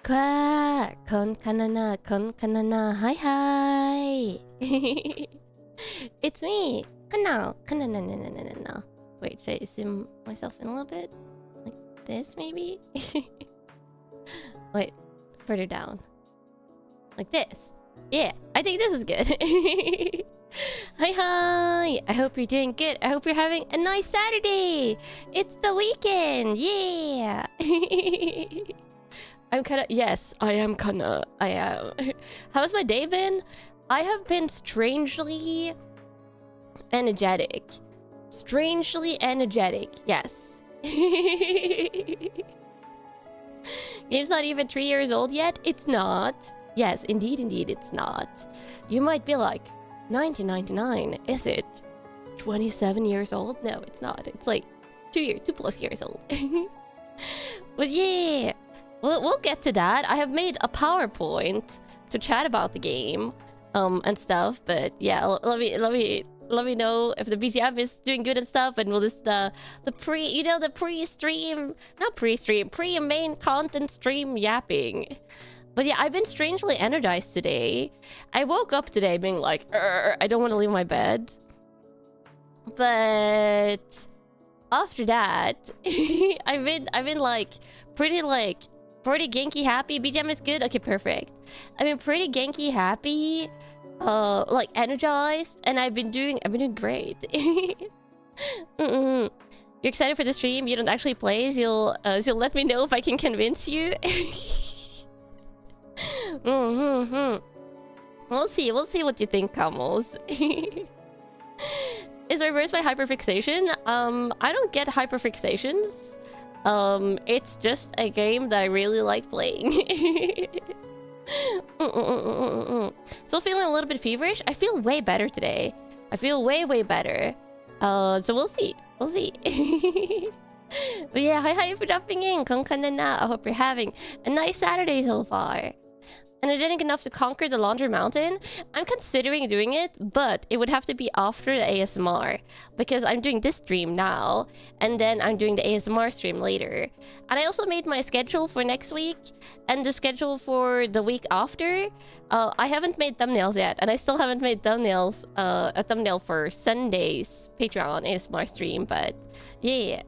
Kanna. Hi. It's me, Kanna. Wait, should I zoom myself in a little bit? Like this, maybe? Wait, further down. Like this. Yeah, I think this is good. Hi. I hope you're doing good. I hope you're having a nice Saturday. It's the weekend. Yeah. I'm Kanna. Yes, I am Kanna. I am. How's my day been? I have been strangely energetic. Yes. Game's not even 3 years old yet? It's not. Yes, indeed, it's not. You might be like, 1999, is it 27 years old? No, it's not. It's like 2 plus years old. But yeah, we'll get to that. I have made a PowerPoint to chat about the game, and stuff. But yeah, let me know if the BTM is doing good and stuff, and we'll just the pre-main content stream yapping. But yeah, I've been strangely energized today. I woke up today being like, I don't want to leave my bed. But after that, I've been like pretty genki happy. BGM is good. Okay, perfect. I've been pretty genki happy, like energized, and I've been doing great. You're excited for the stream? You don't actually play. So you'll let me know if I can convince you. We'll see what you think, Camels. Is reversed by hyperfixation? I don't get hyperfixations. It's just a game that I really like playing. Still feeling a little bit feverish. I feel way better today. I feel way better. So we'll see. But yeah, hi for dropping in. I hope you're having a nice Saturday so far. Energetic enough to conquer the Laundry Mountain? I'm considering doing it, but it would have to be after the ASMR. Because I'm doing this stream now, and then I'm doing the ASMR stream later. And I also made my schedule for next week, and the schedule for the week after. I haven't made thumbnails yet, and I still haven't made thumbnails, a thumbnail for Sunday's Patreon ASMR stream, but yeah.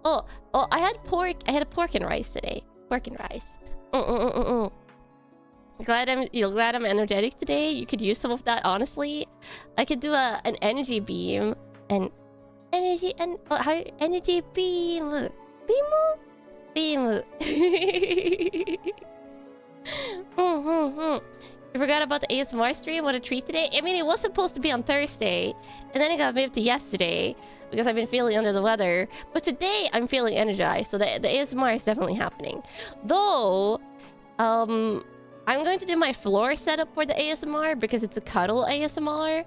Oh, I had pork and rice today. Pork and rice. Glad I'm energetic today. You could use some of that, honestly. I could do an energy beam. Energy beam. Beam. You forgot about the ASMR stream? What a treat today. I mean, it was supposed to be on Thursday, and then it got moved to yesterday because I've been feeling under the weather. But today I'm feeling energized, so the ASMR is definitely happening. Though, I'm going to do my floor setup for the ASMR because it's a cuddle ASMR.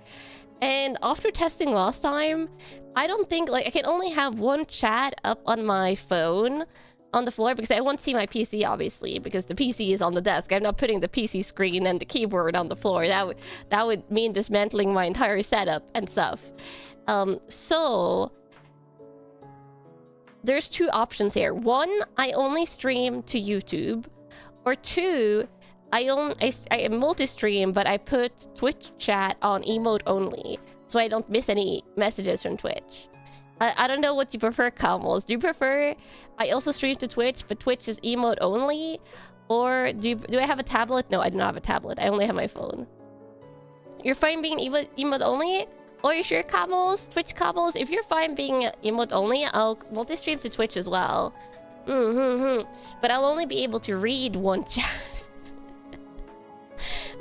And after testing last time, I don't think, like, I can only have one chat up on my phone on the floor because I won't see my PC, obviously, because the PC is on the desk. I'm not putting the PC screen and the keyboard on the floor. That would mean dismantling my entire setup and stuff. So there's two options here. One, I only stream to YouTube, or two, I multi-stream, but I put Twitch chat on emote only, so I don't miss any messages from Twitch. I don't know what you prefer, Camels. Do you prefer I also stream to Twitch, but Twitch is emote only? Or do I have a tablet? No, I do not have a tablet. I only have my phone. You're fine being emote only? Or you sure, Camels? Twitch Camels? If you're fine being emote only, I'll multi-stream to Twitch as well. But I'll only be able to read one chat.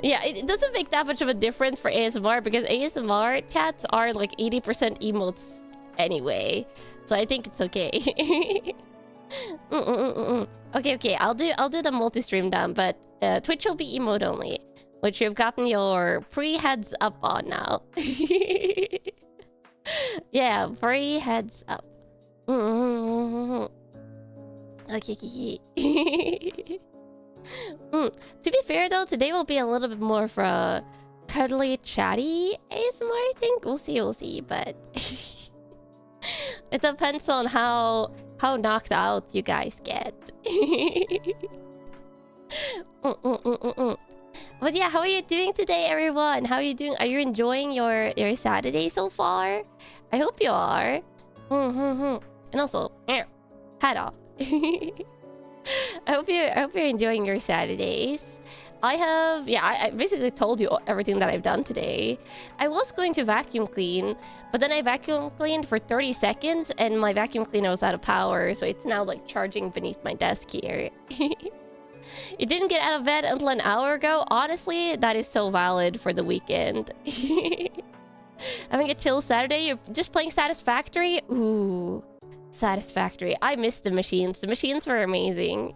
Yeah, it doesn't make that much of a difference for ASMR because ASMR chats are like 80% emotes anyway. So I think it's okay. Okay, I'll do the multi-stream down, but Twitch will be emote only, which you've gotten your pre-heads up on now. Yeah, pre-heads up. Okay. To be fair though, today will be a little bit more of a cuddly, chatty ASMR, I think. We'll see, but it depends on how knocked out you guys get. But yeah, how are you doing today, everyone? How are you doing? Are you enjoying your Saturday so far? I hope you are. And also, hat off. I hope you're enjoying your Saturdays. I basically told you everything that I've done today. I was going to vacuum clean, but then I vacuum cleaned for 30 seconds and my vacuum cleaner was out of power, so it's now like charging beneath my desk here. It didn't get out of bed until an hour ago. Honestly, that is so valid for the weekend. Having a chill Saturday, you're just playing Satisfactory? Ooh, Satisfactory. I missed the machines. The machines were amazing.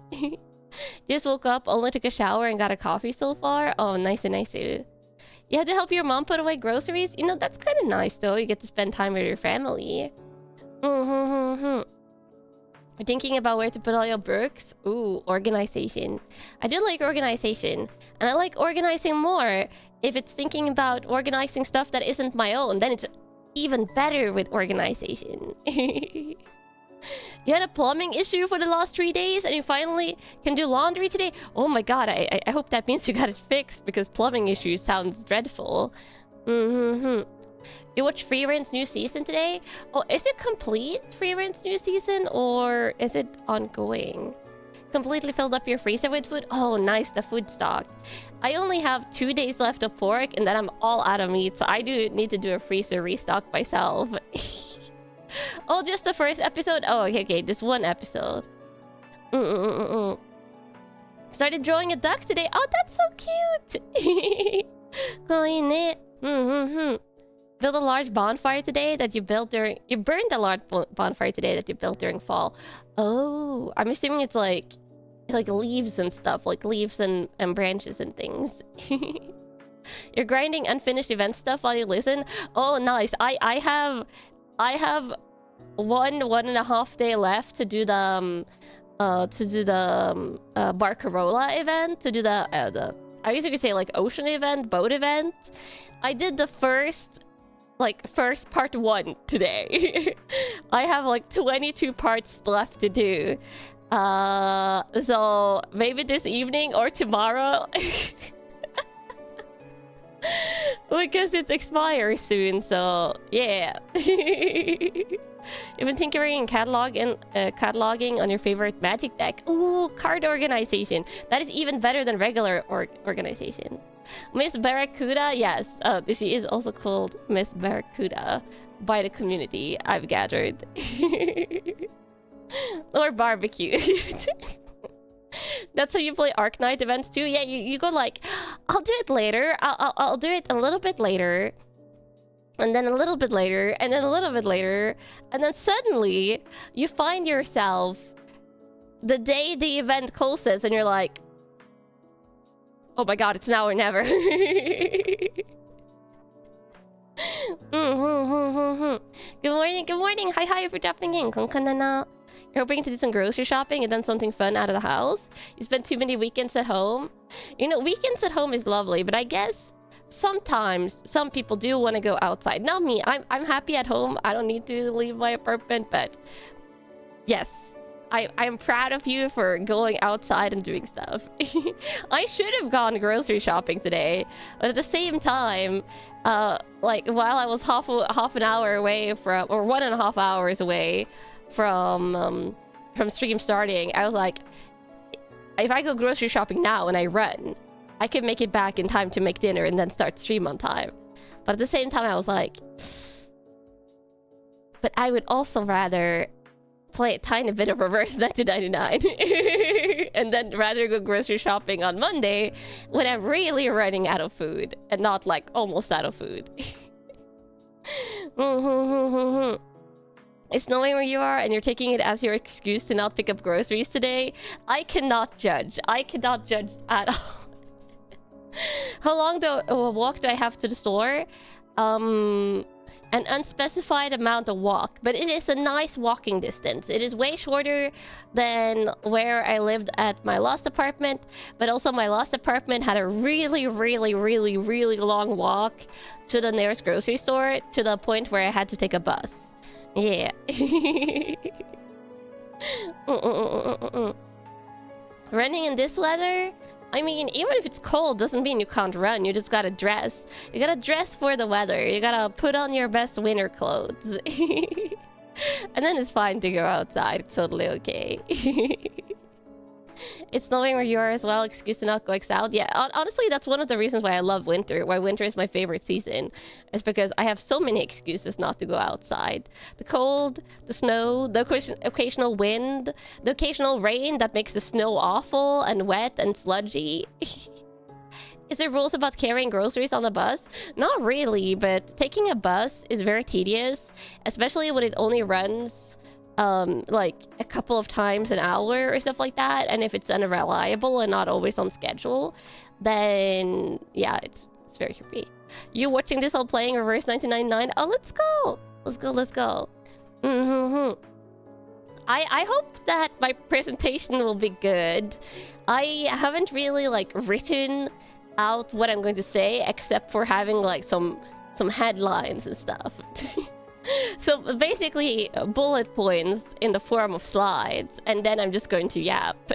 Just woke up, only took a shower and got a coffee so far. Oh, nice and nice. You had to help your mom put away groceries? You know, that's kind of nice though. You get to spend time with your family. Thinking about where to put all your books? Ooh, organization. I do like organization. And I like organizing more. If it's thinking about organizing stuff that isn't my own, then it's even better with organization. You had a plumbing issue for the last 3 days and you finally can do laundry today? Oh my god, I hope that means you got it fixed, because plumbing issues sounds dreadful. You watched Free Rent's new season today? Oh, is it complete, Free Rent's new season, or is it ongoing? Completely filled up your freezer with food? Oh, nice, the food stock. I only have 2 days left of pork, and then I'm all out of meat, so I do need to do a freezer restock myself. Oh, just the first episode? Oh, okay, just one episode. Started drawing a duck today. Oh, that's so cute! Clean it. Build a large bonfire today that you built during... You burned a large bonfire today that you built during fall. Oh, I'm assuming it's like leaves and stuff. Like leaves and branches and things. You're grinding unfinished event stuff while you listen? Oh, nice. I have 1.5 day left to do the Barcarola event, to do the I usually say like ocean event, boat event. I did the first part 1 today. I have like 22 parts left to do. So maybe this evening or tomorrow. Because it expires soon, so yeah. You've been tinkering and cataloging on your favorite magic deck. Ooh, card organization. That is even better than regular organization. Miss Barracuda, yes. She is also called Miss Barracuda by the community, I've gathered. Or barbecue. That's how you play Arknight events too? Yeah, you go like, I'll do it later. I'll do it a little bit later. And then a little bit later. And then a little bit later. And then suddenly, you find yourself the day the event closes and you're like, oh my god, it's now or never. Good morning, good morning. Hi for dropping in. Kanna. You're hoping to do some grocery shopping and then something fun out of the house? You spend too many weekends at home? You know, weekends at home is lovely, but I guess sometimes some people do want to go outside. Not me. I'm happy at home. I don't need to leave my apartment, but yes. I'm proud of you for going outside and doing stuff. I should have gone grocery shopping today, but at the same time, like while I was half an hour away from, or 1.5 hours away from stream starting, I was like, if I go grocery shopping now and I run, I can make it back in time to make dinner and then start stream on time. But at the same time, I was like, but I would also rather play a tiny bit of reverse 1999 and then rather go grocery shopping on Monday when I'm really running out of food and not like almost out of food. It's knowing where you are and you're taking it as your excuse to not pick up groceries today. I cannot judge. I cannot judge at all. How long walk do I have to the store? An unspecified amount of walk, but it is a nice walking distance. It is way shorter than where I lived at my last apartment, but also my last apartment had a really long walk to the nearest grocery store, to the point where I had to take a bus. Yeah. Running in this weather? I mean, even if it's cold, doesn't mean you can't run. You just gotta dress. You gotta dress for the weather. You gotta put on your best winter clothes. And then it's fine to go outside. It's totally okay. It's snowing where you are as well. Excuse to not go outside. Yeah, honestly, that's one of the reasons why I love winter. Why winter is my favorite season. Is because I have so many excuses not to go outside. The cold, the snow, the occasional wind, the occasional rain that makes the snow awful and wet and sludgy. Is there rules about carrying groceries on the bus? Not really, but taking a bus is very tedious, especially when it only runs like a couple of times an hour or stuff like that, and if it's unreliable and not always on schedule, then yeah, it's very trippy. You watching this while playing Reverse 1999? Oh, let's go. I hope that my presentation will be good. I haven't really like written out what I'm going to say, except for having like some headlines and stuff. So basically bullet points in the form of slides, and then I'm just going to yap.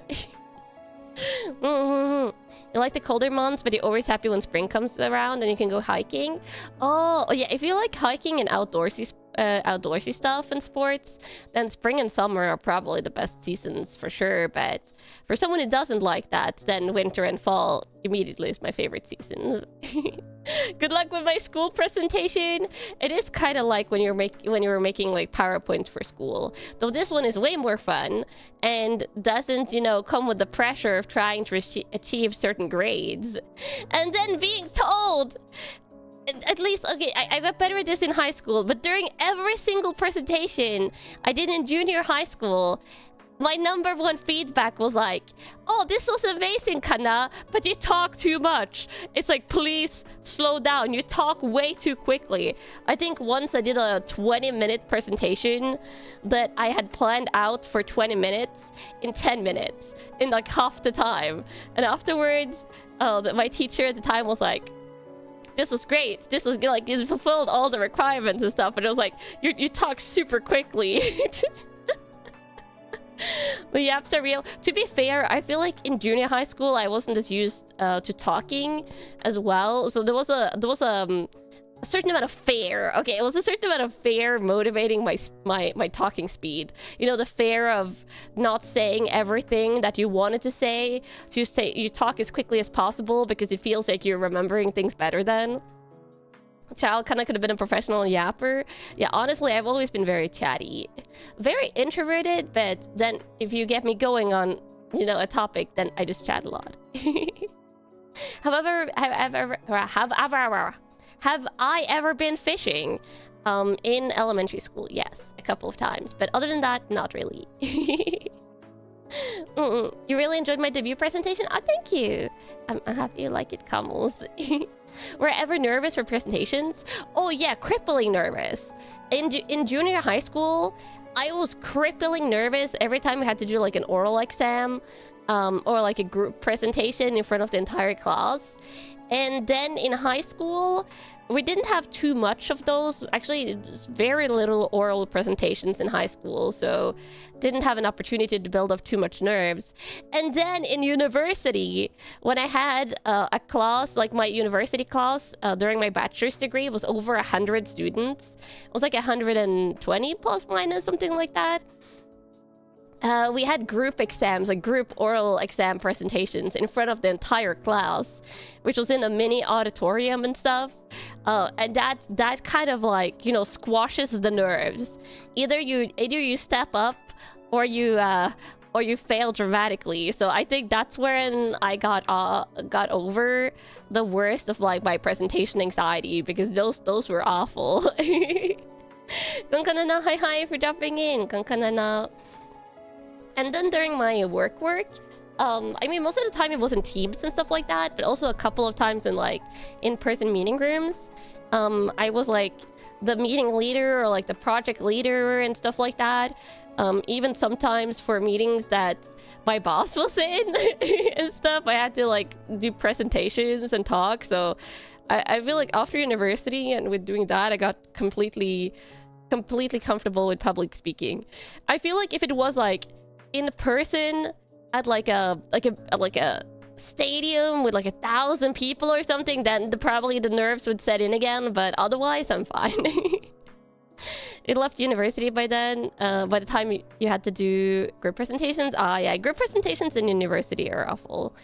You like the colder months, but you're always happy when spring comes around and you can go hiking. Oh yeah, if you like hiking and outdoorsy stuff and sports, then spring and summer are probably the best seasons for sure. But for someone who doesn't like that, then winter and fall immediately is my favorite seasons. Good luck with my school presentation. It is kind of like when you were making like PowerPoints for school, though this one is way more fun and doesn't, you know, come with the pressure of trying to achieve certain grades and then being told. At least, okay, I got better at this in high school, but during every single presentation I did in junior high school, my number one feedback was like, oh, this was amazing, Kanna, but you talk too much. It's like, please slow down. You talk way too quickly. I think once I did a 20-minute presentation that I had planned out for 20 minutes in 10 minutes, in like half the time. And afterwards, my teacher at the time was like, this was great. This was like, it fulfilled all the requirements and stuff. And it was like, you talk super quickly. The yaps are real. To be fair, I feel like in junior high school, I wasn't as used to talking as well. So there was a certain amount of fear. Okay, it was a certain amount of fear motivating my talking speed. You know, the fear of not saying everything that you wanted to say. So you talk as quickly as possible because it feels like you're remembering things better then. Child kind of could have been a professional yapper. Yeah, honestly, I've always been very chatty. Very introverted, but then if you get me going on, you know, a topic, then I just chat a lot. Have I ever been fishing? In elementary school, yes, a couple of times. But other than that, not really. You really enjoyed my debut presentation? Oh, thank you. I'm happy you like it, Camels. Were I ever nervous for presentations? Oh yeah, crippling nervous. In junior high school, I was crippling nervous every time I had to do like an oral exam or like a group presentation in front of the entire class. And then in high school, we didn't have too much of those. Actually, very little oral presentations in high school, so didn't have an opportunity to build up too much nerves. And then in university, when I had a class, like my university class during my bachelor's degree, was over 100 students. It was like 120 plus minus, something like that. We had group exams, like group oral exam presentations in front of the entire class, which was in a mini auditorium and stuff. And that kind of like, you know, squashes the nerves. Either you step up or you fail dramatically. So I think that's when I got over the worst of like my presentation anxiety, because those were awful. Kankanana, hi for dropping in. Kankanana. And then during my work, I mean, most of the time it was in teams and stuff like that, but also a couple of times in like in-person meeting rooms. I was like the meeting leader or like the project leader and stuff like that. Even sometimes for meetings that my boss was in and stuff, I had to like do presentations and talk. So I feel like after university and with doing that, I got completely comfortable with public speaking. I feel like if it was like in person at like a stadium with like 1,000 people or something, then probably the nerves would set in again. But otherwise, I'm fine. It left university by then. By the time you had to do group presentations, yeah, group presentations in university are awful.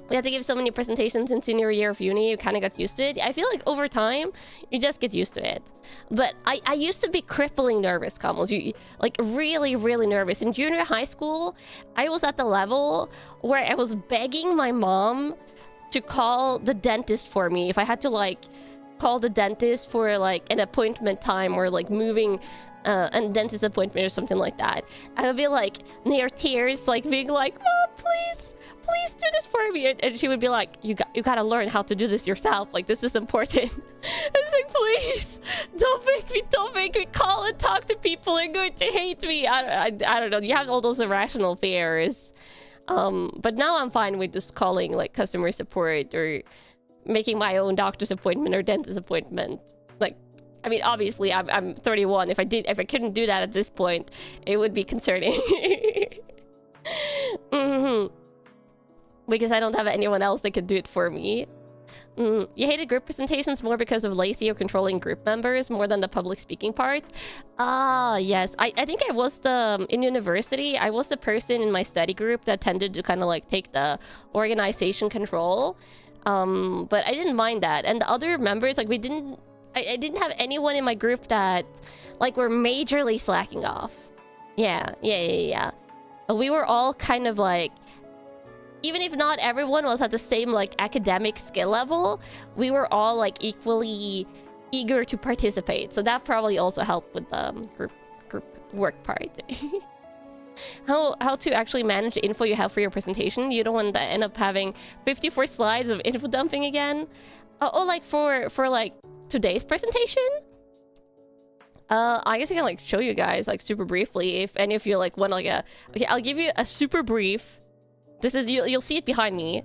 We had to give so many presentations in senior year of uni, you kind of got used to it. I feel like over time, you just get used to it. But I used to be crippling nervous, Kamals. Like really, really nervous. In junior high school, I was at the level where I was begging my mom to call the dentist for me. If I had to like call the dentist for like an appointment time or like moving a dentist appointment or something like that. I would be like near tears, like being like, Mom, please do this for me. And she would be like, you gotta learn how to do this yourself. Like, this is important. I was like, please, don't make me call and talk to people. They're going to hate me. I don't know. You have all those irrational fears. But now I'm fine with just calling like customer support or making my own doctor's appointment or dentist appointment. Like, I mean, obviously, I'm 31. If I couldn't do that at this point, it would be concerning. Because I don't have anyone else that could do it for me. You hated group presentations more because of lazy or controlling group members more than the public speaking part? Yes. I think I was in university, I was the person in my study group that tended to kind of like take the organization control. But I didn't mind that. And the other members, like I didn't have anyone in my group that like were majorly slacking off. Yeah. We were all kind of like, even if not everyone was at the same like academic skill level, we were all like equally eager to participate. So that probably also helped with the group work part. How to actually manage the info you have for your presentation? You don't want to end up having 54 slides of info dumping again. Oh, like for like today's presentation? I guess I can like show you guys like super briefly if any of you like want like okay, I'll give you a super brief. This is you'll see it behind me.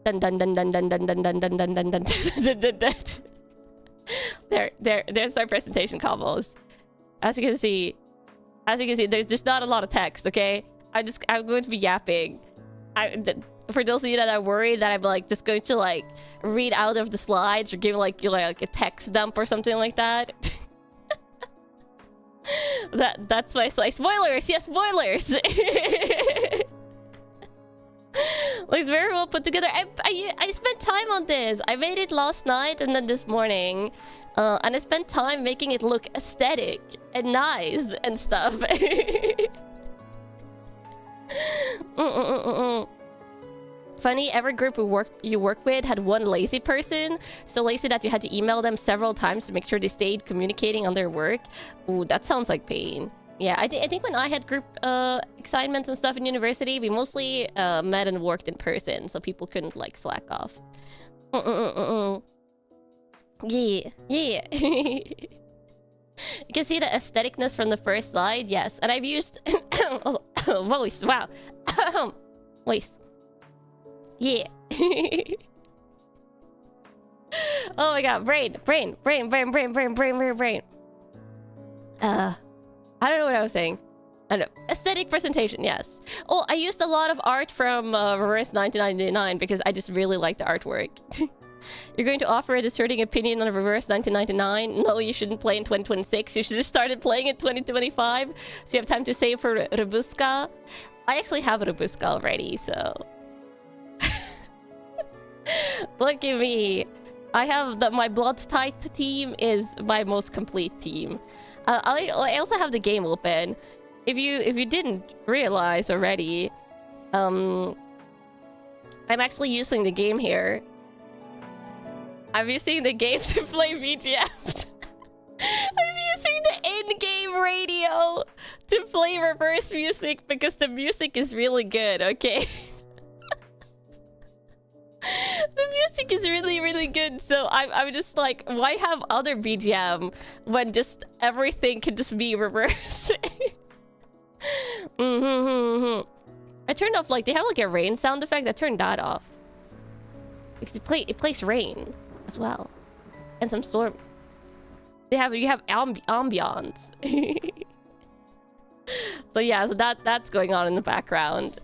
Dun dun dun dun dun dun dun dun dun dun dun dun dun dun. There's our presentation combos. As you can see, there's just not a lot of text. Okay, I'm going to be yapping. For those of you that are worried that I'm like just going to like read out of the slides or give like you like a text dump or something like that. That's my slide. Spoilers, yes, spoilers. Looks very well put together. I spent time on this. I made it last night and then this morning, and I spent time making it look aesthetic and nice and stuff. Funny, every group you work with had one lazy person, so lazy that you had to email them several times to make sure they stayed communicating on their work. Ooh, that sounds like pain. Yeah, I think when I had group assignments and stuff in university, we mostly met and worked in person, so people couldn't like slack off. Yeah. You can see the aestheticness from the first slide, yes. And I've used voice. Wow, voice. Yeah. Oh my god, brain. I don't know what I was saying. I don't know. Aesthetic presentation, yes. Oh, I used a lot of art from Reverse 1999 because I just really like the artwork. You're going to offer a dissenting opinion on Reverse 1999? No, you shouldn't play in 2026. You should have started playing in 2025. So you have time to save for Robuska. I actually have Robuska already, so... Look at me. I have my blood-tight team is my most complete team. I also have the game open. If you didn't realize already, I'm actually using the game here. I'm using the game to play VTubers. I'm using the in-game radio to play reverse music because the music is really good, okay? The music is really, really good, so I'm just like, why have other BGM when just everything can just be reverse? I turned off, like, they have like a rain sound effect. I turned that off. Because it plays rain as well. And some storm. You have ambiance. So yeah, so that's going on in the background.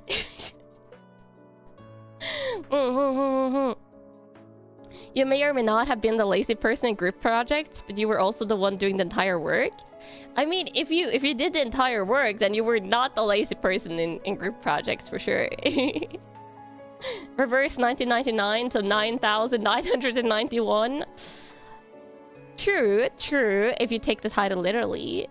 You may or may not have been the lazy person in group projects, but you were also the one doing the entire work. I mean, if you did the entire work, then you were not the lazy person in group projects for sure. Reverse 1999 to 9,991. True, true, if you take the title literally.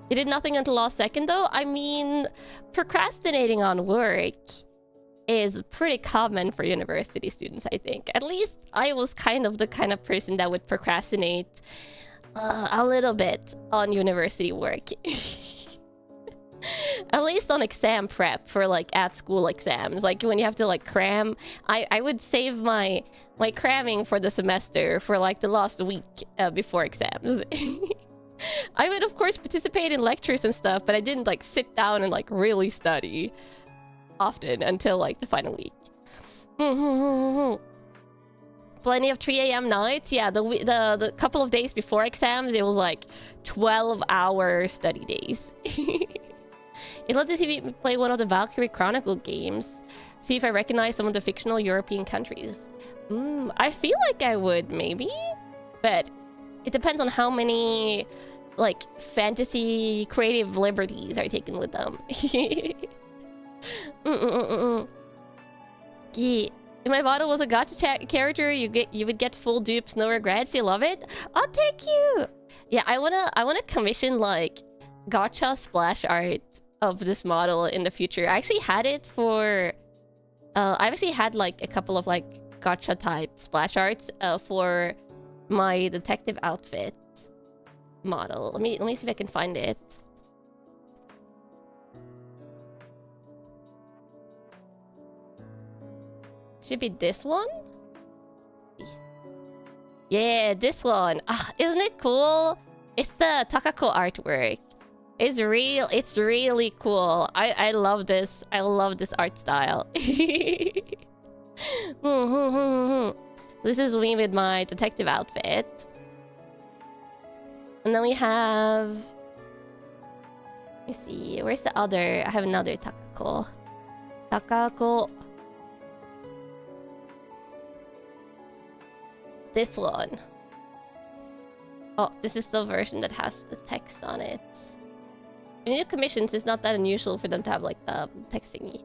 You did nothing until last second though? I mean, procrastinating on work is pretty common for university students, I think. At least I was kind of the kind of person that would procrastinate a little bit on university work. At least on exam prep for like at school exams, like when you have to like cram, I would save my cramming for the semester for like the last week before exams. I would of course participate in lectures and stuff, but I didn't like sit down and like really study often until like the final week. Plenty of 3 a.m. nights. Yeah, the couple of days before exams, it was like 12-hour study days. It lets us see if we play one of the Valkyrie Chronicle games. See if I recognize some of the fictional European countries. I feel like I would, maybe? But it depends on how many, like, fantasy creative liberties are taken with them. Yeah. If my bottle was a gacha character, you would get full dupes, no regrets. You love it? Oh, thank you! Yeah, I wanna commission, like, gacha splash art of this model in the future. I actually had it for... I've actually had like a couple of like gacha type splash arts for my detective outfit model. Let me see if I can find it. Should be this one? Yeah, this one. Ah, isn't it cool? It's the Takako artwork. It's really cool. I love this. I love this art style. This is me with my detective outfit. And then we have... Let me see. Where's the other? I have another Takako. Takako. This one. Oh, this is the version that has the text on it. When you do commissions, it's not that unusual for them to have like the text thingy.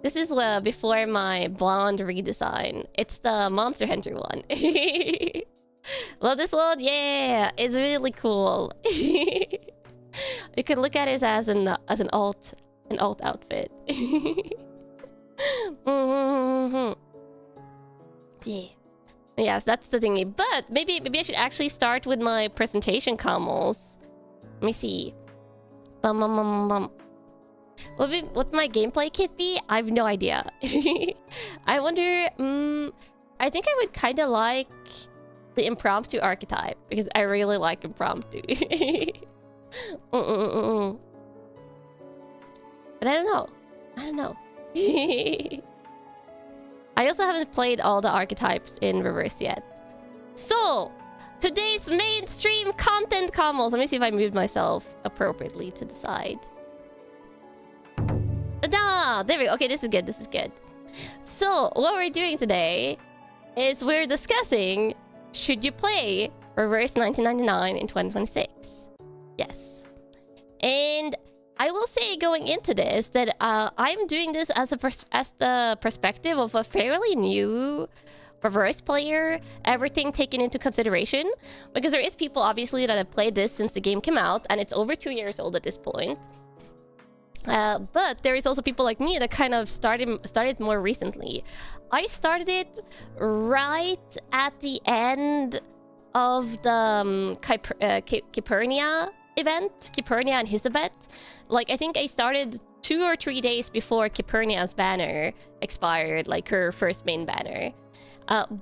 This is before my blonde redesign. It's the Monster Hunter one. Love this one, yeah, it's really cool. You could look at it as an alt outfit. Yeah. Yes, that's the thingy. But maybe I should actually start with my presentation commons. Let me see. What my gameplay kit be? I have no idea. I wonder... I think I would kind of like the impromptu archetype, because I really like impromptu. But I don't know. I also haven't played all the archetypes in reverse yet. So, today's mainstream content commons. Let me see if I moved myself appropriately to the side. Ta-da! There we go. Okay, this is good. So, what we're doing today is we're discussing, should you play Reverse 1999 in 2026? Yes. And I will say going into this that I'm doing this as the perspective of a fairly new Reverse player, everything taken into consideration, because there is people obviously that have played this since the game came out, and it's over 2 years old at this point. But there is also people like me that kind of started more recently. I started it right at the end of the Kipernia event, Kipernia and Hisabet. Like, I think I started 2 or 3 days before Kipernia's banner expired, like her first main banner.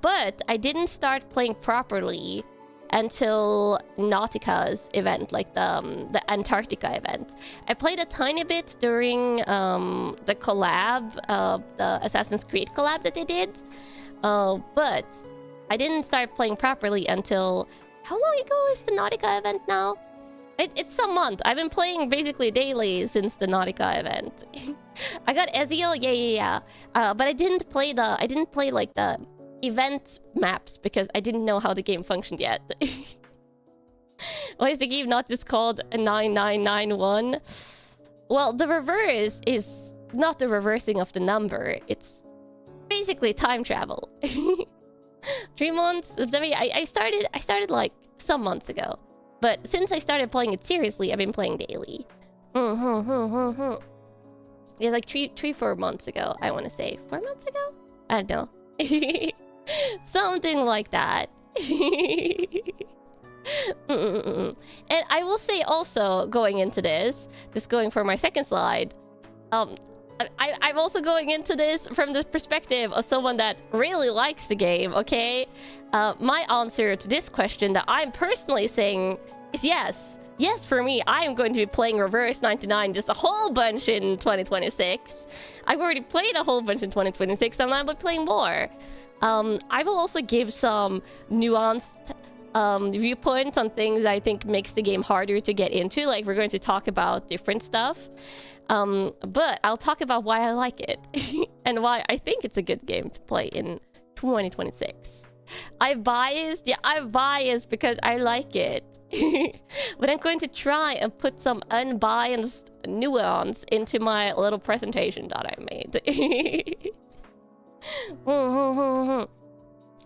But I didn't start playing properly until Nautica's event, like the Antarctica event. I played a tiny bit during the collab, the Assassin's Creed collab that they did. But I didn't start playing properly until How long ago is the Nautica event now? It's some month. I've been playing basically daily since the Nautica event. I got Ezio, yeah. But I didn't play like the event maps because I didn't know how the game functioned yet. Why is the game not just called 9991? Well, the reverse is not the reversing of the number. It's basically time travel. 3 months. I started like some months ago. But since I started playing it seriously, I've been playing daily. Yeah, like 4 months ago, I want to say. 4 months ago? I don't know. Something like that. And I will say also, going into this, just going for my second slide, I'm also going into this from the perspective of someone that really likes the game, okay? My answer to this question that I'm personally saying is yes. Yes, for me, I am going to be playing Reverse 99 just a whole bunch in 2026. I've already played a whole bunch in 2026, and I'll be playing more. I will also give some nuanced viewpoints on things I think makes the game harder to get into. Like, we're going to talk about different stuff. But I'll talk about why I like it and why I think it's a good game to play in 2026. I'm biased because I like it. But I'm going to try and put some unbiased nuance into my little presentation that I made.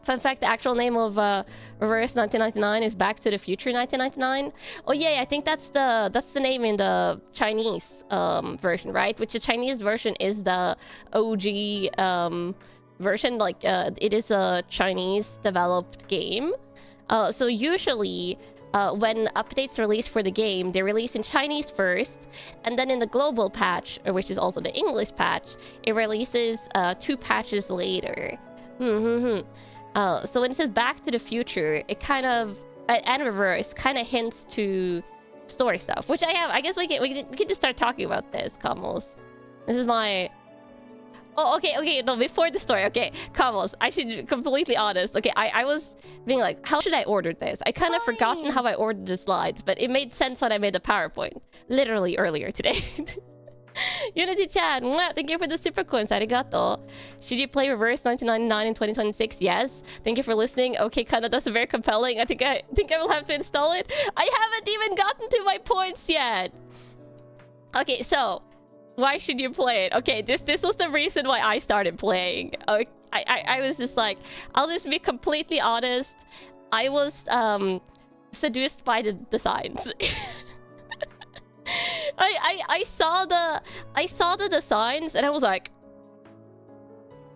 Fun fact, the actual name of Reverse 1999 is Back to the Future 1999. Oh yeah, I think that's the name in the Chinese version, right? Which the Chinese version is the OG version. Like it is a Chinese developed game. So usually when updates release for the game, they release in Chinese first, and then in the global patch, which is also the English patch, it releases 2 patches later. So when it says Back to the Future, it kind of and Reverse kind of hints to story stuff, which I guess we can just start talking about this. Kamos, this is my. Oh, okay. No, before the story. Okay, Kamos, I should be completely honest. Okay, I was being like, how should I order this? I kind of forgotten how I ordered the slides, but it made sense when I made the PowerPoint, literally earlier today. Unity-chan, thank you for the super coins. Arigato. Should you play Reverse 1999 in 2026? Yes. Thank you for listening. Okay, Kanna, that's very compelling. I think I will have to install it. I haven't even gotten to my points yet. Okay, so why should you play it? Okay, this was the reason why I started playing. I was just like, I'll just be completely honest. I was seduced by the designs. I saw the designs and I was like,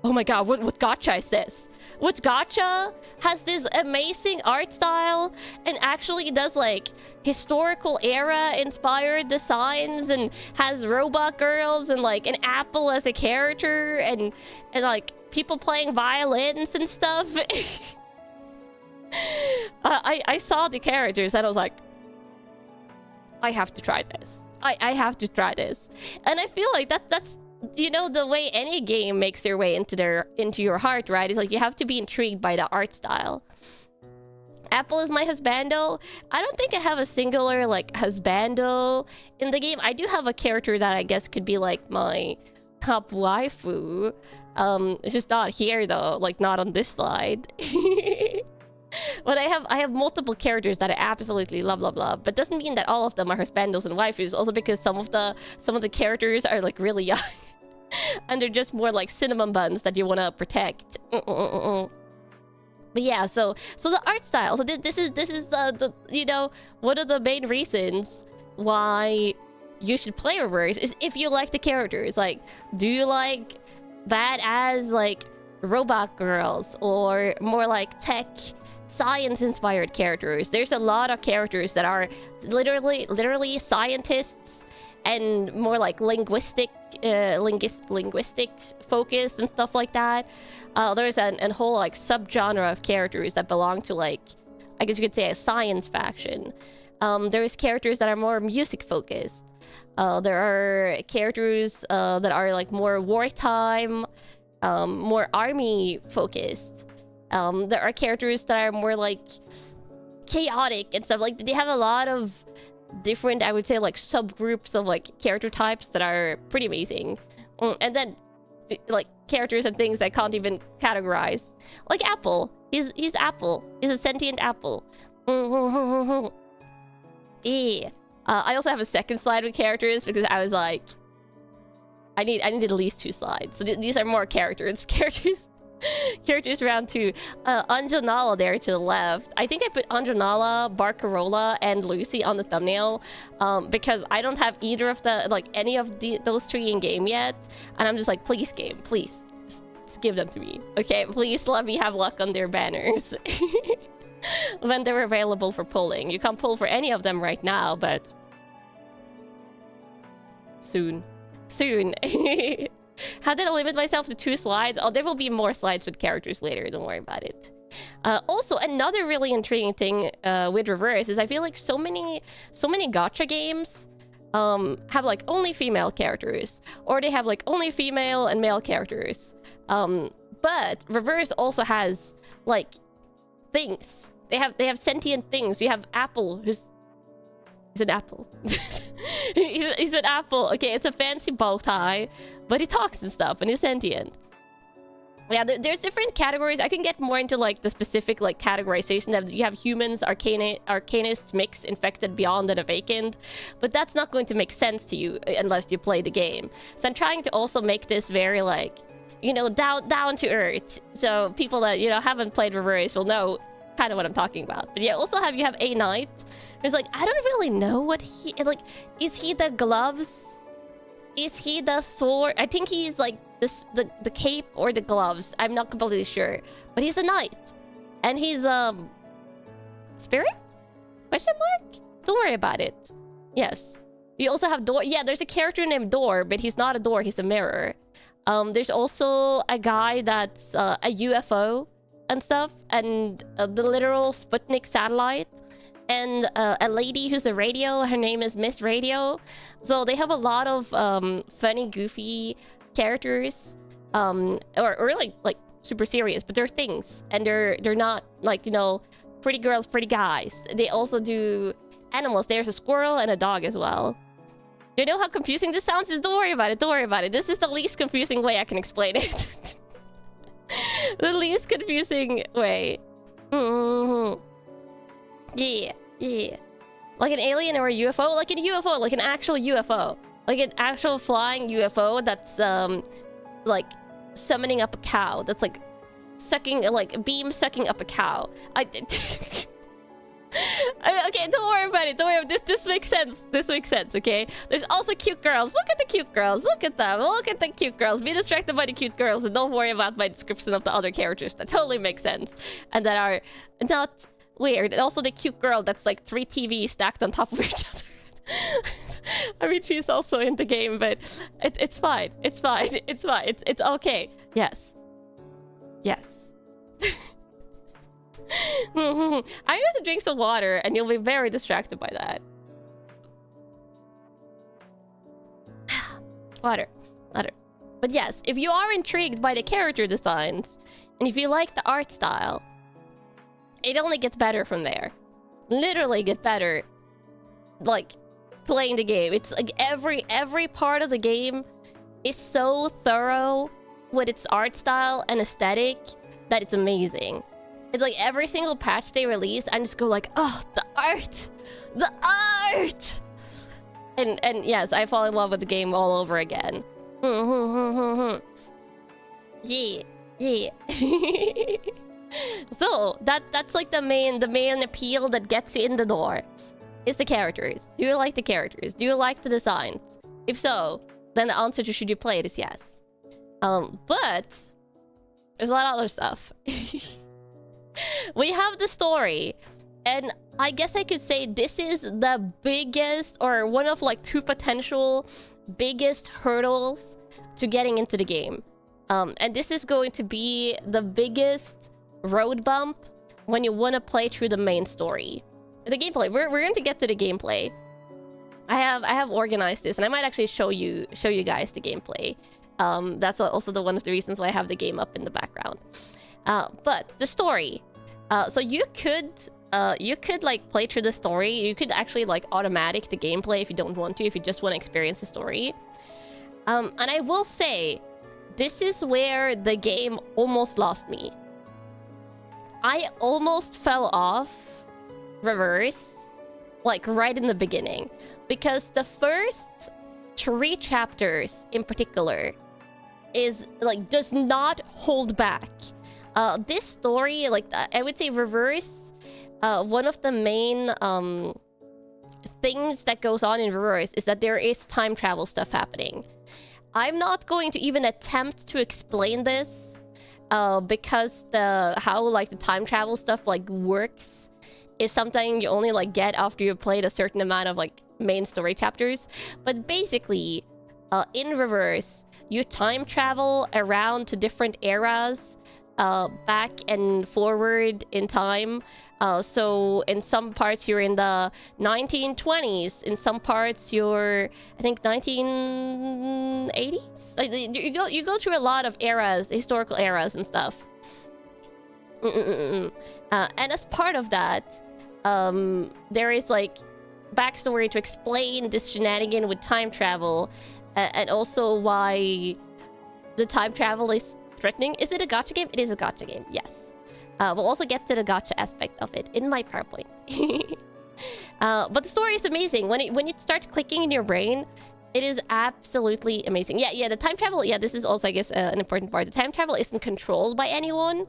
oh my god, what gacha is this? What gacha has this amazing art style and actually does like historical era inspired designs and has robot girls and like an apple as a character and like people playing violins and stuff. I saw the characters and I was like, I have to try this. I have to try this. And I feel like that's you know, the way any game makes their way into your heart, right? It's like you have to be intrigued by the art style. Apple is my husbando. I don't think I have a singular like husbando in the game. I do have a character that I guess could be like my top waifu. It's just not here though, like not on this slide. But I have multiple characters that I absolutely love. But doesn't mean that all of them are husbandos and waifus. Also because some of the characters are like really young, and they're just more like cinnamon buns that you want to protect. But yeah, so the art style. So this is the you know, one of the main reasons why you should play Reverse is if you like the characters. Like, do you like badass like robot girls or more like tech science-inspired characters? There's a lot of characters that are literally scientists and more like linguistic focused and stuff like that. There's a whole like subgenre of characters that belong to like, I guess you could say, a science faction. There's characters that are more music focused. There are characters that are like more wartime, more army focused. There are characters that are more like chaotic and stuff. Like, they have a lot of different, I would say, like, subgroups of, like, character types that are pretty amazing. And then, like, characters and things I can't even categorize. Like Apple. He's Apple. He's a sentient apple. Yeah. I also have a second slide with characters because I was like, I need at least 2 slides. So these are more characters. Characters round 2. Anjanala there to the left. I think I put Anjanala, Barcarola, and Lucy on the thumbnail because I don't have either of the, like, any of those 3 in game yet. And I'm just like, please game, please. Just give them to me. Okay, please let me have luck on their banners. When they're available for pulling. You can't pull for any of them right now, but soon. Soon. How did I limit myself to 2 slides? Oh, there will be more slides with characters later. Don't worry about it. Also, another really intriguing thing with Reverse is I feel like so many gacha games have like only female characters, or they have like only female and male characters. But Reverse also has like things. They have sentient things. You have Apple, who's an apple. he's an apple. Okay, it's a fancy bow tie, but he talks and stuff, and he's sentient. Yeah, there's different categories. I can get more into like the specific like categorization. That you have humans, arcanists, mix, infected, beyond, and awakened, but that's not going to make sense to you unless you play the game. So I'm trying to also make this very like, you know, down to earth, so people that, you know, haven't played Reverse will know kind of what I'm talking about. But yeah, also you have a knight. There's like, I don't really know what he like. Is he the gloves? Is he the sword? I think he's like this the cape or the gloves. I'm not completely sure, but he's a knight, and he's spirit? Question mark? Don't worry about it. Yes. You also have Door. Yeah, there's a character named Door, but he's not a door. He's a mirror. There's also a guy that's a UFO and stuff, and the literal Sputnik satellite, and a lady who's a radio. Her name is Miss Radio. So they have a lot of funny, goofy characters, or like super serious, but they're things, and they're not like, you know, pretty girls, pretty guys. They also do animals. There's a squirrel and a dog as well. You know how confusing this sounds? Just don't worry about it. Don't worry about it. This is the least confusing way I can explain it. The least confusing way. Yeah, yeah. Like an alien or a UFO? Like an UFO, like an actual UFO. Like an actual flying UFO that's, like, summoning up a cow. That's, like, sucking, like, a beam sucking up a cow. Okay, don't worry about it. Don't worry. This makes sense. This makes sense, okay? There's also cute girls. Look at the cute girls. Look at them. Look at the cute girls. Be distracted by the cute girls and don't worry about my description of the other characters. That totally makes sense. And that are not weird. And also the cute girl that's like 3 TVs stacked on top of each other. I mean, she's also in the game, but it's fine. It's fine. It's fine. It's okay. Yes. Yes. I'm going to drink some water and you'll be very distracted by that. Water. But yes, if you are intrigued by the character designs and if you like the art style, it only gets better from there. Literally gets better, like, playing the game. It's like every part of the game is so thorough with its art style and aesthetic that it's amazing. It's like every single patch they release, I just go like, oh, the art! The art! And yes, I fall in love with the game all over again. Yeah. So, that's like the main appeal that gets you in the door. Is the characters. Do you like the characters? Do you like the designs? If so, then the answer to should you play it is yes. But there's a lot of other stuff. We have the story, and I guess I could say this is the biggest, or one of like 2 potential biggest hurdles to getting into the game. And this is going to be the biggest road bump when you want to play through the main story. The gameplay. We're going to get to the gameplay. I have organized this, and I might actually show you guys the gameplay. That's also one of the reasons why I have the game up in the background. But the story. So you could you could like play through the story. You could actually like automatic the gameplay if you don't want to, if you just want to experience the story. And I will say, this is where the game almost lost me. I almost fell off Reverse, like right in the beginning, because the first 3 chapters in particular is like does not hold back. This story, like I would say Reverse, one of the main things that goes on in Reverse is that there is time travel stuff happening. I'm not going to even attempt to explain this because how like the time travel stuff like works is something you only like get after you've played a certain amount of like main story chapters. But basically, in Reverse, you time travel around to different eras, back and forward in time. So in some parts you're in the 1920s, in some parts you're, I think, 1980s. Like, you go through a lot of eras, historical eras and stuff. And as part of that, there is like backstory to explain this shenanigan with time travel, and also why the time travel is threatening. Is it a gacha game? It is a gacha game, yes. We'll also get to the gacha aspect of it in my PowerPoint. But the story is amazing. When it starts clicking in your brain, it is absolutely amazing. Yeah, the time travel, yeah, this is also, I guess, an important part. The time travel isn't controlled by anyone.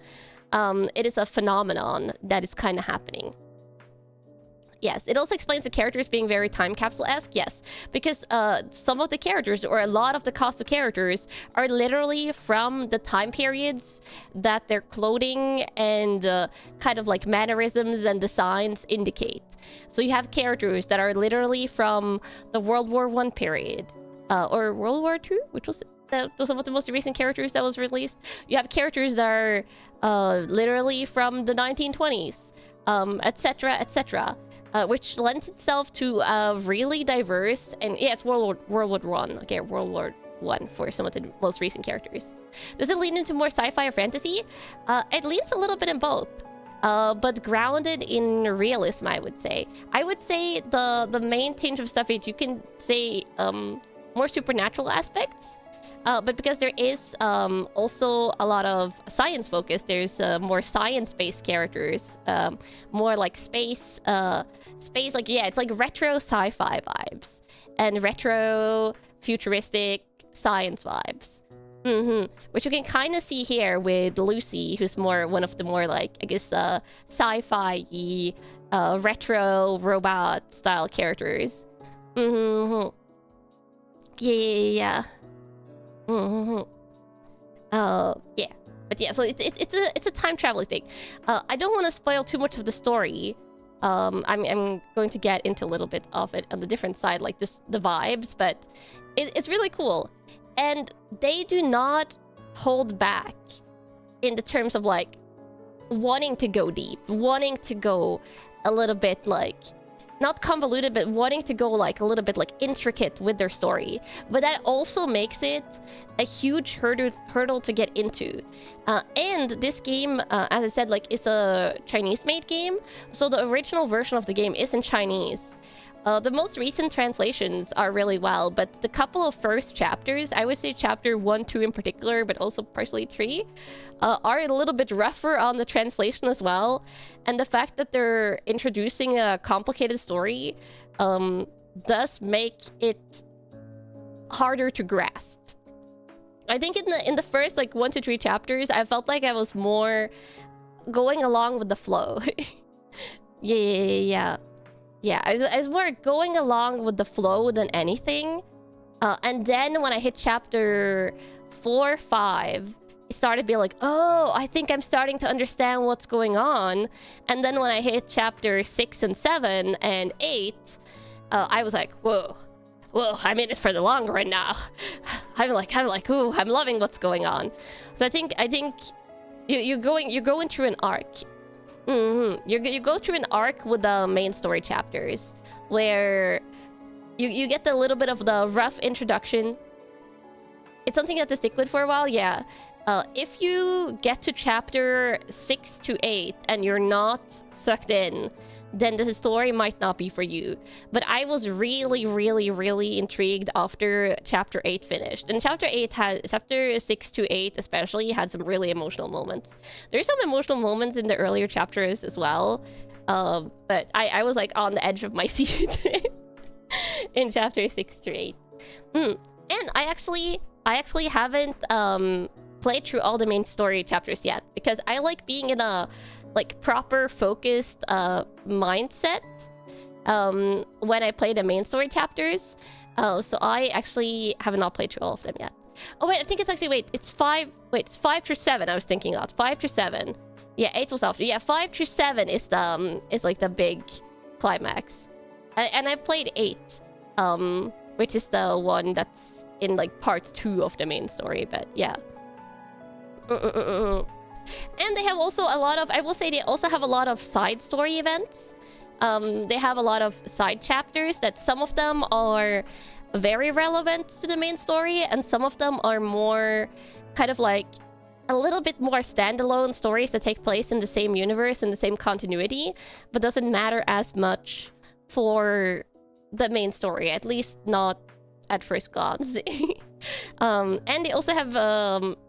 It is a phenomenon that is kind of happening. Yes, it also explains the characters being very time capsule-esque, yes. Because some of the characters, or a lot of the cast of characters, are literally from the time periods that their clothing and kind of like mannerisms and designs indicate. So you have characters that are literally from the World War I period. Or World War II, which was some of the most recent characters that was released. You have characters that are literally from the 1920s, etc., etc. Which lends itself to a really diverse, and yeah, it's World War I. Okay, World War I for some of the most recent characters. Does it lean into more sci-fi or fantasy? It leans a little bit in both, but grounded in realism, I would say. I would say the main tinge of stuff is, you can say, more supernatural aspects. But because there is also a lot of science focus, there's more science-based characters, more like space, like, yeah, it's like retro sci-fi vibes and retro futuristic science vibes. Which you can kind of see here with Lucy, who's one of the more like, I guess, sci-fi-y, retro robot style characters. Yeah. Yeah, but yeah, so it's a time traveling thing. I don't want to spoil too much of the story. I'm going to get into a little bit of it on the different side, like just the vibes, but it's really cool, and they do not hold back in the terms of like wanting to go deep, wanting to go a little bit like, not convoluted, but wanting to go like a little bit like intricate with their story. But that also makes it a huge hurdle to get into. And this game, as I said, like, it's a Chinese-made game, so the original version of the game is in Chinese. The most recent translations are really well, but the couple of first chapters, I would say chapter 1, 2 in particular, but also partially 3, are a little bit rougher on the translation as well. And the fact that they're introducing a complicated story does make it harder to grasp. I think in the first like 1 to 3 chapters, I felt like I was more going along with the flow. Yeah. I was more going along with the flow than anything. And then when I hit chapter 4, 5, it started being like, oh, I think I'm starting to understand what's going on. And then when I hit chapter 6 and 7 and 8, I was like, whoa, I'm in it for the long run now. I'm like, ooh, I'm loving what's going on. So I think you're going through an arc. You go through an arc with the main story chapters, where you get a little bit of the rough introduction. It's something you have to stick with for a while, yeah. if you get to chapter 6 to 8 and you're not sucked in, then the story might not be for you. But I was really, really, really intrigued after chapter 8 finished. And chapter 6 to 8 especially had some really emotional moments. There's some emotional moments in the earlier chapters as well. But I was like on the edge of my seat in chapter 6 to 8. And I actually haven't played through all the main story chapters yet, because I like being in a like proper focused mindset when I play the main story chapters. So I actually have not played through all of them yet. Oh wait, I think it's actually it's 5 through 7 I was thinking of. 5 through 7. Yeah, 8 was after. Yeah, 5 through 7 is the is like the big climax. And I've played 8, which is the one that's in like part 2 of the main story, but yeah. And they have also a lot of, I will say they also have a lot of side story events. They have a lot of side chapters that some of them are very relevant to the main story, and some of them are more kind of like a little bit more standalone stories that take place in the same universe and the same continuity, but doesn't matter as much for the main story, at least not at first glance. And they also have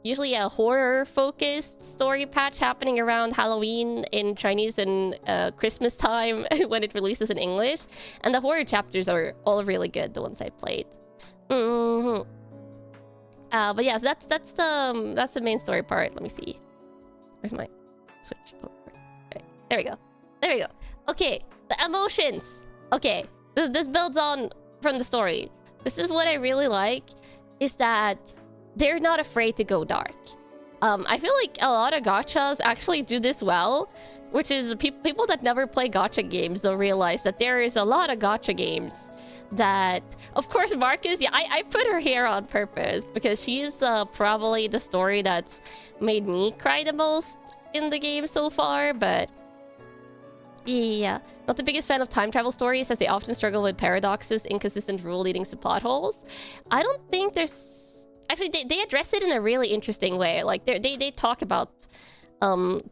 usually a horror-focused story patch happening around Halloween in Chinese and Christmas time when it releases in English. And the horror chapters are all really good, the ones I played. But yeah, so that's the main story part. Let me see. Where's my switch? Oh, right. There we go. There we go. Okay, the emotions. Okay, this builds on from the story. This is what I really like, is that they're not afraid to go dark. I feel like a lot of gachas actually do this well, which is people that never play gacha games don't realize that there is a lot of gacha games that, of course, Marcus, yeah, I put her here on purpose because she's probably the story that's made me cry the most in the game so far, but yeah, not the biggest fan of time travel stories, as they often struggle with paradoxes, inconsistent rule leading to plot holes. I don't think there's... Actually, they address it in a really interesting way. Like, they talk about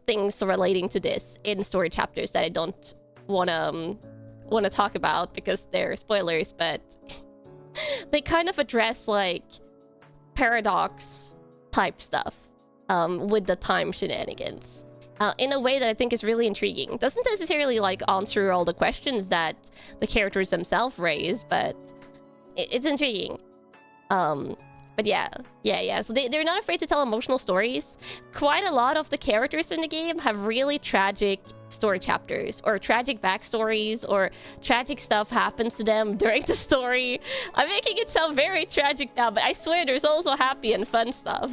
things relating to this in story chapters that I don't want to talk about because they're spoilers, but they kind of address, like, paradox type stuff with the time shenanigans. In a way that I think is really intriguing. Doesn't necessarily like answer all the questions that the characters themselves raise, but it's intriguing. But yeah. So they're not afraid to tell emotional stories. Quite a lot of the characters in the game have really tragic story chapters, or tragic backstories, or tragic stuff happens to them during the story. I'm making it sound very tragic now, but I swear there's also happy and fun stuff.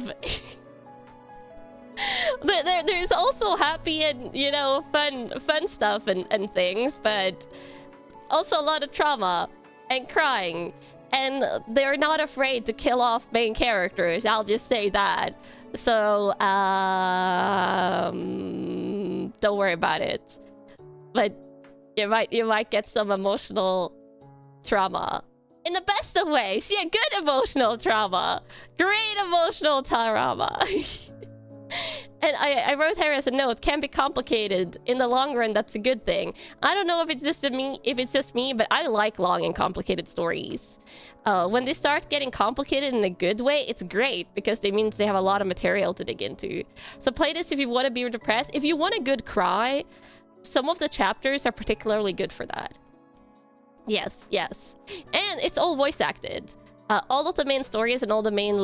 There's also happy and, you know, fun stuff and things, but also a lot of trauma and crying, and they're not afraid to kill off main characters, I'll just say that. So don't worry about it, but you might get some emotional trauma in the best of ways. Yeah, good emotional trauma, great emotional trauma. And I wrote her as a note, can be complicated. In the long run, that's a good thing. I don't know if it's just me, but I like long and complicated stories. When they start getting complicated in a good way, it's great, because it means they have a lot of material to dig into. So play this if you want to be depressed. If you want a good cry, some of the chapters are particularly good for that. Yes. And it's all voice acted. All of the main stories and all the main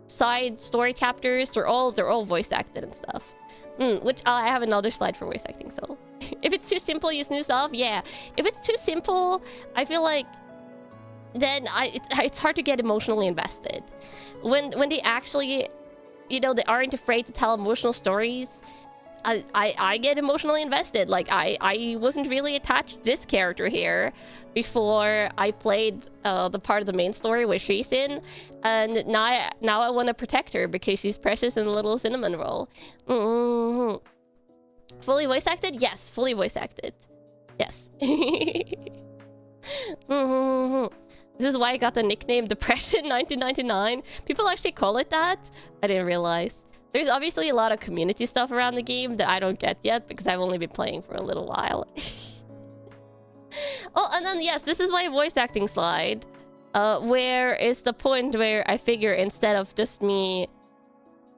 side story chapters, they're all voice acted and stuff. Which I have another slide for voice acting, so if it's too simple, use new stuff. Yeah, if it's too simple, I feel like then it's hard to get emotionally invested. When they actually, you know, they aren't afraid to tell emotional stories, I get emotionally invested. Like, I wasn't really attached to this character here before I played the part of the main story where she's in, and now I want to protect her because she's precious and a little cinnamon roll. Fully voice acted? Yes, fully voice acted. Yes. This is why I got the nickname Depression 1999. People actually call it that. I didn't realize. There's obviously a lot of community stuff around the game that I don't get yet because I've only been playing for a little while. Oh, and then yes, this is my voice acting slide. Where is the point where I figure instead of just me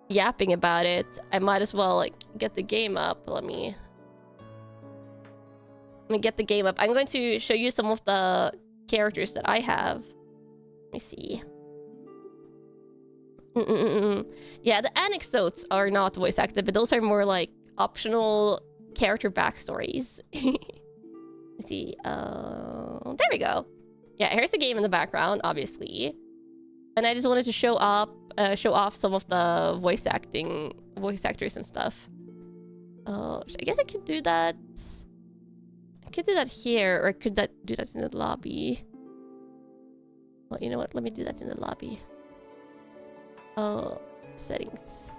yapping about it, I might as well like get the game up. Let me get the game up. I'm going to show you some of the characters that I have. Let me see. Yeah, the anecdotes are not voice acted, but those are more like optional character backstories. Let me see. There we go. Yeah, here's the game in the background, obviously. And I just wanted to show off some of the voice actors and stuff. I guess I could do that. I could do that here, or I could do that in the lobby. Well, you know what? Let me do that in the lobby. Settings.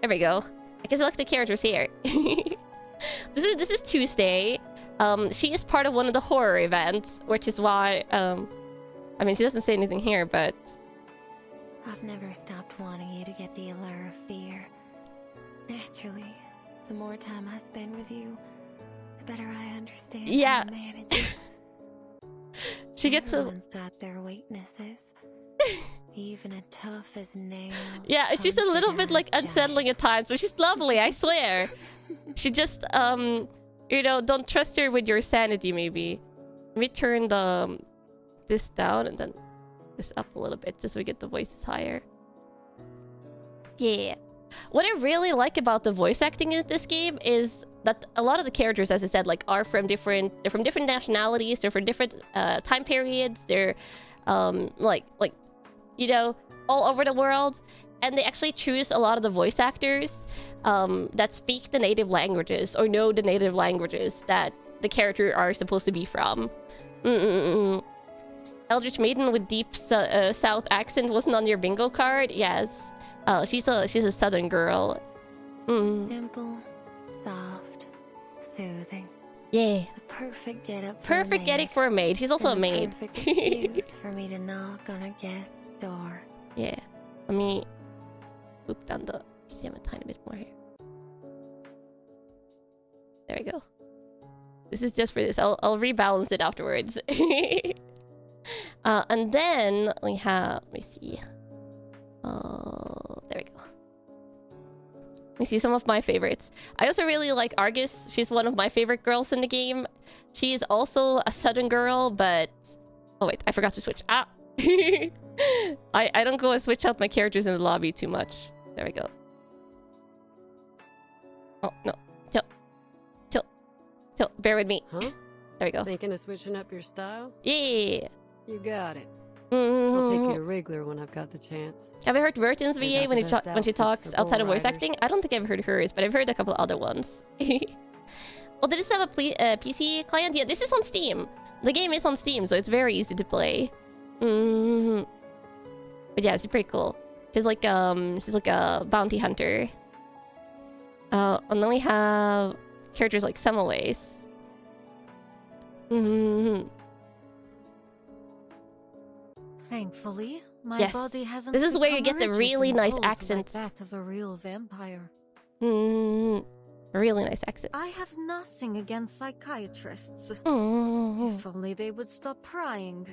There we go. I can select the characters here. This is Tuesday. She is part of one of the horror events, which is why I mean, she doesn't say anything here, but I've never stopped wanting you to get the allure of fear. Naturally, the more time I spend with you, the better I understand how to manage it. She gets Everyone's got their weaknesses. Even as tough as nails. Yeah, she's a little bit like unsettling at times, but she's lovely, I swear. She just you know, don't trust her with your sanity, maybe. Let me turn the this down and then this up a little bit just so we get the voices higher. Yeah. What I really like about the voice acting in this game is that a lot of the characters, as I said, like are from different nationalities, they're from different time periods, they're like you know, all over the world, and they actually choose a lot of the voice actors that speak the native languages or know the native languages that the character are supposed to be from. Eldritch Maiden with deep South accent wasn't on your bingo card. Yes, she's a Southern girl. Simple, soft, soothing. Yeah. The perfect getup. Perfect getting for a maid. She's also a maid. Perfect excuse for me to knock on a guest's door. Yeah. Let me boop down the BGM a tiny bit more here. There we go. This is just for this. I'll rebalance it afterwards. And then we have, let me see. There we go. Let me see some of my favorites. I also really like Argus. She's one of my favorite girls in the game. She is also a Southern girl, but... Oh wait, I forgot to switch. Ah! I don't go and switch out my characters in the lobby too much. There we go. Oh, no. Tilt. Bear with me. Huh? There we go. Thinking of switching up your style? Yeah! You got it. I'll take you to Wriggler when I've got the chance. Have you heard Vertin's VA when she talks outside of voice acting? I don't think I've heard hers, but I've heard a couple of other ones. Well, did this have a PC client? Yeah, this is on Steam. The game is on Steam, so it's very easy to play. But yeah, it's pretty cool. She's like a bounty hunter. And then we have characters like Semaways. Thankfully, my body hasn't. This is where you get the really nice accents. Like that of a real vampire. Really nice accent. I have nothing against psychiatrists. If only they would stop prying.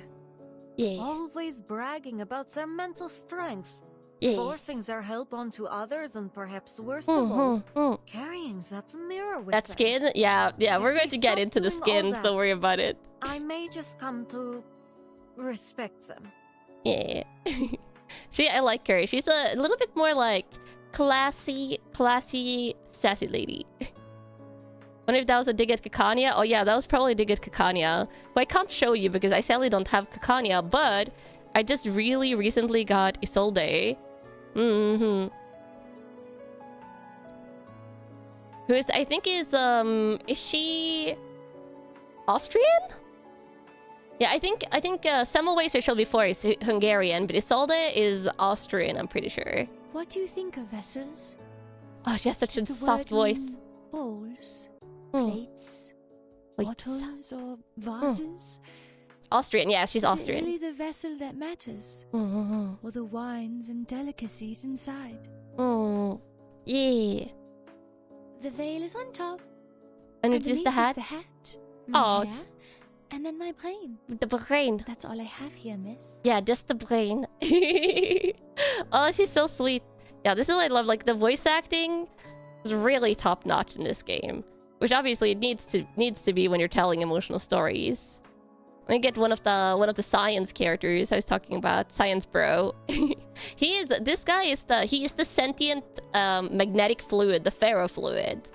Yeah. Always bragging about their mental strength. Yeah. Forcing their help onto others, and perhaps worst of all, carrying that mirror with that them. skin? Yeah, we're going to get into the skin, that, don't worry about it. I may just come to respect them. Yeah. See, I like her. She's a little bit more like classy, sassy lady. Wonder if that was a dig at Kakania? Oh yeah, that was probably a dig at Kakania. But I can't show you because I sadly don't have Kakania, but I just really recently got Isolde. Who is, I think is she Austrian? Yeah, I think Semmelweis or shall before is Hungarian, but Isolde is Austrian, I'm pretty sure. What do you think of vessels? Oh, she has such a soft voice. Bowls, plates, bottles, or vases? Austrian, yeah, she's Is Austrian. it really the vessel that matters? Or the wines and delicacies inside? Oh, yeah. The veil is on top. And it's just the hat? The hat. My Oh, hair, and then my brain. the brain. That's all I have here, miss. Yeah, just the brain. Oh, she's so sweet. Yeah, this is what I love. Like, the voice acting is really top notch in this game, which obviously it needs to be when you're telling emotional stories. Let me get one of the science characters I was talking about, Science Bro. This guy is the sentient magnetic fluid, the ferrofluid.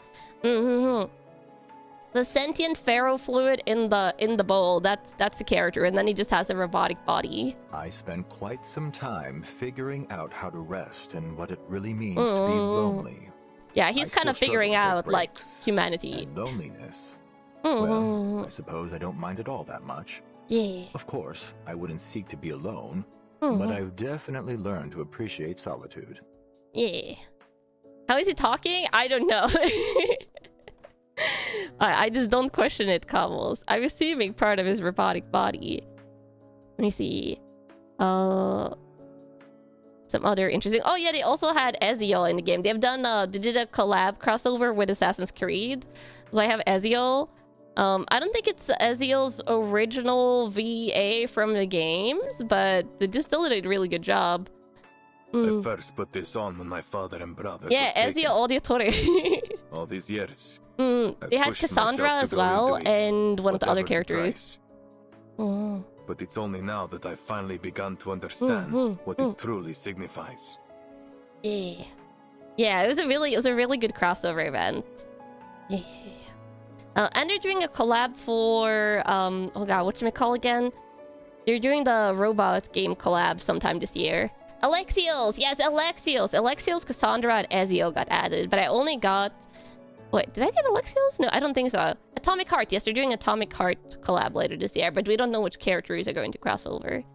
The sentient ferrofluid in the bowl, that's the character, and then he just has a robotic body. I spent quite some time figuring out how to rest and what it really means to be lonely. Yeah, he's kind of figuring out, like, humanity. And loneliness. Well, I suppose I don't mind it all that much. Yeah. Of course, I wouldn't seek to be alone, but I've definitely learned to appreciate solitude. Yeah. How is he talking? I don't know. I just don't question it, Kamals. I'm assuming part of his robotic body. Let me see. Some other interesting... Oh yeah, they also had Ezreal in the game. They did a collab crossover with Assassin's Creed. So I have Ezreal. I don't think it's Ezreal's original VA from the games, but they just still did a really good job. I first put this on when my father and brothers Yeah, Ezreal Auditore. all these years. They had Cassandra as well, and one of the other characters. But it's only now that I've finally begun to understand what it truly signifies. Yeah. Yeah, it was a really good crossover event. Yeah. And they're doing a collab for oh god, whatchamacall again? They're doing the robot game collab sometime this year. Alexios! Yes, Alexios! Alexios, Cassandra, and Ezio got added, but I only got... Wait, did I get Alexios? No, I don't think so. Atomic Heart. Yes, they're doing Atomic Heart collab later this year, but we don't know which characters are going to cross over.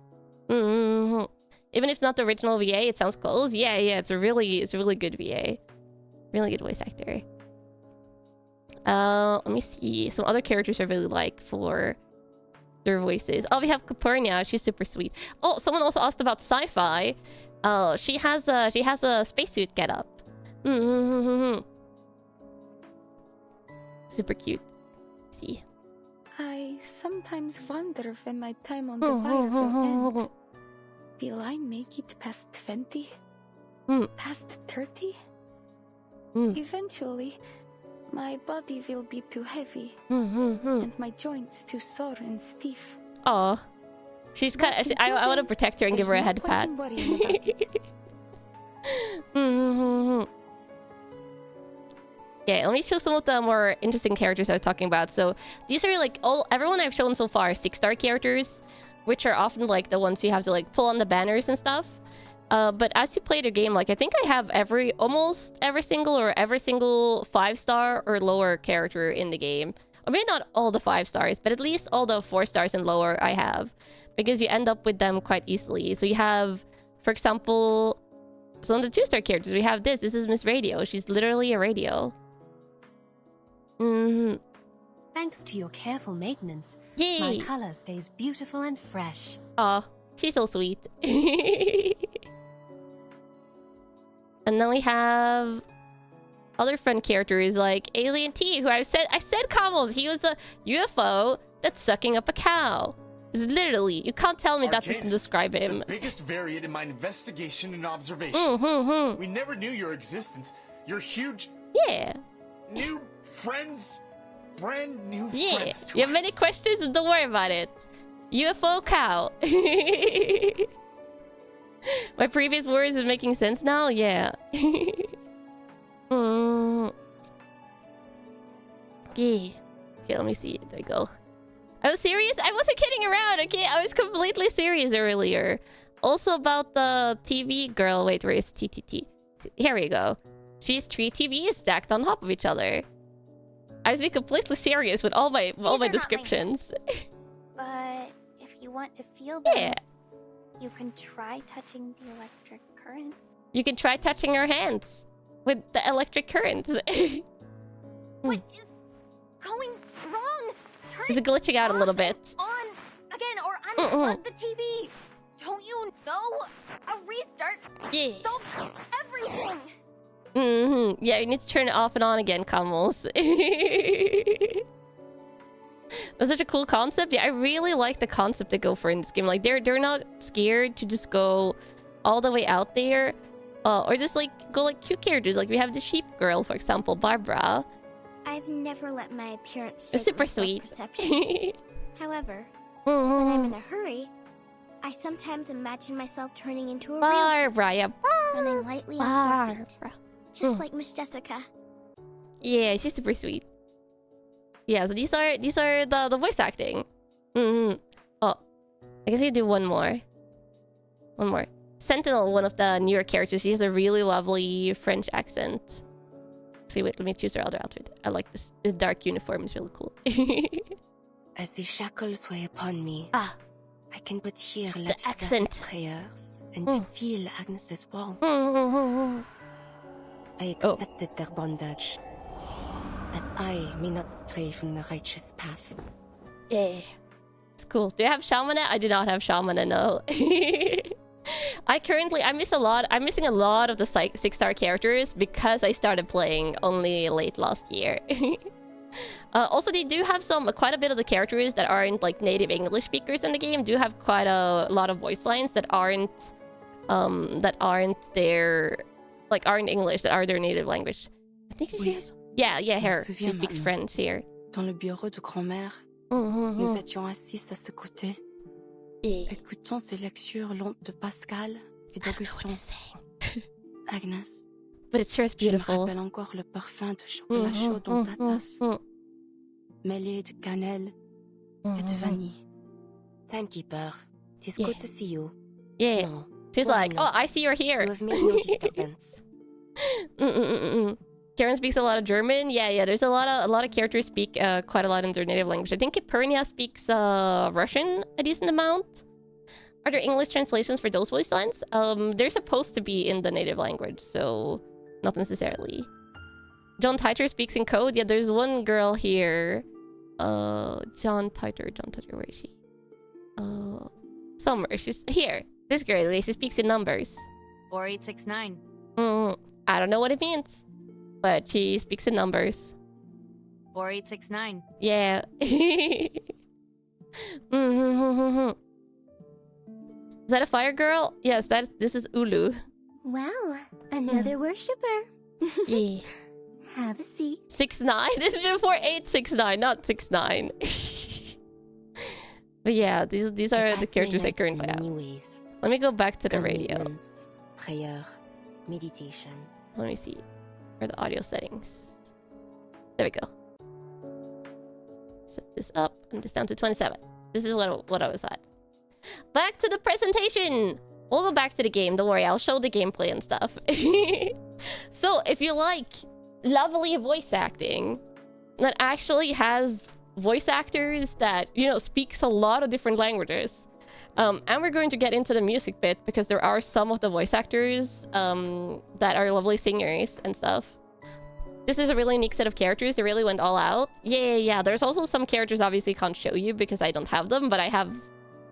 Even if it's not the original VA, it sounds close. Yeah, it's a really good VA. Really good voice actor. Let me see. Some other characters I really like for their voices. Oh, we have Capernia. She's super sweet. Oh, someone also asked about sci-fi. She has a spacesuit getup. Super cute. Let's see. I sometimes wonder when my time on the wire will end. Will I make it past 20? Past 30? Eventually, my body will be too heavy, and my joints too sore and stiff. Oh, she's kind of... I want to protect her and give her a head pat. Yeah, let me show some of the more interesting characters I was talking about. So these are like everyone I've shown so far are 6-star characters, which are often like the ones you have to like pull on the banners and stuff. But as you play the game, like I think I have almost every single 5-star or lower character in the game. Or maybe not all the 5 stars, but at least all the 4 stars and lower I have. Because you end up with them quite easily. So you have, for example, some of the 2-star characters. We have this. This is Miss Radio. She's literally a radio. Thanks to your careful maintenance, Yay! my color stays beautiful and fresh. Aw, she's so sweet. And then we have other fun characters like Alien T, who I said Kamals, he was a UFO that's sucking up a cow. It's literally, you can't tell me that doesn't describe him. The biggest variant in my investigation and observation. We never knew your existence. You're huge. Yeah. New friends. Brand new friends to you have us. many questions? Don't worry about it. UFO cow. My previous words is making sense now? Yeah. Yeah. Okay, let me see. There we go. I was serious? I wasn't kidding around, okay? I was completely serious earlier. Also about the TV girl. Wait, where is TTT? Here we go. She's 3 TVs stacked on top of each other. I was being completely serious with all my descriptions. But if you want to feel them, Yeah. you can try touching the electric current. You can try touching her hands with the electric currents. What is going wrong? She's glitching out a little bit. On again or unplug the TV. Don't you know? A restart solves everything. Yeah, you need to turn it off and on again, Camels. That's such a cool concept. Yeah, I really like the concept they go for in this game. Like, they're not scared to just go all the way out there, or just like go like cute characters. Like we have the sheep girl, for example, Barbara. I've never let my appearance It's super sweet. Perception. However, when I'm in a hurry, I sometimes imagine myself turning into a Barbara, real sheep, running lightly off my feet, just like Miss Jessica. Yeah, she's super sweet. Yeah, so these are the voice acting. Oh, I guess I can do one more. Sentinel, one of the newer characters, she has a really lovely French accent. Actually, wait, let me choose her other outfit. I like this dark uniform, it's really cool. As the shackles weigh upon me, I can but hear the accent prayers and feel Agnes's warmth. I accepted their bondage, that I may not stray from the righteous path. Yeah, it's cool. Do you have Shamana? I do not have Shamana, no. I'm missing a lot of the 6-star characters because I started playing only late last year. Also, they do have quite a bit of the characters that aren't like native English speakers in the game. Do have quite a lot of voice lines that aren't English, that are their native language. I think she has. Yeah, her. She speaks French here. Dans le bureau de grand-mère, nous étions assis à ses côtés. Écoutons ces lectures longues de Pascal et d'Augustin. Agnes. But it sure is beautiful. Je me rappelle encore le parfum de chocolat chaud dans ta tasse. Mêlé de cannelle et de vanille. Timekeeper, it is good to see you. Yeah. No, she's like, oh, I see you're here. You have made no disturbance. Karen speaks a lot of German. Yeah. There's a lot of characters speak quite a lot in their native language. I think Aerunia speaks Russian a decent amount. Are there English translations for those voice lines? They're supposed to be in the native language, so not necessarily. John Titer speaks in code. Yeah, there's one girl here. John Titer, where is she? Somewhere. She's here. This girl, she speaks in numbers. 4869. I don't know what it means, but she speaks in numbers. 4869. Yeah. Is that a fire girl? Yes, this is Ulu. Wow, another worshipper. Yeah. Have a seat. 69? This is 4869, not 69. But yeah, these are the characters I currently have. Let me go back to the radio. Prayer, meditation. Let me see. Where are the audio settings? There we go. Set this up and this down to 27. This is what I was at. Back to the presentation! We'll go back to the game, don't worry, I'll show the gameplay and stuff. So, if you like lovely voice acting that actually has voice actors that, speaks a lot of different languages. And we're going to get into the music bit because there are some of the voice actors that are lovely singers and stuff. This is a really unique set of characters. They really went all out. Yeah. There's also some characters obviously can't show you because I don't have them, but I have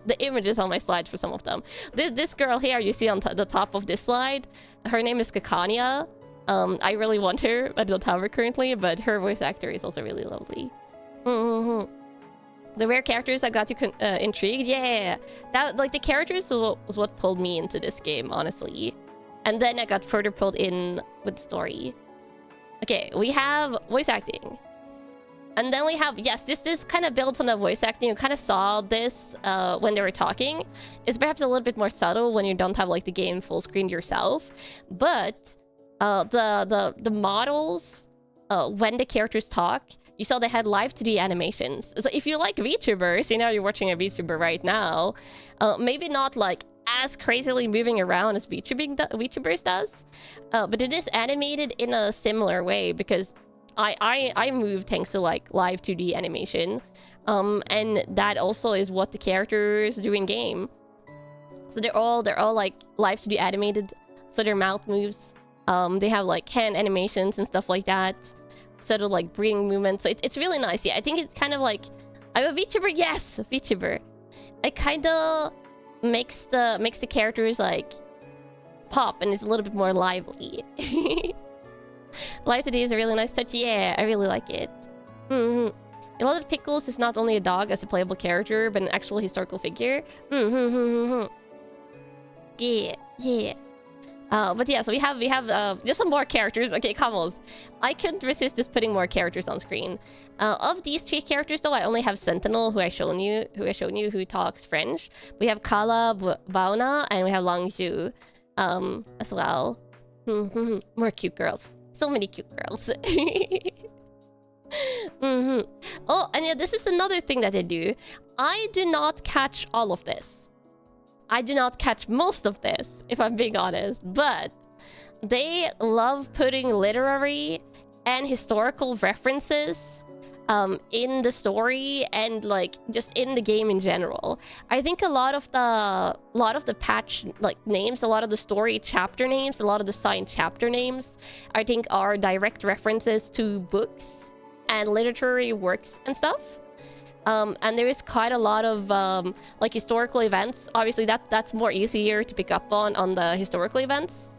the images on my slides for some of them. This girl here you see on the top of this slide, her name is Kanna. I really want her. I don't have her currently, but her voice actor is also really lovely. The rare characters that got you intrigued, yeah. That the characters was what pulled me into this game, honestly. And then I got further pulled in with story. Okay, we have voice acting. And then we have, yes, this kind of builds on the voice acting. You kind of saw this when they were talking. It's perhaps a little bit more subtle when you don't have the game full screen yourself. But the models, when the characters talk, you saw they had live 2D animations. So if you like VTubers, you're watching a VTuber right now, maybe not as crazily moving around as VTubers does, but it is animated in a similar way because I moved thanks to live 2D animation, and that also is what the characters do in game. So they're all live 2D animated, so their mouth moves. They have hand animations and stuff like that, sort of breathing movements. So it's really nice. Yeah, I think it's kind of I'm a VTuber. Yes, VTuber. it kind of makes the characters like pop and it's a little bit more lively. Live today is a really nice touch. Yeah, I really like it. A lot of Pickles is not only a dog as a playable character, but an actual historical figure. Yeah, yeah. But yeah, so we have just some more characters. Okay, Kamos. I couldn't resist just putting more characters on screen. Of these 3 characters, though, I only have Sentinel, who I shown you, who talks French. We have Kala, Bauna, and we have Langzhu, as well. More cute girls. So many cute girls. Oh, and yeah, this is another thing that they do. I do not catch all of this. I do not catch most of this, if I'm being honest. But they love putting literary and historical references in the story and like just in the game in general. I think a lot of the patch like names, a lot of the story chapter names, a lot of the side chapter names, I think are direct references to books and literary works and stuff. And there is quite a lot of like historical events. Obviously that's more easier to pick up on the historical events.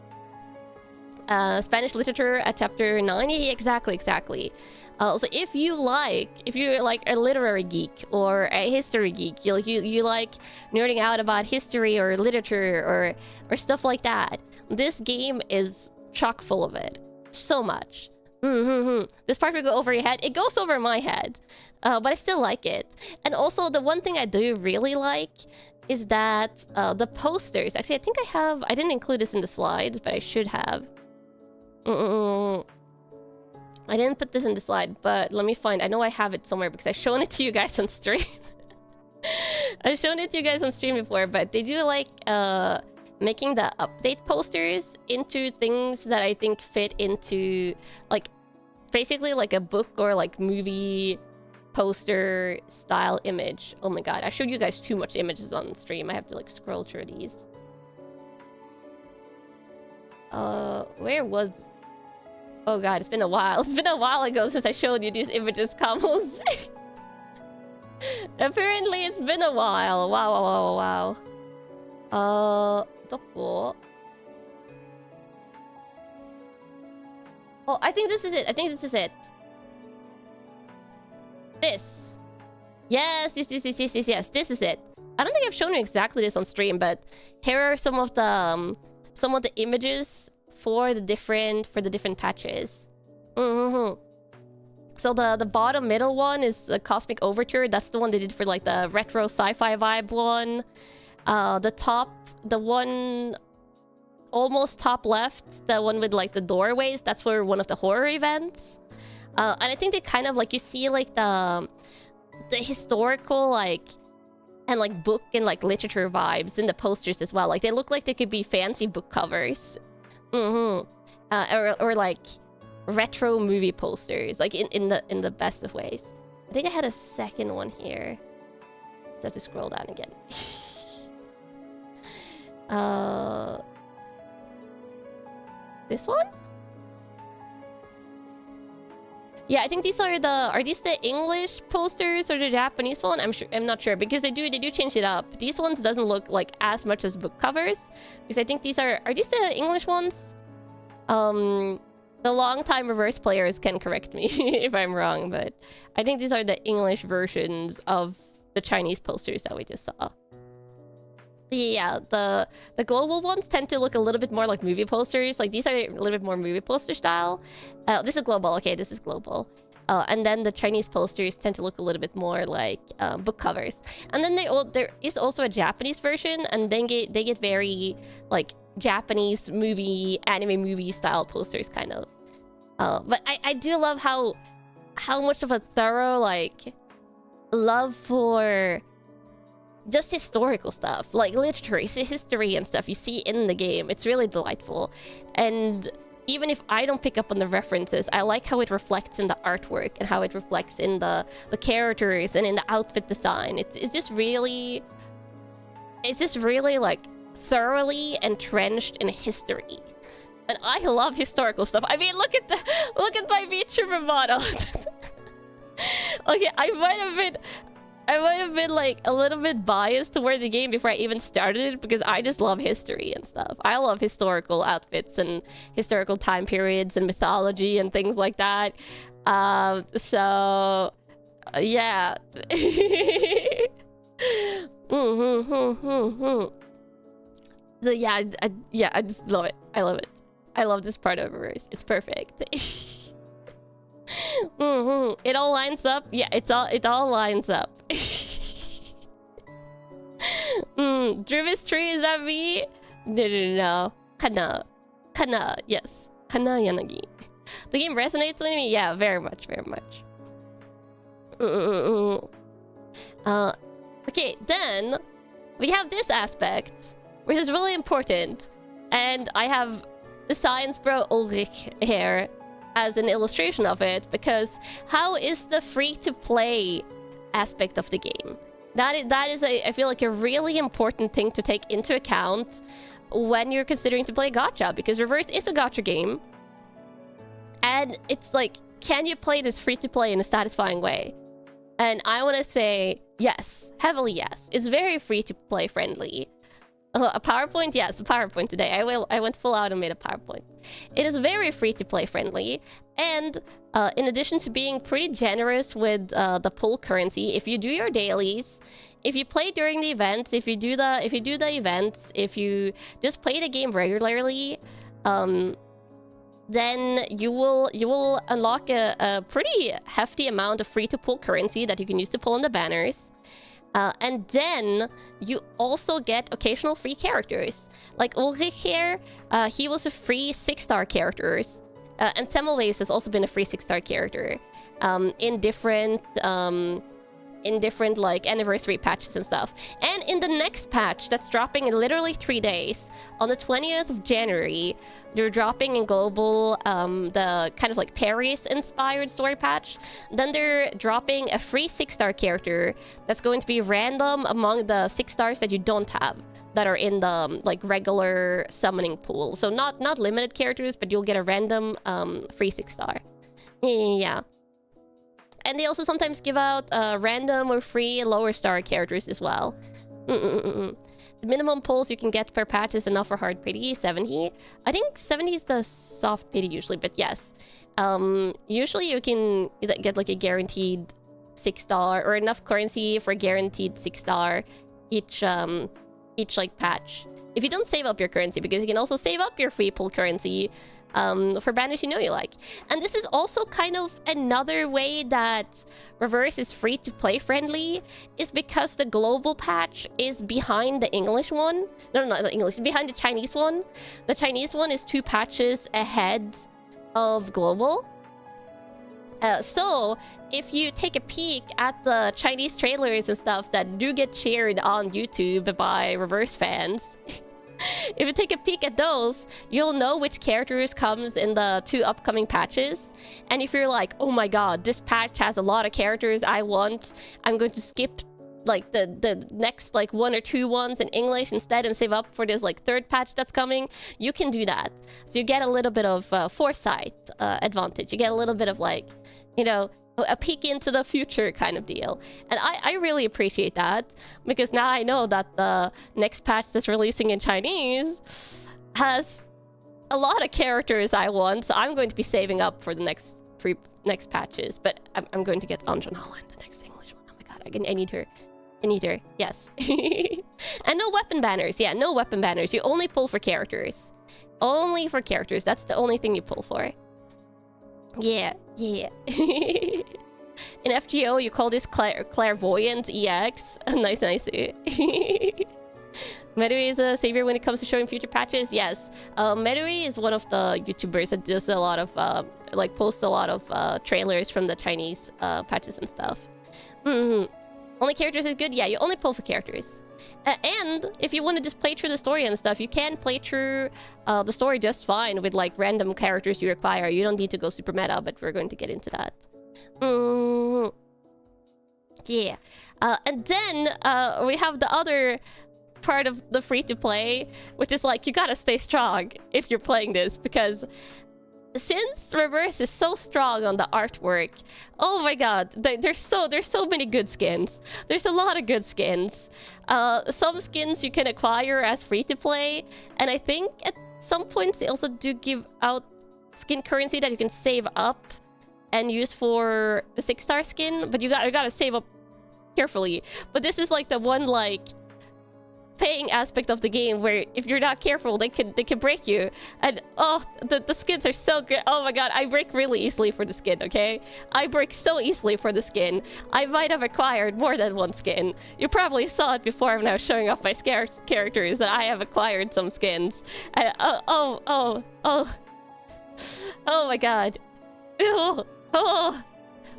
Spanish literature at chapter 90. Exactly. So if you're like a literary geek or a history geek, you like nerding out about history or literature or stuff like that, this game is chock full of it. So much. This part will go over your head. It goes over my head, but I still like it. And also the one thing I do really like is that the posters. Actually, I didn't include this in the slides, but I should have. I didn't put this in the slide, but let me find. I know I have it somewhere because I've shown it to you guys on stream. I've shown it to you guys on stream before, but they do like making the update posters into things that I think fit into like basically like a book or like movie poster style image. Oh my god, I showed you guys too much images on stream. I have to like scroll through these. Where was... Oh god, it's been a while. It's been a while ago since I showed you these images, Kamos. Apparently it's been a while. Wow. Doko? Oh, I think this is it. This. Yes. This is it. I don't think I've shown you exactly this on stream, but here are some of the images for the different patches. So the bottom middle one is a Cosmic Overture. That's the one they did for like the retro sci-fi vibe one. The one almost top left, the one with like the doorways, that's for one of the horror events. And I think they kind of like, you see like the historical like and like book and like literature vibes in the posters as well. Like they look like they could be fancy book covers. Or like retro movie posters, like in the best of ways. I think I had a second one here. I have to scroll down again. This one? Yeah, I think these are these the English posters or the Japanese one? I'm not sure because they do change it up. These ones doesn't look like as much as book covers because I think these are these the English ones? The long-time reverse players can correct me if I'm wrong, but I think these are the English versions of the Chinese posters that we just saw. Yeah, the global ones tend to look a little bit more like movie posters. Like these are a little bit more movie poster style. This is global. Okay, this is global. And then the Chinese posters tend to look a little bit more like book covers. And then there is also a Japanese version, and then they get very like Japanese anime movie style posters kind of. But I do love how much of a thorough like love for just historical stuff, like literature, history and stuff you see in the game. It's really delightful. And even if I don't pick up on the references, I like how it reflects in the artwork and how it reflects in the characters and in the outfit design. It's just really like thoroughly entrenched in history. And I love historical stuff. I mean, look at my VTuber model. Okay, I might have been like a little bit biased toward the game before I even started it, because I just love history and stuff. I love historical outfits and historical time periods and mythology and things like that. So yeah. So yeah, I just love it. I love it. I love this part of Reverse. It's perfect. It all lines up. Yeah, it all lines up. Drivis tree, is that me? No. Kanna, yes. Kanna Yanagi. The game resonates with me? Yeah, very much, very much. Okay, then we have this aspect, which is really important. And I have the science bro Ulrich here as an illustration of it, because how is the free-to-play aspect of the game? That is I feel like a really important thing to take into account when you're considering to play gacha, because Reverse is a gacha game. And it's like, can you play this free-to-play in a satisfying way? And I want to say yes, heavily yes. It's very free-to-play friendly. A PowerPoint? Yes, a PowerPoint today. I went full out and made a PowerPoint. It is very free-to-play friendly, and in addition to being pretty generous with the pull currency, if you do your dailies, if you play during the events, if you do the events, if you just play the game regularly, then you will unlock a pretty hefty amount of free-to-pull currency that you can use to pull in the banners. And then you also get occasional free characters. Like Ulrich here, he was a free 6-star characters. And Semmelweis has also been a free 6-star character. In different like anniversary patches and stuff. And in the next patch that's dropping in literally 3 days, on the 20th of January, they're dropping in global the kind of like Paris inspired story patch. Then they're dropping a free 6-star character that's going to be random among the 6 stars that you don't have, that are in the like regular summoning pool. So not limited characters, but you'll get a random free 6-star. Yeah. And they also sometimes give out random or free lower star characters as well. The minimum pulls you can get per patch is enough for hard pity, 70. I think 70 is the soft pity usually, but yes. Usually you can get like a guaranteed 6-star or enough currency for a guaranteed 6-star each like patch. If you don't save up your currency, because you can also save up your free pull currency for banners you know you like. And this is also kind of another way that Reverse is free to play friendly, is because the global patch is behind the English one. No, not the English, behind the Chinese one. The Chinese one is 2 patches ahead of global. So if you take a peek at the Chinese trailers and stuff that do get shared on YouTube by Reverse fans, if you take a peek at those, you'll know which characters comes in the 2 upcoming patches. And if you're like, oh my god, this patch has a lot of characters I want, I'm going to skip like the next like 1 or 2 ones in English instead and save up for this like 3rd patch that's coming, you can do that. So you get a little bit of foresight advantage. You get a little bit of like, you know, a peek into the future kind of deal. And I really appreciate that, because now I know that the next patch that's releasing in Chinese has a lot of characters I want, so I'm going to be saving up for the next patches. But I'm going to get Anjan Holland, the next English one. Oh my god, I need her. Yes. And no weapon banners. Yeah, no weapon banners. You only pull for characters. Only for characters. That's the only thing you pull for. Yeah. In FGO, you call this clairvoyant EX. Nice. Merui is a savior when it comes to showing future patches. Yes, Merui is one of the YouTubers that does a lot of like posts a lot of trailers from the Chinese patches and stuff. Only characters is good. Yeah, you only pull for characters. And if you want to just play through the story and stuff, you can play through the story just fine with like random characters you require. You don't need to go super meta, but we're going to get into that. Yeah. And then we have the other part of the free-to-play, which is like, you gotta stay strong if you're playing this, because since Reverse is so strong on the artwork, oh my god, there's so many good skins. There's a lot of good skins. Some skins you can acquire as free to play, and I think at some points they also do give out skin currency that you can save up and use for the 6-star skin, but you gotta save up carefully. But this is like the one like paying aspect of the game where if you're not careful they can break you. And oh, the skins are so good. Oh my god, I break really easily for the skin, okay? I break so easily for the skin. I might have acquired more than one skin. You probably saw it before when I was showing off my characters that I have acquired some skins. And oh my god. Ew. Oh,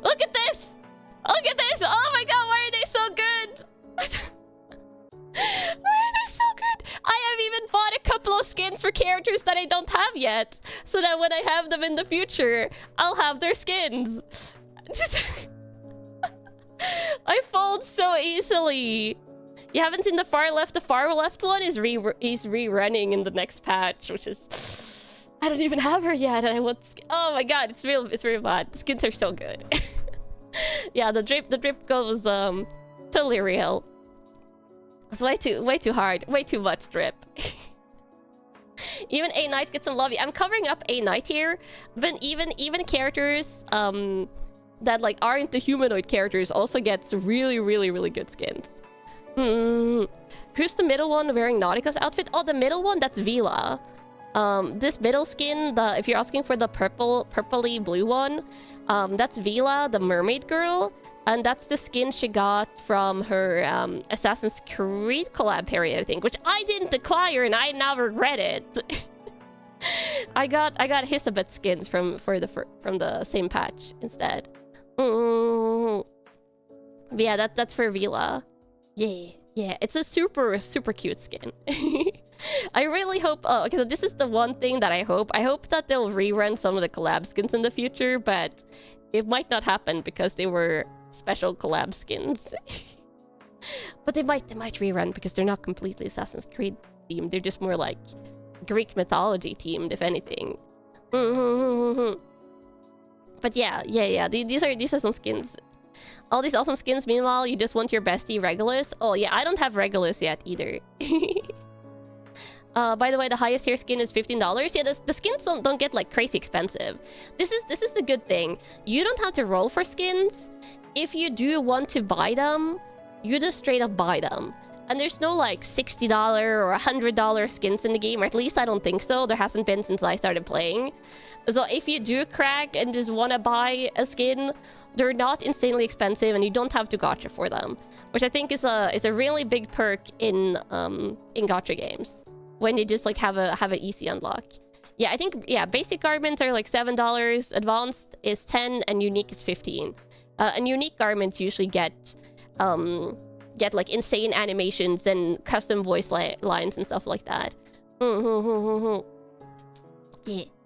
look at this! Look at this! Oh my god, why are they so good? Why are they so good? I have even bought a couple of skins for characters that I don't have yet, so that when I have them in the future, I'll have their skins. I fold so easily. You haven't seen the far left? The far left one is rerunning in the next patch, which is... I don't even have her yet, and I want... Oh my god, it's real bad. The skins are so good. Yeah, the drip goes totally real. It's way too hard, way too much drip. Even A Knight gets some love. I'm covering up A Knight here, but even characters that like aren't the humanoid characters also gets really good skins. Who's the middle one wearing Nautica's outfit? Oh, the middle one, that's Vila. This middle skin, if you're asking for the purpley blue one, that's Vila, the mermaid girl, and that's the skin she got from her Assassin's Creed collab period, I think, which I didn't acquire and I now regret it. I got Hisabet skins from the same patch instead. But yeah, that's for Vila. Yeah, it's a super cute skin. I really hope... Oh, okay, so this is the one thing that I hope. I hope that they'll rerun some of the collab skins in the future, but it might not happen because they were special collab skins. But they might rerun because they're not completely Assassin's Creed themed. They're just more like Greek mythology themed, if anything. But yeah. These are some skins. All these awesome skins. Meanwhile, you just want your bestie Regulus. Oh yeah, I don't have Regulus yet either. By the way, the highest tier skin is $15. Yeah, the skins don't get like crazy expensive. This is the good thing. You don't have to roll for skins. If you do want to buy them, you just straight up buy them. And there's no like $60 or $100 skins in the game, or at least I don't think so. There hasn't been since I started playing. So if you do crack and just want to buy a skin, they're not insanely expensive and you don't have to gacha for them, which I think is a really big perk in gacha games when you just like have an easy unlock. Yeah, I think basic garments are like $7, advanced is 10, and unique is 15. And unique garments usually get like insane animations and custom voice lines and stuff like that.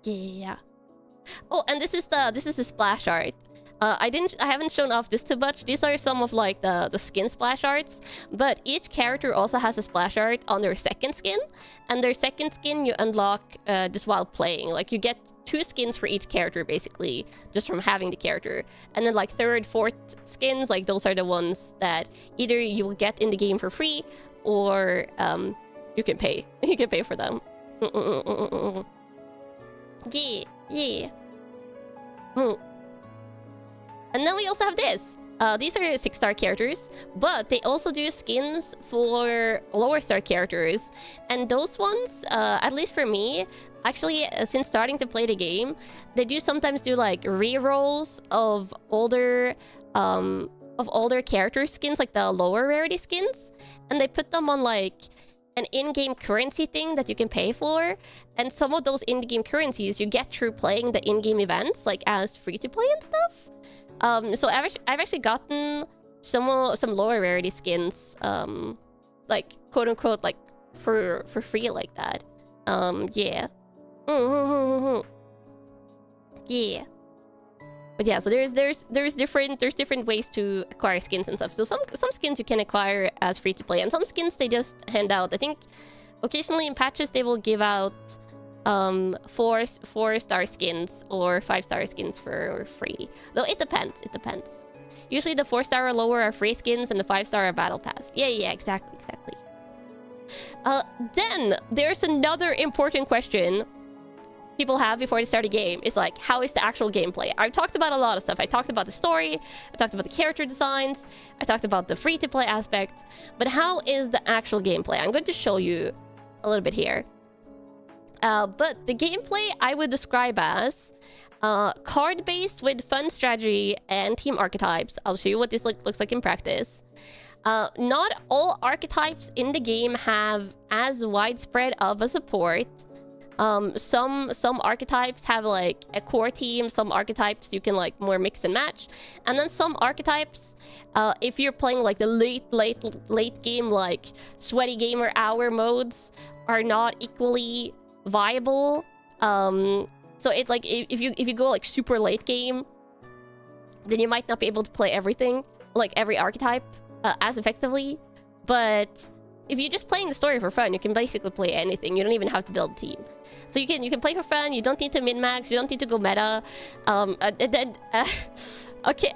Yeah. Oh, and this is the splash art. I haven't shown off this too much. These are some of like the skin splash arts, but each character also has a splash art on their second skin, and their second skin you unlock just while playing. Like you get 2 skins for each character basically, just from having the character. And then like 3rd, 4th skins, like those are the ones that either you will get in the game for free, or you can pay. You can pay for them. Yeah. And then we also have this. These are 6-star characters, but they also do skins for lower star characters. And those ones, at least for me, actually, since starting to play the game, they do sometimes do like re-rolls of older character skins, like the lower rarity skins, and they put them on like an in-game currency thing that you can pay for. And some of those in-game currencies you get through playing the in-game events, like as free-to-play and stuff. So I've actually gotten some lower rarity skins, like quote unquote, like for free like that. Yeah. Yeah. But yeah, so there's different ways to acquire skins and stuff. So some skins you can acquire as free to play, and some skins they just hand out. I think occasionally in patches they will give out 4-star skins or 5-star skins for free. Though it depends. It depends. Usually the 4-star or lower are free skins and the 5-star are battle pass. Yeah, exactly. Then there's another important question people have before they start a game. Is like, how is the actual gameplay? I've talked about a lot of stuff. I talked about the story, I talked about the character designs, I talked about the free-to-play aspect, but how is the actual gameplay? I'm going to show you a little bit here. But the gameplay I would describe as card-based with fun strategy and team archetypes. I'll show you what this looks like in practice. Not all archetypes in the game have as widespread of a support. Some archetypes have like a core team, some archetypes you can like more mix and match, and then some archetypes, if you're playing like the late game, like sweaty gamer hour modes, are not equally viable. So it like if you go like super late game, then you might not be able to play everything, like every archetype as effectively. But if you're just playing the story for fun, you can basically play anything. You don't even have to build a team. So you can play for fun. You don't need to min-max. You don't need to go meta. Okay.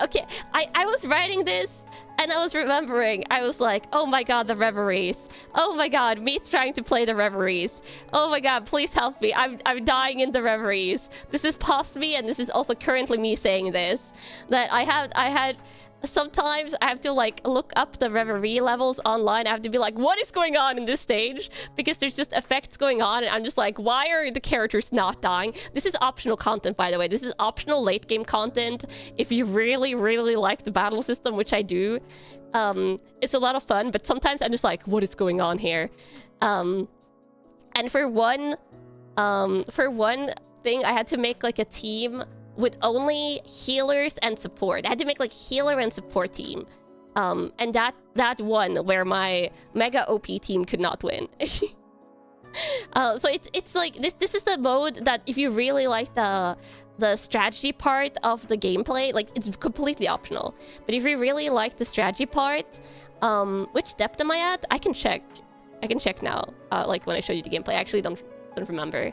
I was writing this and I was remembering. I was like, oh my god, the reveries. Oh my god, me trying to play the reveries. Oh my god, please help me. I'm dying in the reveries. This is past me, and this is also currently me saying this. That I had. Sometimes I have to like look up the reverie levels online. I have to be like, what is going on in this stage? Because there's just effects going on, and I'm just like, why are the characters not dying? This is optional content, by the way. This is optional late game content. If you really like the battle system, which I do, it's a lot of fun. But sometimes I'm just like, what is going on here? And for one thing, I had to make like a team with only healers and support. I had to make like healer and support team. And that won where my mega OP team could not win. So it's like this is the mode that if you really like the strategy part of the gameplay, like it's completely optional. But if you really like the strategy part, which depth am I at? I can check now. Like when I show you the gameplay. I actually don't remember.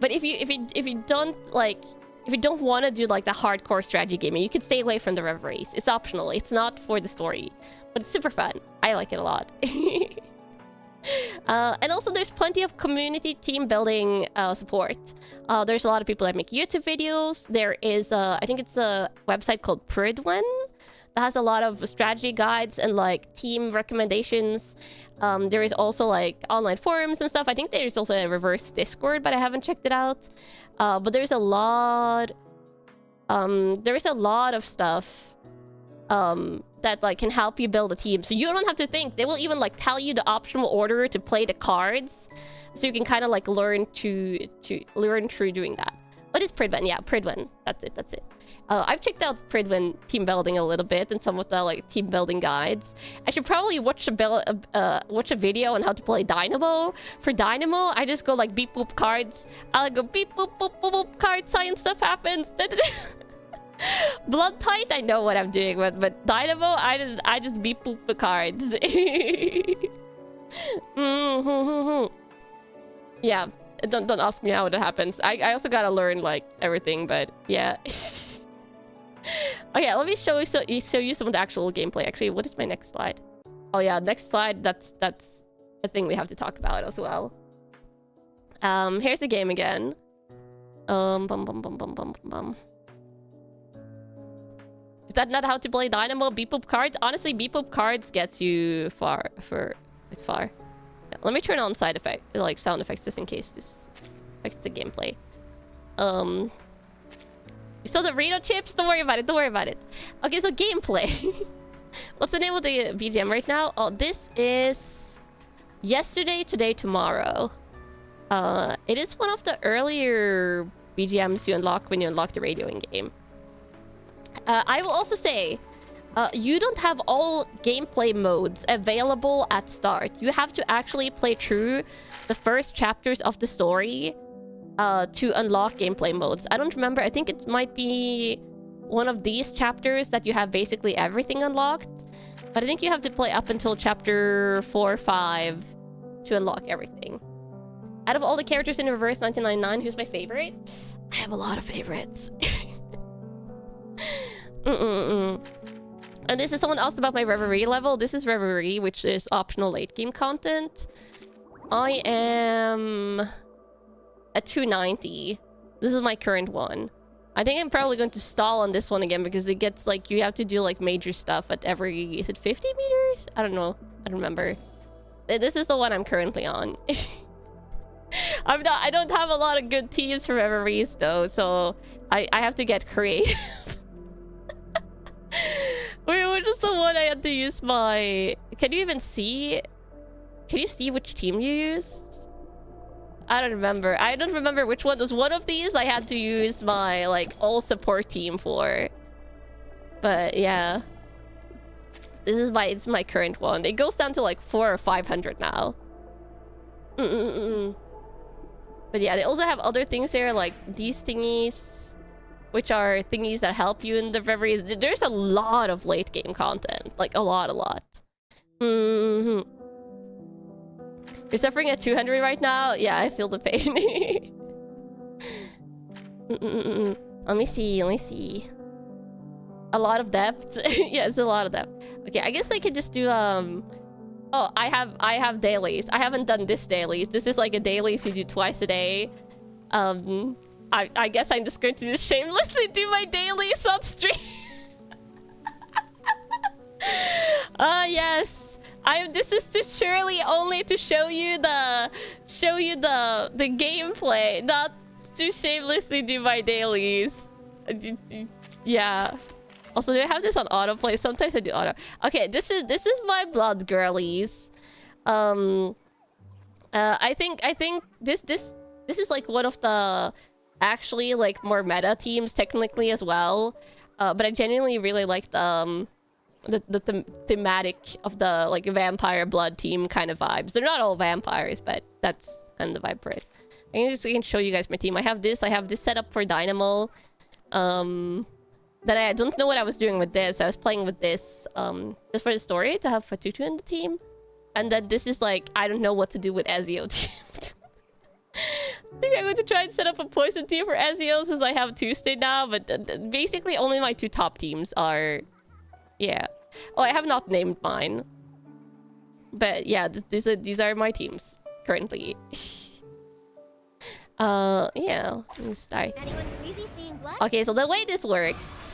But if you don't want to do like the hardcore strategy gaming, you can stay away from the reveries. It's optional. It's not for the story, but it's super fun. I like it a lot. And also there's plenty of community team building support. There's a lot of people that make YouTube videos. There is I think it's a website called Pridwin that has a lot of strategy guides and like team recommendations. There is also like online forums and stuff. I think there's also a reverse Discord, but I haven't checked it out. But there's a lot of stuff that like can help you build a team, so you don't have to think. They will even like tell you the optimal order to play the cards, so you can kind of like learn through doing that. What is Pridwin? Yeah, Pridwin. That's it. I've checked out Pridwin team building a little bit and some of the like team building guides. I should probably watch a video on how to play Dynamo. For Dynamo, I just go like beep boop cards. I'll go beep boop boop boop boop cards. Science stuff happens. Blood Tight, I know what I'm doing with, but Dynamo, I just beep boop the cards. Yeah, don't ask me how it happens. I also gotta learn like everything, but yeah. Okay, let me show you some of the actual gameplay. Actually, what is my next slide? Oh yeah, next slide. That's a thing we have to talk about as well. Here's the game again. Is that not how to play Dynamo? Beep boop cards? Honestly, beep boop cards gets you far. Yeah, let me turn on sound effects just in case this affects the gameplay. You saw the Reno chips? Don't worry about it. Okay, so gameplay. What's the name of the BGM right now? Oh, this is Yesterday, Today, Tomorrow. It is one of the earlier BGMs you unlock when you unlock the radioing game. I will also say, you don't have all gameplay modes available at start. You have to actually play through the first chapters of the story to unlock gameplay modes. I don't remember. I think it might be one of these chapters that you have basically everything unlocked. But I think you have to play up until chapter 4 or 5 to unlock everything. Out of all the characters in Reverse 1999, who's my favorite? I have a lot of favorites. And this is someone asked about my Reverie level. This is Reverie, which is optional late game content. I am at 290. This is my current one. I think I'm probably going to stall on this one again because it gets like you have to do like major stuff at every, is it 50 meters? I don't know. I don't remember. This is the one I'm currently on. I don't have a lot of good teams for Reveries though, so I have to get creative. Which is the one I had to use my... Can you even see? Can you see which team you used? I don't remember. I don't remember which one was one of these I had to use my like all support team for. But yeah. This is it's my current one. It goes down to like 400 or 500 now. But yeah, they also have other things here like these thingies, which are thingies that help you in the Reveries. There's a lot of late game content. Like a lot. You're suffering at 200 right now? Yeah, I feel the pain. Let me see. A lot of depth. Yeah, it's a lot of depth. Okay, I guess I could just do oh, I have dailies. I haven't done this dailies. This is like a dailies you do twice a day. I guess I'm just going to just shamelessly do my dailies on stream. Yes. This is to surely only to show you the gameplay, not to shamelessly do my dailies. Yeah. Also, do I have this on autoplay? Sometimes I do auto. Okay, this is my blood girlies. I think this is like one of the actually like more meta teams technically as well. But I genuinely really like the thematic of the like vampire blood team kind of vibes. They're not all vampires, but that's kind of the vibe for it. I can show you guys my team. I have this set up for Dynamo. That I don't know what I was doing with this. I was playing with this just for the story to have Fatutu in the team. And then this is like, I don't know what to do with Ezio team. I think I'm going to try and set up a poison team for Ezio since I have Tuesday now. But basically only my two top teams are... Yeah. Oh, I have not named mine. But yeah, these are my teams currently. Yeah, let me start. Okay, so the way this works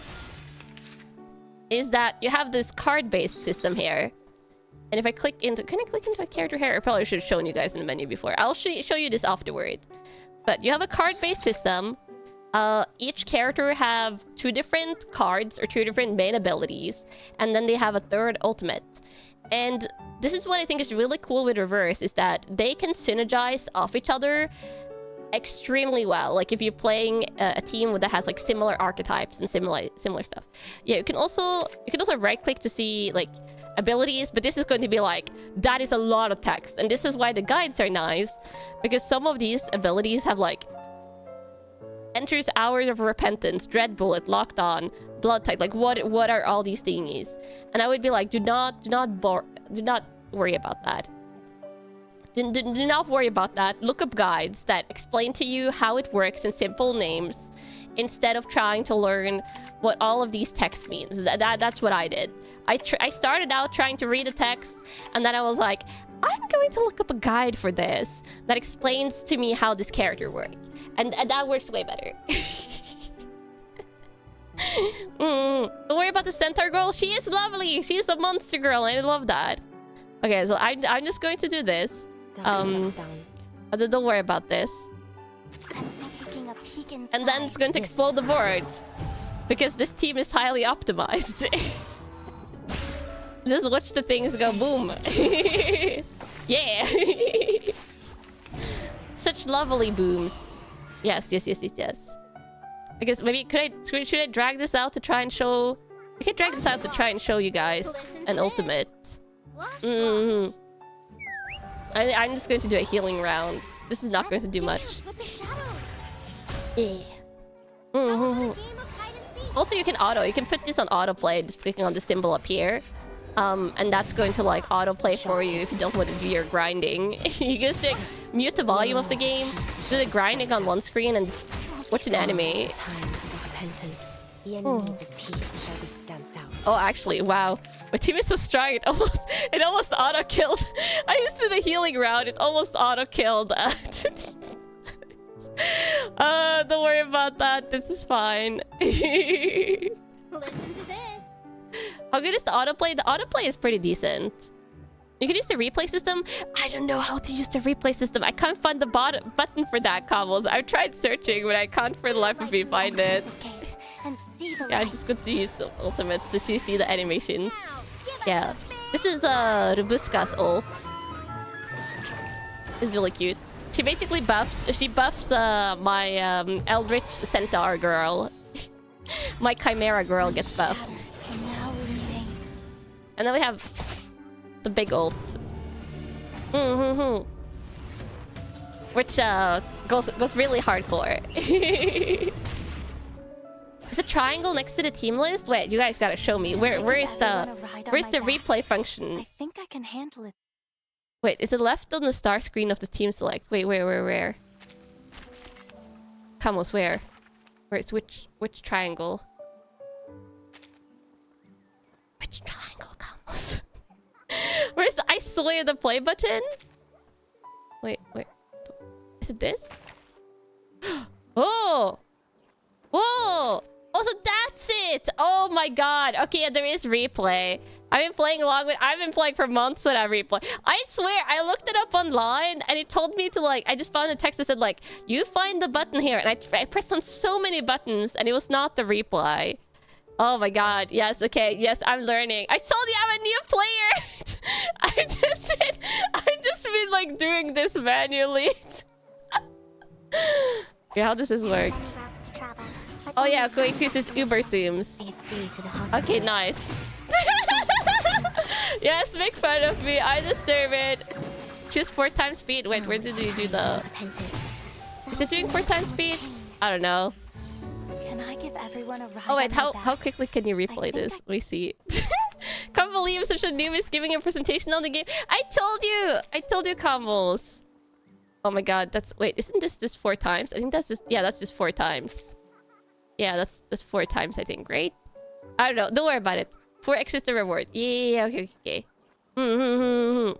is that you have this card-based system here. And if I click into... Can I click into a character here? I probably should have shown you guys in the menu before. I'll show you this afterward. But you have a card-based system. Each character have 2 different cards or 2 different main abilities. And then they have a 3rd ultimate. And this is what I think is really cool with Reverse, is that they can synergize off each other extremely well. Like if you're playing a team that has like similar archetypes and similar stuff. Yeah, you can also right click to see like abilities, but this is going to be like, that is a lot of text. And this is why the guides are nice, because some of these abilities have like enters hours of repentance, dread bullet, locked on, blood type. Like what are all these thingies? And I would be like, do not worry about that. Do not worry about that. Look up guides that explain to you how it works in simple names instead of trying to learn what all of these text means. That's what I did. I started out trying to read the text, and then I was like, I'm going to look up a guide for this that explains to me how this character works. And that works way better. Don't worry about the centaur girl. She is lovely. She's a monster girl. I love that. Okay, so I'm just going to do this. Don't worry about this. And then it's going to explode the board, because this team is highly optimized. Just watch the things go boom. Yeah. Such lovely booms. Yes. I guess maybe should I drag this out to try and show... I could drag this out to try and show you guys an ultimate. I'm just going to do a healing round. This is not going to do much. Yeah. Also, you can put this on autoplay, just clicking on the symbol up here. And that's going to like autoplay for you if you don't want to do your grinding. You can just like mute the volume of the game, do the grinding on one screen, and just watch an anime. Oh, actually, wow. My team is so strong, it almost auto-killed. I used to the healing round, it almost auto-killed. Don't worry about that, this is fine. Listen to this. How good is the autoplay? The autoplay is pretty decent. You can use the replay system. I don't know how to use the replay system. I can't find the button for that, Combos. I've tried searching, but I can't for the life of me find it. Yeah, I'm just going to use ultimates to see the animations. Yeah. This is Rubuska's ult. This is really cute. She basically buffs my Eldritch Centaur girl. My Chimera girl gets buffed. And then we have the big ult. Which goes really hardcore. Is a triangle next to the team list? Wait, you guys gotta show me. Where's the replay function? I think I can handle it. Wait, is it left on the start screen of the team select? Wait, where? Camus, where? Where's which triangle? Which triangle, Camus? Where's the I swear the play button? Wait. Is it this? Oh! Whoa! Also, that's it! Oh my god. Okay, yeah, there is replay. I've been playing for months without replay. I swear, I looked it up online and it told me to like... I just found a text that said like, you find the button here. And I pressed on so many buttons and it was not the replay. Oh my god. Yes, okay. Yes, I'm learning. I told you I'm a new player! I've just been like doing this manually. Yeah, how does this work? Oh yeah, okay, increases Uber zooms. Okay, nice. Yes, make fun of me. I deserve it. Choose 4 times speed. Wait, where did you do the... Is it doing 4 times speed? I don't know. Can I give everyone a ride? Oh wait, how quickly can you replay this? Let me see. Can't believe such a noob is giving a presentation on the game. I told you, combos. Oh my god, wait, isn't this just 4 times? I think that's just 4 times. Yeah, that's just 4 times, I think, right? I don't know. Don't worry about it. 4x is the reward. Yeah, okay. But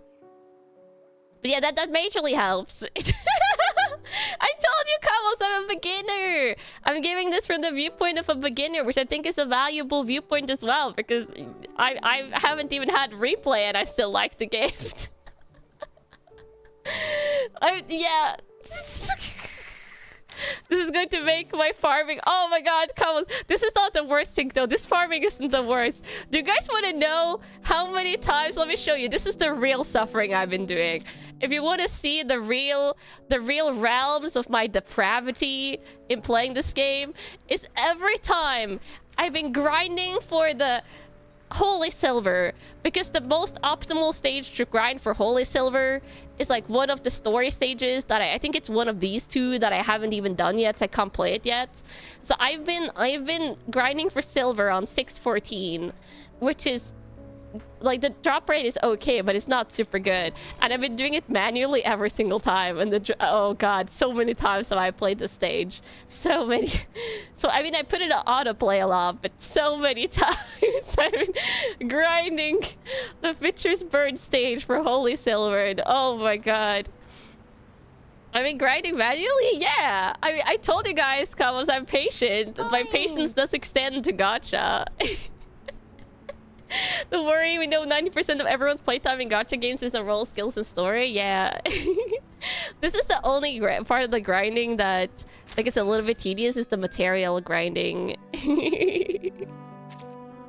yeah, that majorly helps. I told you, Carlos, I'm a beginner. I'm giving this from the viewpoint of a beginner, which I think is a valuable viewpoint as well, because I haven't even had replay and I still like the game. Yeah. This is going to make my farming... Oh my god, come on. This is not the worst thing though. This farming isn't the worst. Do you guys want to know how many times... Let me show you. This is the real suffering I've been doing. If you want to see the real realms of my depravity in playing this game, is every time I've been grinding for the Holy Silver, because the most optimal stage to grind for Holy Silver is like one of the story stages that I think it's one of these 2 that I haven't even done yet, so I can't play it yet. So I've been grinding for silver on 614, which is like the drop rate is okay, but it's not super good. And I've been doing it manually every single time, and oh god, so many times have I played the stage. So many. So I mean, I put it on autoplay a lot, but so many times I've been grinding the Fitcher's Burn stage for Holy Silver, and oh my god. I've been grinding manually? Yeah. I mean, I told you guys, Kamos, I'm patient. My patience does extend to gacha. Don't worry, we know 90% of everyone's playtime in gacha games is on role, skills, and story. Yeah. This is the only part of the grinding that like it's a little bit tedious, is the material grinding.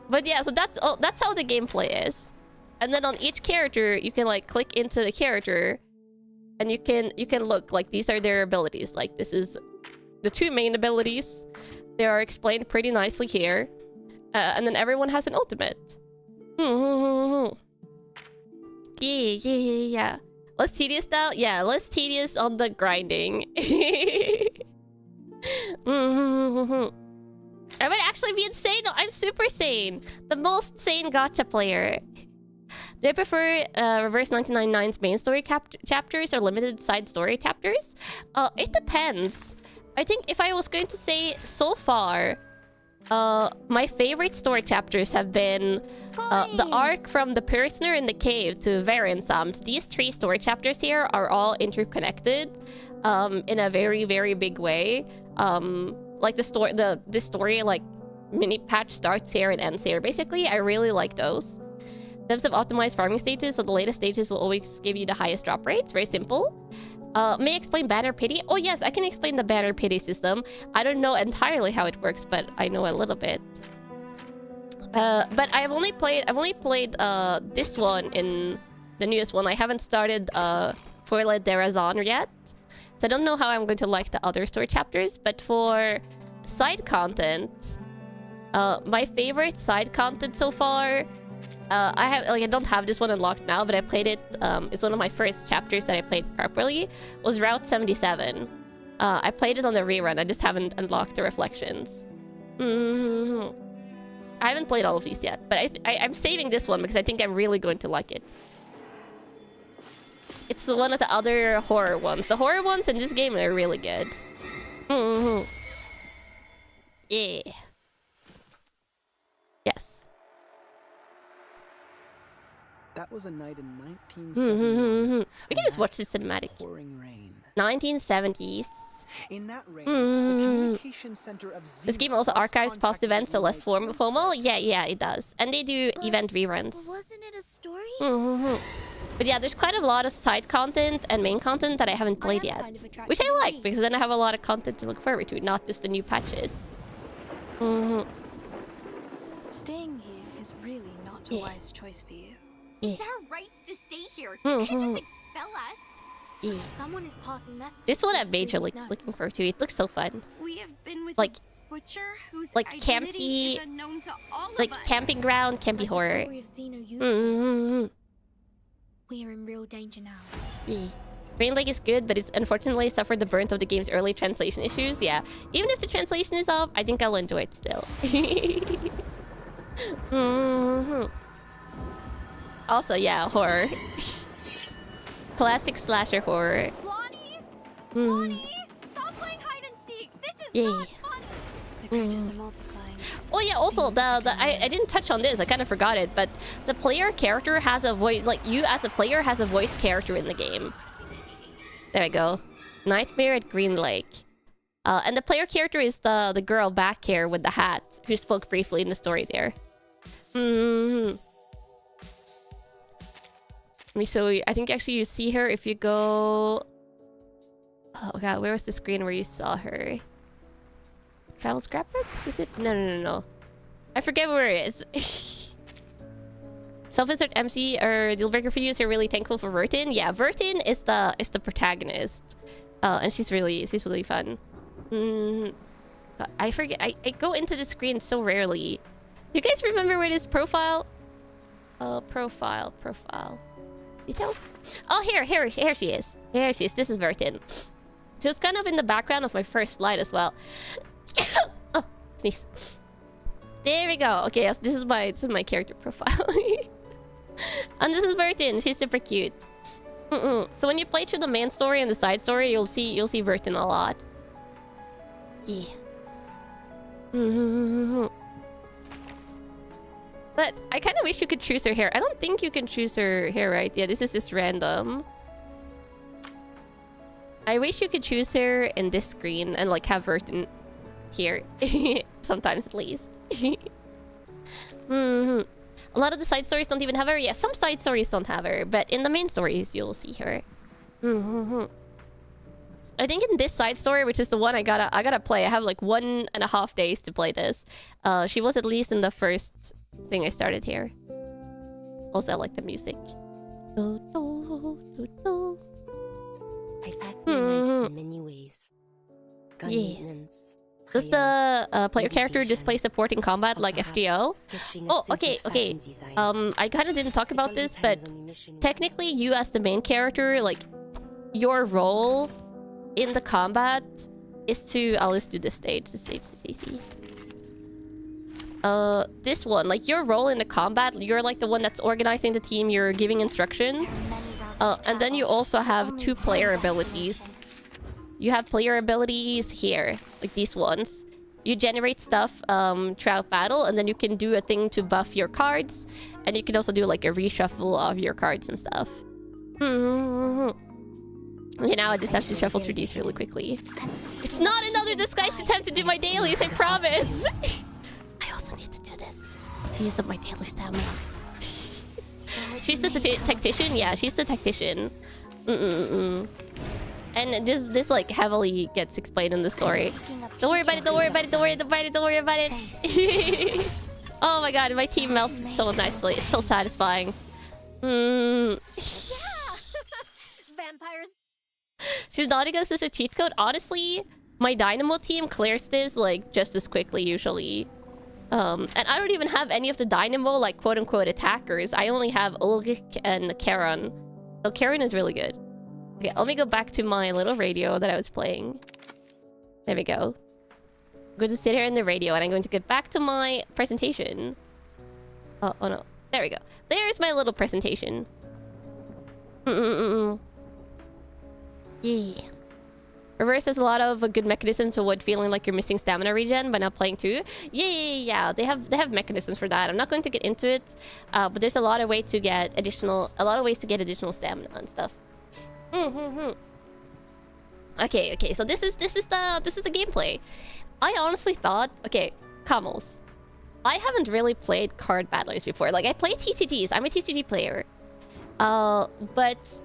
But yeah, so that's how the gameplay is. And then on each character, you can like click into the character, and you can look like these are their abilities. Like this is the 2 main abilities. They are explained pretty nicely here. And then everyone has an ultimate. Yeah. Less tedious now? Yeah, less tedious on the grinding. I might actually be insane. No, I'm super sane. The most sane gacha player. Do I prefer Reverse 1999's main story chapters or limited side story chapters? It depends. I think if I was going to say so far, my favorite story chapters have been the arc from the prisoner in the cave to Varansamt. These 3 story chapters here are all interconnected in a very, very big way. Like this story like mini patch starts here and ends here. Basically, I really like those. Devs have optimized farming stages, so the latest stages will always give you the highest drop rates. Very simple. May I explain banner pity? Oh yes, I can explain the banner pity system. I don't know entirely how it works, but I know a little bit. But I've only played this one in the newest one. I haven't started Foiled Derazon yet. So I don't know how I'm going to like the other story chapters, but for side content, my favorite side content so far, I don't have this one unlocked now, but I played it. It's one of my first chapters that I played properly. Was Route 77. I played it on the rerun. I just haven't unlocked the reflections. I haven't played all of these yet, but I'm saving this one because I think I'm really going to like it. It's one of the other horror ones. The horror ones in this game are really good. Yeah. Yes. That was a night in 1970. We can just watch the cinematic. 1970s. In that rain, the communication center of this game also archives past events, so less form of FOMO. Yeah, it does. And they do event reruns. Wasn't it a story? But yeah, there's quite a lot of side content and main content that I haven't played yet. Which I like, because then I have a lot of content to look forward to, not just the new patches. Staying here is really not a wise choice for you. It's our rights to stay here. You can't just expel us. Someone is passing messages. This one I'm majorly looking forward to. It looks so fun. We have been with like a butcher whose campy, is unknown to all like of us. camping ground, campy horror. We are in real danger now. Rain Lake is good, but it's unfortunately suffered the brunt of the game's early translation issues. Yeah, even if the translation is off, I think I'll enjoy it still. Also, yeah, horror. Classic slasher horror. Lonnie, stop playing hide and seek. This is not fun. The creatures are multiplying. Oh yeah, also I didn't touch on this. I kind of forgot it, but the player character has a voice. Like you as a player has a voice character in the game. There we go. Nightmare at Green Lake. And the player character is the girl back here with the hat who spoke briefly in the story there. So I think actually you see her if you go... Oh god, where was the screen where you saw her? Travel scrapbooks? Is it? No. I forget where it is. Self-insert MC or Dealbreaker for you, are really thankful for Vertin. Yeah, Vertin is the protagonist. And she's really fun. God, I forget. I go into the screen so rarely. Do you guys remember where this profile? Profile. Details? Oh, here she is. Here she is. This is Vertin. She was kind of in the background of my first slide as well. Oh, sneeze. There we go. Okay, yes, this is my character profile. And this is Vertin. She's super cute. So when you play through the main story and the side story, you'll see Vertin a lot. Yeah. But I kind of wish you could choose her hair. I don't think you can choose her hair, right? Yeah, this is just random. I wish you could choose her in this screen and like have Vertin here. Sometimes at least. A lot of the side stories don't even have her. Yeah, some side stories don't have her, but in the main stories you'll see her. I think in this side story, which is the one I gotta play, I have like 1.5 days to play this. She was at least in the first thing I started here. Also, I like the music. I pass my nights in many ways. Gun maintenance. Does the player character display support in combat like FGO? Oh, okay. I kind of didn't talk about this, but technically you as the main character, like, your role in the combat is to... I'll just do this stage. This stage is easy. this one, like your role in the combat, you're like the one that's organizing the team, you're giving instructions. And then you also have 2 player abilities. You have player abilities here, like these ones. You generate stuff throughout battle, and then you can do a thing to buff your cards. And you can also do like a reshuffle of your cards and stuff. Okay, now I just have to shuffle through these really quickly. It's not another disguised attempt to do my dailies, I promise! I also need to do this to use up my daily stamina. She's the tactician? Yeah, she's the tactician. And this like heavily gets explained in the story. Don't worry about it, don't worry about it, don't worry about it, don't worry about it. Oh my god, my team melted so nicely. It's so satisfying. Vampires. She's not against this a cheat code. Honestly, my Dynamo team clears this like just as quickly usually. And I don't even have any of the Dynamo like quote-unquote attackers. I only have Ulrich and Karen. So Karen is really good. Okay, let me go back to my little radio that I was playing. There we go. I'm going to sit here in the radio and I'm going to get back to my presentation. Oh no. There we go. There's my little presentation. Yeah. Reverse has a lot of good mechanisms to avoid feeling like you're missing stamina regen by not playing too. Yeah. They have mechanisms for that. I'm not going to get into it, but there's a lot of ways to get additional additional stamina and stuff. Okay. So this is the gameplay. I honestly thought, okay, Camels. I haven't really played card battlers before. Like I play TCGs. I'm a TCG player, but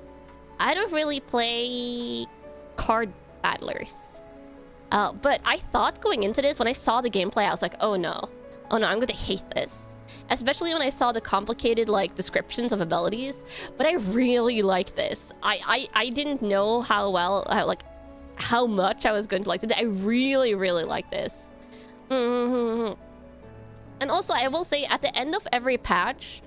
I don't really play card battlers. But I thought going into this, when I saw the gameplay, I was like, oh no, I'm going to hate this. Especially when I saw the complicated like descriptions of abilities. But I really like this. I didn't know how much I was going to like it. I really like this. And also, I will say at the end of every patch,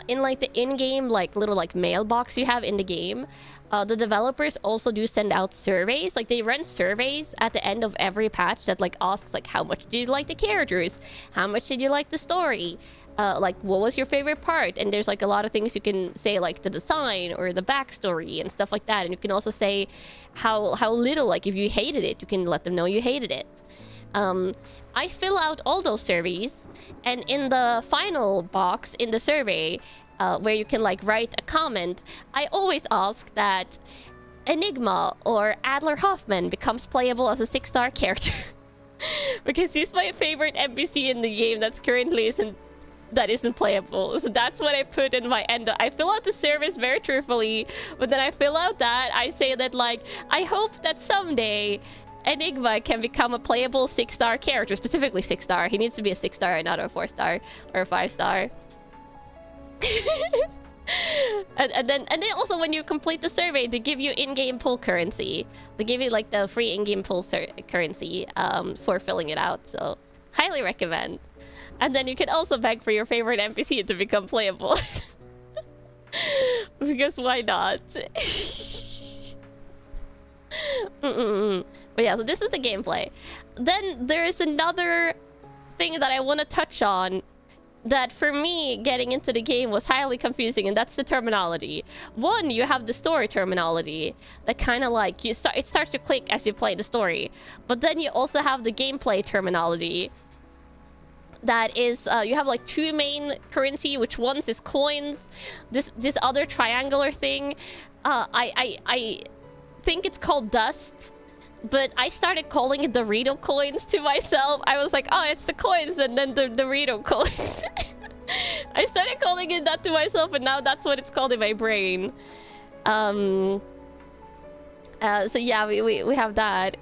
in like the in-game like little like mailbox you have in the game, the developers also do send out surveys. Like they run surveys at the end of every patch that like asks like how much did you like the characters, how much did you like the story, like what was your favorite part. And there's like a lot of things you can say, like the design or the backstory and stuff like that. And you can also say how little, like if you hated it, you can let them know you hated it. I fill out all those surveys, and in the final box in the survey, where you can like write a comment, I always ask that Enigma or Adler Hoffman becomes playable as a 6-star character. Because he's my favorite NPC in the game that currently isn't playable. So that's what I put in my end. I fill out the surveys very truthfully, but then I fill out that I say that like I hope that someday Enigma can become a playable 6-star character, specifically 6-star. He needs to be a 6-star and not a 4-star or a 5-star. and then also when you complete the survey, they give you in-game pull currency. They give you like the free in-game pull currency for filling it out. So highly recommend. And then you can also beg for your favorite NPC to become playable. Because why not? But yeah, so this is the gameplay. Then there's another thing that I want to touch on that for me getting into the game was highly confusing, and that's the terminology. One, you have the story terminology that kind of like it starts to click as you play the story. But then you also have the gameplay terminology. That is, you have like 2 main currency, which one's is coins. This other triangular thing, I think it's called dust. But I started calling it Dorito coins to myself. I was like, oh, it's the coins and then the Dorito coins. I started calling it that to myself, and now that's what it's called in my brain. So yeah, we have that.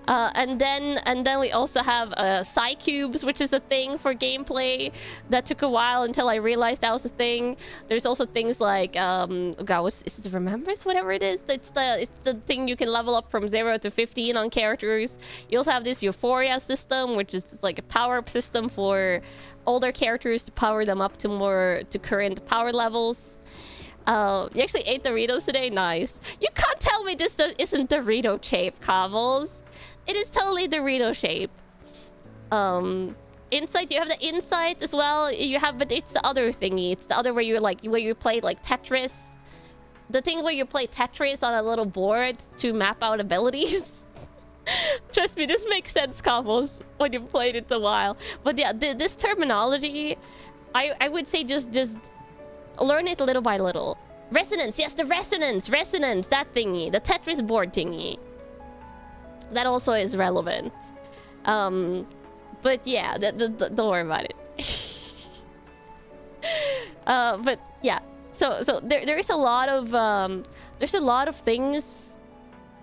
And then we also have psi cubes, which is a thing for gameplay that took a while until I realized that was a thing. There's also things like is it Remembrance, whatever it is. It's the thing you can level up from 0 to 15 on characters. You also have this Euphoria system, which is just like a power-up system for older characters to power them up to current power levels. You actually ate Doritos today? Nice. You can't tell me this isn't Dorito shape, Cobbles. It is totally Dorito shape. Insight, you have the insight as well. You have, but it's the other thingy. It's the other where you're like, where you play like Tetris. The thing where you play Tetris on a little board to map out abilities. Trust me, this makes sense, Combos, when you've played it a while. But yeah, this terminology, I would say just learn it little by little. Resonance, yes, the resonance, that thingy, the Tetris board thingy. That also is relevant. But yeah, don't worry about it. But yeah, so there's a lot of things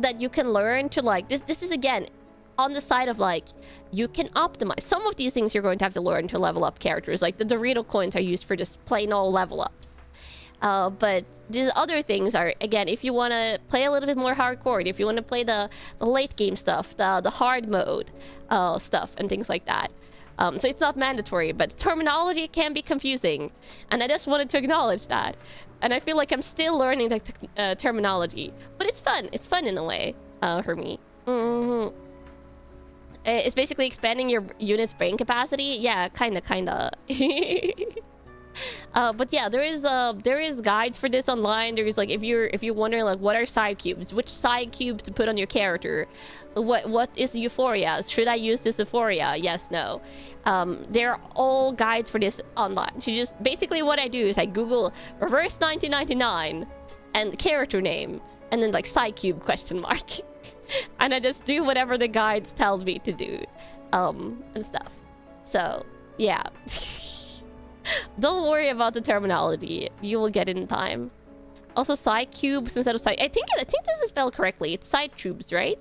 that you can learn to like. This is again on the side of like you can optimize. Some of these things you're going to have to learn to level up characters. Like the Dorito coins are used for just plain old level ups. But these other things are, again, if you want to play a little bit more hardcore, if you want to play the late game stuff, the hard mode stuff, and things like that. So it's not mandatory, but terminology can be confusing. And I just wanted to acknowledge that. And I feel like I'm still learning the terminology. But it's fun. It's fun in a way, for me. Mm-hmm. It's basically expanding your unit's brain capacity. Yeah, kinda. But yeah, there is guides for this online. There is like, if you're wondering like what are side cubes, which side cube to put on your character, what is euphoria, should I use this euphoria, yes, no. There are all guides for this online. So just basically what I do is I Google reverse 1999 and character name and then like side cube question mark. And I just do whatever the guides tell me to do and stuff. So yeah. Don't worry about the terminology. You will get it in time. Also, side cubes instead of side... I think this is spelled correctly. It's side tubes, right?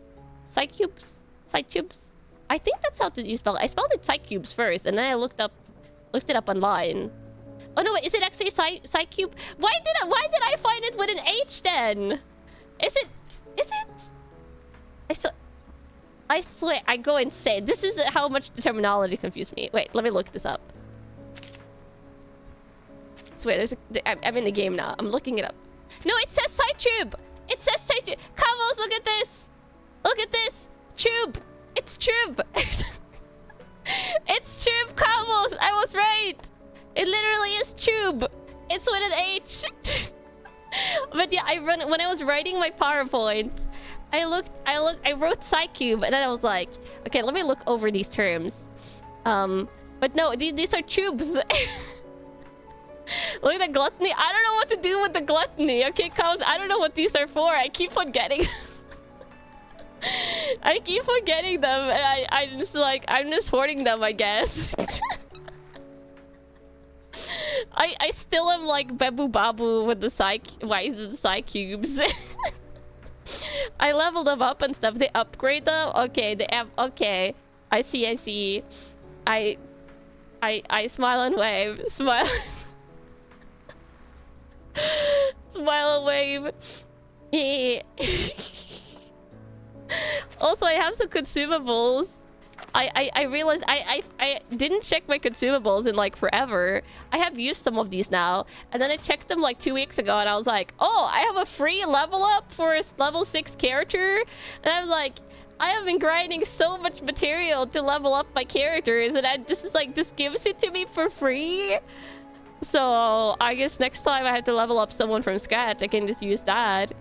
Side cubes? Side tubes? I think that's how you spell it. I spelled it side cubes first, and then I looked it up online. Oh no, wait, is it actually side cube? Why did I find it with an H then? Is it? I swear, I go insane. This is how much the terminology confused me. Wait, let me look this up. Wait, I'm in the game now. I'm looking it up. No, it says side tube. It says side tube. Camos, look at this. Look at this. Tube. It's tube. It's tube, Camos. I was right. It literally is tube. It's with an H. But yeah, when I was writing my PowerPoint, I wrote side cube, and then I was like, okay, let me look over these terms. But no, these are tubes. Look at the gluttony. I don't know what to do with the gluttony. Okay, Cows, I don't know what these are for. I keep forgetting. I keep forgetting them. And I'm just hoarding them, I guess. I still am like Bebu Babu with the side cubes. I leveled them up and stuff. They upgrade them. Okay, okay. I see. I smile and wave. Smile. Smile and wave. Yeah. Also, I have some consumables. I realized I didn't check my consumables in like forever. I have used some of these now, and then I checked them like 2 weeks ago, and I was like, oh, I have a free level up for a level 6 character. And I was like, I have been grinding so much material to level up my characters, and this gives it to me for free. So I guess next time I have to level up someone from scratch, I can just use that.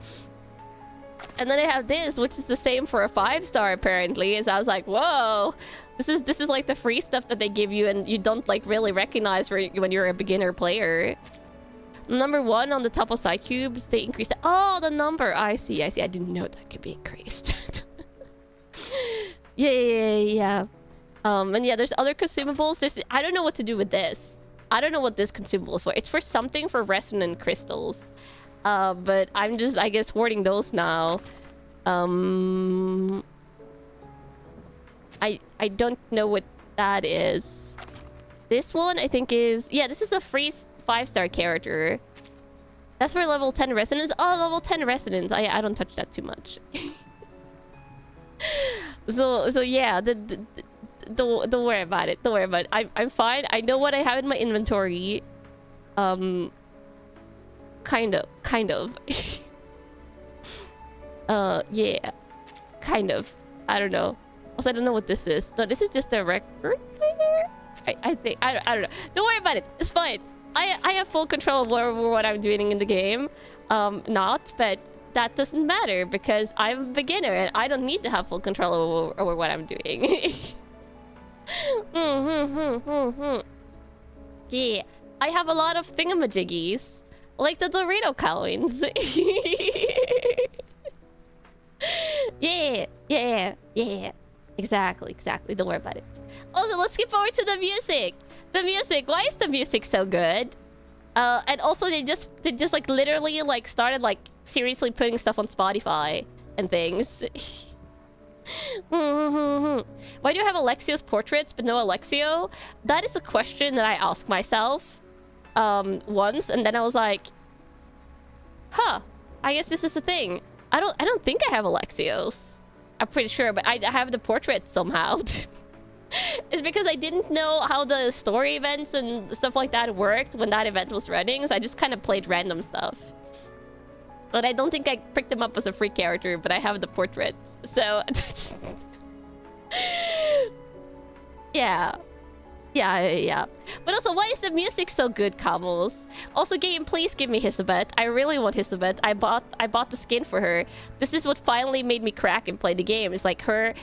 And then I have this, which is the same for a 5-star apparently. So I was like, whoa, this is like the free stuff that they give you, and you don't like really recognize when you're a beginner player. Number 1 on the top of side cubes, they increased it. Oh, the number. I see. I didn't know that could be increased. Yeah. And yeah, there's other consumables. I don't know what to do with this. I don't know what this consumable is for. It's for something for resonant crystals. But I'm just, I guess, hoarding those now. I don't know what that is. This one, I think, is... Yeah, this is a free 5-star character. That's for level 10 resonance. Oh, level 10 resonance. I don't touch that too much. So yeah, don't worry about it. Don't worry about it. I'm fine. I know what I have in my inventory. Kind of. Yeah. Kind of. I don't know. Also, I don't know what this is. No, this is just a record player? I think... I don't know. Don't worry about it. It's fine. I have full control over what I'm doing in the game. Not, but that doesn't matter because I'm a beginner and I don't need to have full control over what I'm doing. Yeah, I have a lot of thingamajiggies, like the Dorito coins. Yeah. Exactly. Don't worry about it. Also, let's skip forward to the music. The music. Why is the music so good? And also they just like literally like started like seriously putting stuff on Spotify and things. Why do you have Alexio's portraits but no Alexio? That is a question that I asked myself once, and then I was like, huh, I guess this is the thing. I don't think I have Alexios. I'm pretty sure, but I have the portrait somehow. It's because I didn't know how the story events and stuff like that worked when that event was running, so I just kind of played random stuff. But I don't think I picked them up as a free character, but I have the portraits, so... Yeah. But also, why is the music so good, Camels? Also, game, please give me Hisabet. I really want Hisabet. I bought the skin for her. This is what finally made me crack and play the game. It's like her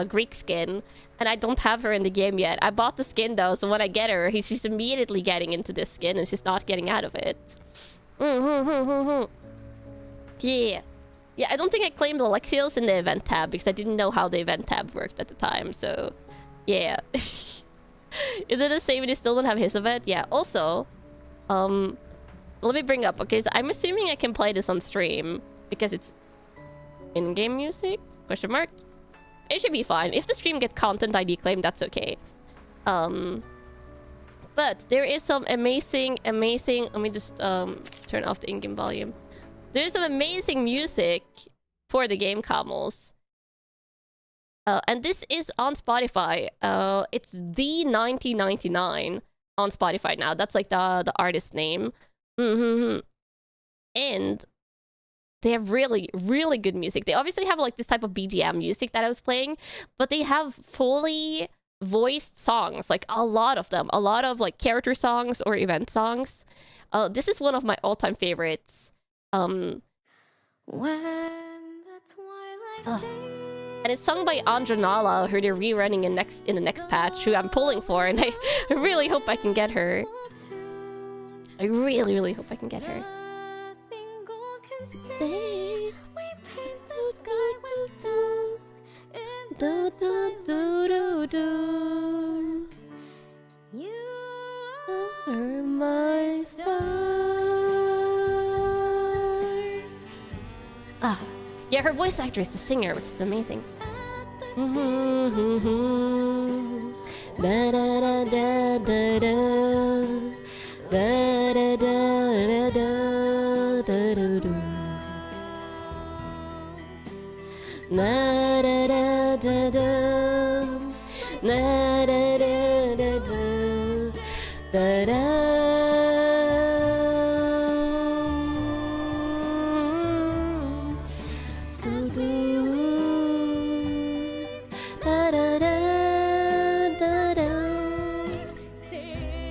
Greek skin, and I don't have her in the game yet. I bought the skin though, so when I get her, she's immediately getting into this skin, and she's not getting out of it. Yeah, I don't think I claimed Alexios in the event tab because I didn't know how the event tab worked at the time. So, yeah. Is it the same and you still don't have his event? Yeah. Also, let me bring up. Okay, so I'm assuming I can play this on stream because it's in-game music? Question mark. It should be fine. If the stream gets content ID claimed, that's okay. But there is some amazing. Let me just turn off the in-game volume. There's some amazing music for the game, Camels. And this is on Spotify. It's the 1999 on Spotify now. That's like the artist name. And they have really good music. They obviously have like this type of BGM music that I was playing, but they have fully voiced songs, like a lot of them. A lot of like character songs or event songs. This is one of my all-time favorites. When the twilight and it's sung by Andronala, who they're rerunning in the next patch, who I'm pulling for, and I really hope I can get her. I really hope I can get her. You are my star. Yeah, her voice actor is the singer, which is amazing.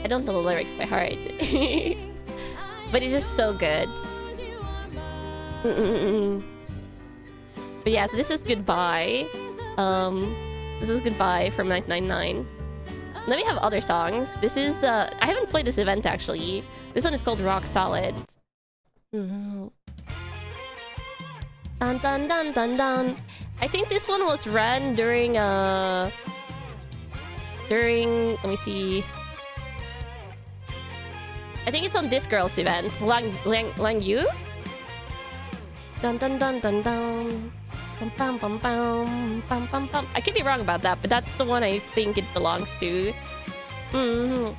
I don't know the lyrics by heart. But it's just so good. But yeah, so this is Goodbye. This is Goodbye from 1999. Then we have other songs. This is I haven't played this event actually. This one is called Rock Solid. Dun dun dun dun dun. I think this one was run during let me see. I think it's on this girl's event. Lang Yu? Dun dun dun dun dun. Bum, bum, bum, bum, bum, bum, bum. I could be wrong about that, but that's the one I think it belongs to. Bum,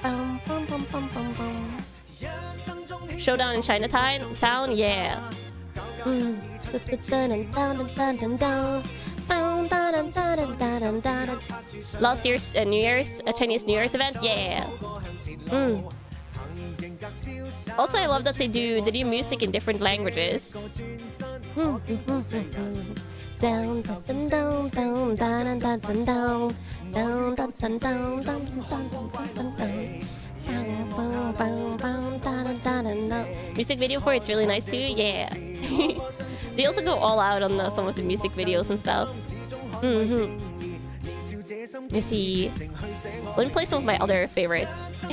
bum, bum, bum, bum, bum. Showdown in Chinatown? Yeah. Last year's New Year's, Chinese New Year's event? Yeah. Also, I love that they do music in different languages. Down, down, down, down, down, down, down, down, down, down, down, down, down, down. Music video for it's really nice too. Yeah. They also go all out on some of the music videos and stuff. Let me see. Let me play some of my other favorites.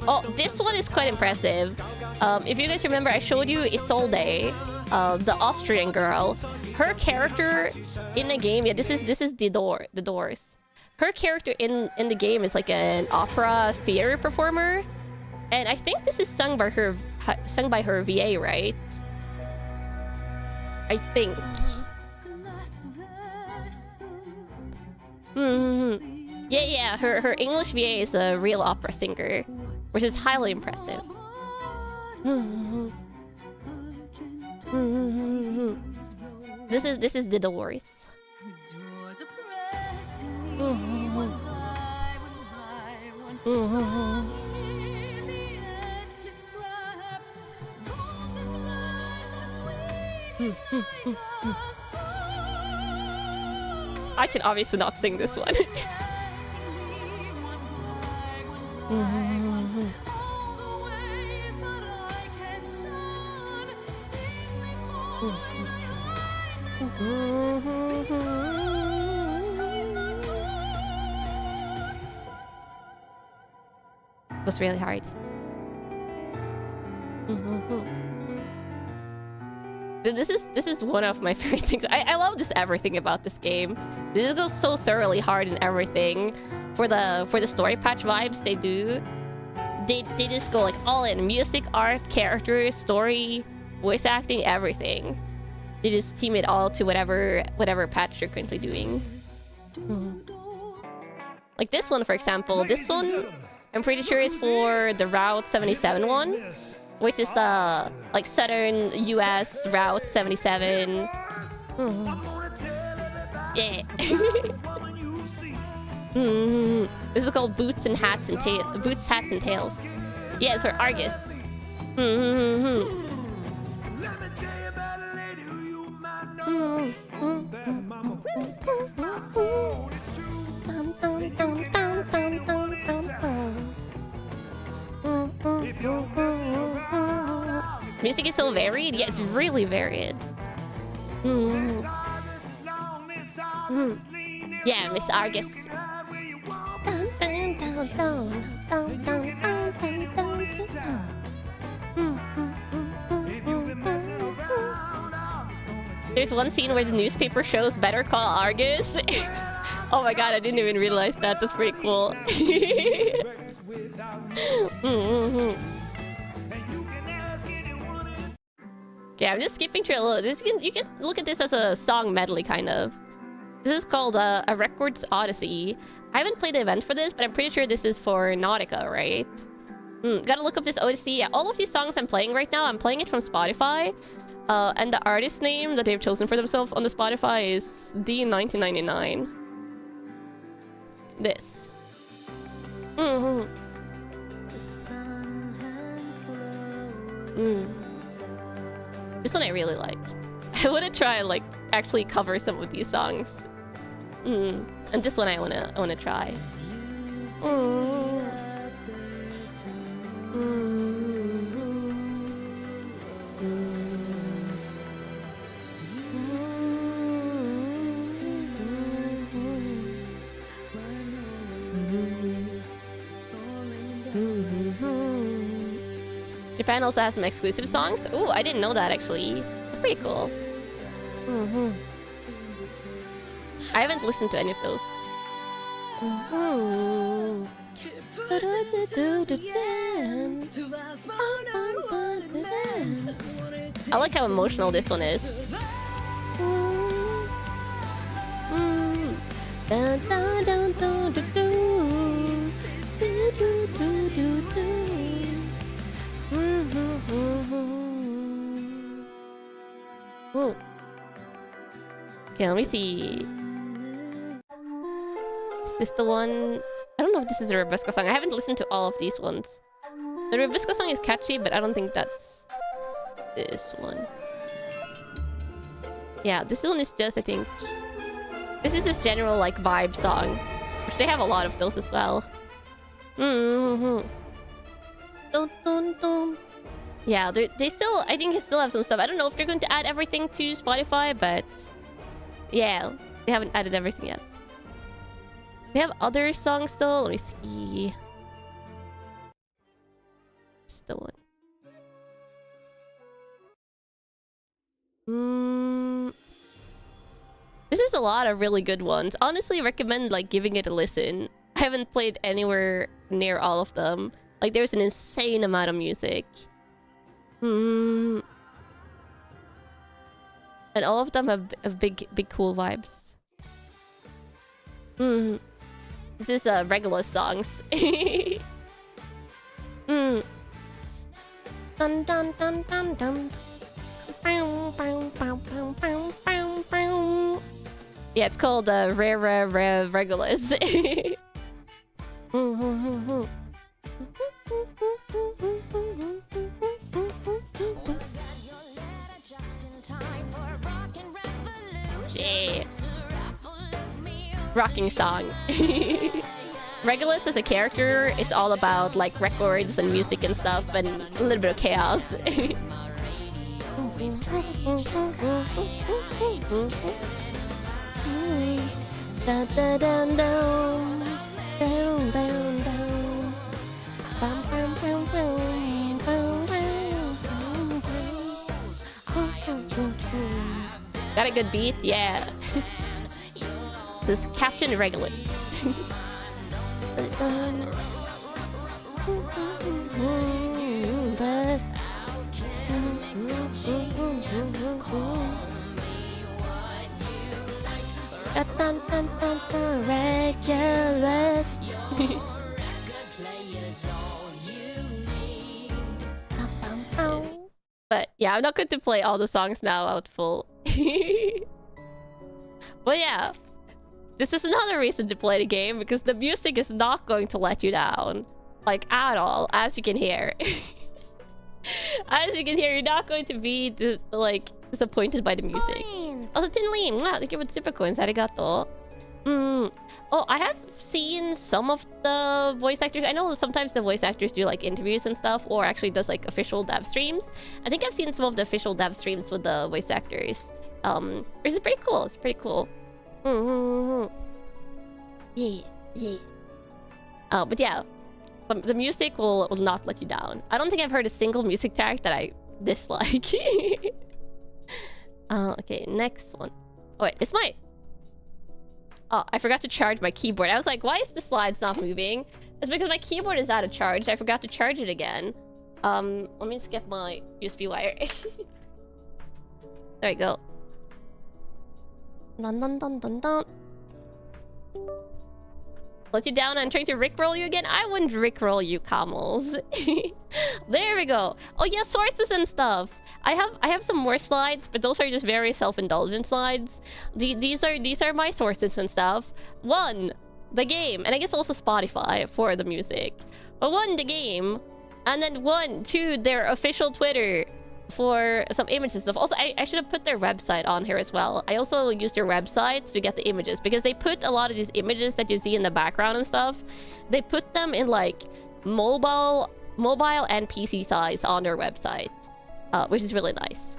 Oh, this one is quite impressive. If you guys remember, I showed you Isolde, the Austrian girl. Her character in the game, yeah, this is the Doors. Her character in the game is like an opera theater performer, and I think this is sung by her VA, right? I think. Yeah, her English VA is a real opera singer, which is highly impressive. This is the Doors. I can obviously not sing this one. It was really hard. This is one of my favorite things. I love just everything about this game. This goes so thoroughly hard in everything. For the story patch vibes they do, they just go like all in. Music, art, characters, story, voice acting, everything. They just team it all to whatever patch you're currently doing. Like this one, for example. This one, I'm pretty sure is for the Route 77 one, which is the like southern US Route 77. Yeah. This is called Boots, Hats, and Tails. Yeah, it's for Argus. Music is so varied. Yeah, it's really varied. Yeah, Miss Argus. There's one scene where the newspaper shows Better Call Argus. Oh my god, I didn't even realize that. That's pretty cool. Okay, I'm just skipping through a little. You can look at this as a song medley, kind of. This is called a Records Odyssey. I haven't played the event for this, but I'm pretty sure this is for Nautica, right? Gotta look up this Odyssey. Yeah, all of these songs I'm playing right now, I'm playing it from Spotify. And the artist name that they've chosen for themselves on the Spotify is D1999. This. This one I really like. I want to try like actually cover some of these songs. And this one I wanna try. Japan also has some exclusive songs. Ooh, I didn't know that actually. That's pretty cool. I haven't listened to any of those. I like how emotional this one is. Okay, let me see. Is this the one? I don't know if this is a Rebusco song. I haven't listened to all of these ones. The Rebusco song is catchy, but I don't think that's this one. Yeah, this one is just, I think... This is just general, like, vibe song. Which they have a lot of those as well. Mm-hmm. Dun, dun, dun. Yeah, they still... I think they still have some stuff. I don't know if they're going to add everything to Spotify, but... Yeah, they haven't added everything yet. They have other songs still. Let me see. Still one. This is a lot of really good ones. Honestly, recommend like giving it a listen. I haven't played anywhere near all of them. Like there's an insane amount of music. And all of them have big cool vibes. This is regular songs. Dun dun dun dun dun. Yeah, it's called Regulus. Yeah. Rocking song. Regulus as a character is all about like records and music and stuff and a little bit of chaos. Dun, dun, dun, dun. Down, down, down. Bum, bum, bum, bum. Bum, bum, bum. Got a good beat? Yeah. This is Captain Regulus. Dun, dun, dun, dun, Regulus. But yeah, I'm not going to play all the songs now out full. But yeah, this is another reason to play the game because the music is not going to let you down, like at all, as you can hear. As you can hear, you're not going to be disappointed by the music. Also, Tinlin, wow, thank you for the super coins. Arigato. Oh, I have seen some of the voice actors. I know sometimes the voice actors do like interviews and stuff, or actually does like official dev streams. I think I've seen some of the official dev streams with the voice actors. Which is pretty cool. It's pretty cool. Yeah, yeah. But yeah, the music will not let you down. I don't think I've heard a single music track that I dislike. Okay, next one. Oh wait, it's my... Oh, I forgot to charge my keyboard. I was like, why is the slides not moving? It's because my keyboard is out of charge. I forgot to charge it again. Let me just get my USB wire. There we go. Dun dun dun dun dun. Let you down and trying to rickroll you again? I wouldn't rickroll you, camels. There we go. Oh yeah, sources and stuff. I have some more slides, but those are just very self-indulgent slides. These are my sources and stuff. 1, the game, and I guess also Spotify for the music. But 1, the game, and then 1, 2, their official Twitter for some images and stuff. Also, I should have put their website on here as well. I also use their websites to get the images because they put a lot of these images that you see in the background and stuff. They put them in like mobile and PC size on their website. Which is really nice.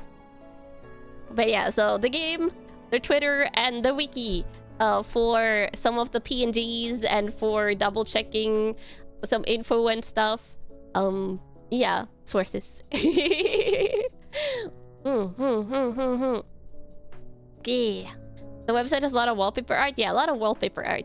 But yeah, so the game, their Twitter, and the wiki for some of the PNGs and for double checking some info and stuff. Yeah, sources. Yeah. The website has a lot of wallpaper art. Yeah, a lot of wallpaper art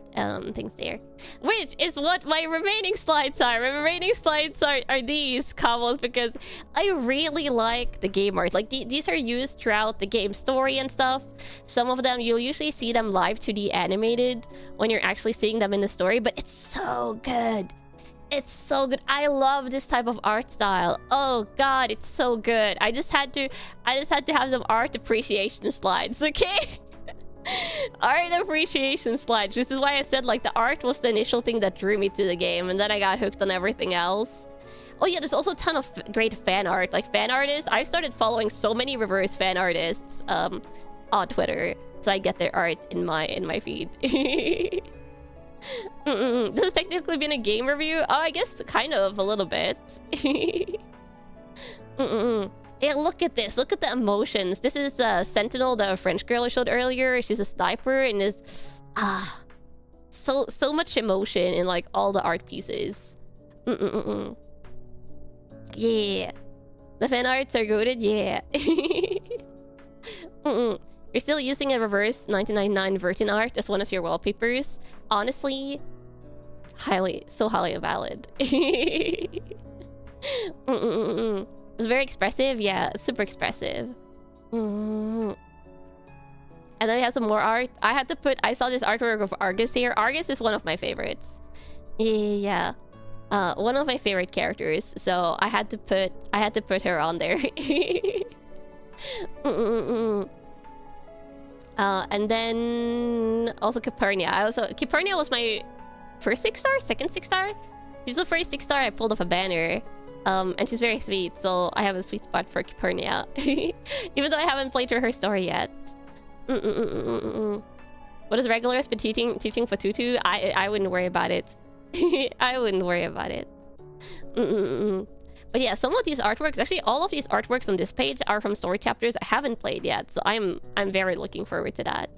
things there. Which is what my remaining slides are. My remaining slides are these combos because I really like the game art. Like these are used throughout the game story and stuff. Some of them you'll usually see them live 2D animated when you're actually seeing them in the story, but it's so good. It's so good. I love this type of art style. Oh god, it's so good. I just had to have some art appreciation slides, okay? Art appreciation slides. This is why I said like the art was the initial thing that drew me to the game, and then I got hooked on everything else. Oh yeah, there's also a ton of great fan art. Like fan artists, I've started following so many reverse fan artists. on Twitter, so I get their art in my feed. This has technically been a game review. Oh, I guess kind of a little bit. Yeah, look at this. Look at the emotions. This is Sentinel, the French girl I showed earlier. She's a sniper and is so much emotion in like all the art pieces. Yeah, the fan arts are good. Yeah. You're still using a reverse 1999 Vertin art as one of your wallpapers. Honestly, so highly valid. It's very expressive. Yeah, super expressive. And then we have some more art. I saw this artwork of Argus here. Argus is one of my favorites. Yeah. One of my favorite characters. So I had to put her on there. And then also Capernia. Capernia was my first 6-star, second 6-star. She's the first 6-star I pulled off a banner. And she's very sweet, so I have a sweet spot for Capernia. Even though I haven't played through her story yet. What is Regulars been teaching for Tutu? I wouldn't worry about it. I wouldn't worry about it. But yeah, some of these artworks, actually all of these artworks on this page are from story chapters I haven't played yet, so I'm very looking forward to that.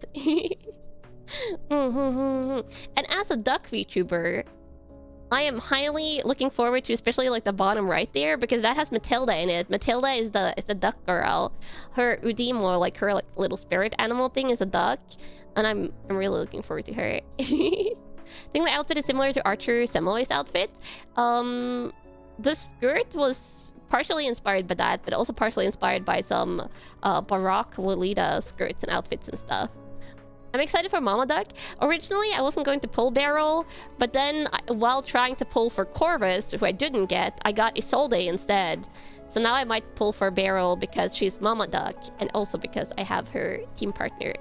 And as a duck VTuber, I am highly looking forward to especially like the bottom right there, because that has Matilda in it. Matilda is the duck girl. Her Udimo, like her like little spirit animal thing, is a duck, and I'm really looking forward to her. I think my outfit is similar to Archer Semoy's outfit. The skirt was partially inspired by that, but also partially inspired by some Baroque Lolita skirts and outfits and stuff. I'm excited for Mama Duck. Originally, I wasn't going to pull Barrel, but then while trying to pull for Corvus, who I didn't get, I got Isolde instead. So now I might pull for Barrel because she's Mama Duck, and also because I have her team partner.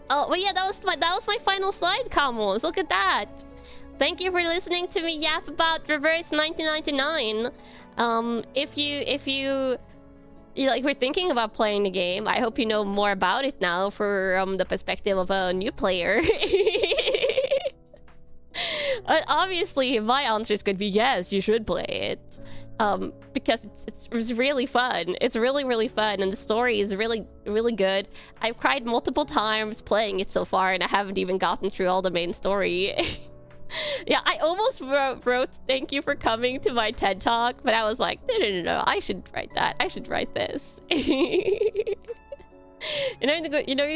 Oh, but yeah, that was my final slide, Kamos. Look at that. Thank you for listening to me yap about Reverse 1999. If you like were thinking about playing the game, I hope you know more about it now from the perspective of a new player. Obviously, my answer is going to be yes, you should play it. Because it's really fun. It's really fun, and the story is really good. I've cried multiple times playing it so far, and I haven't even gotten through all the main story. Yeah, I almost wrote thank you for coming to my TED Talk, but I was like, no, I should write that. I should write this. You're going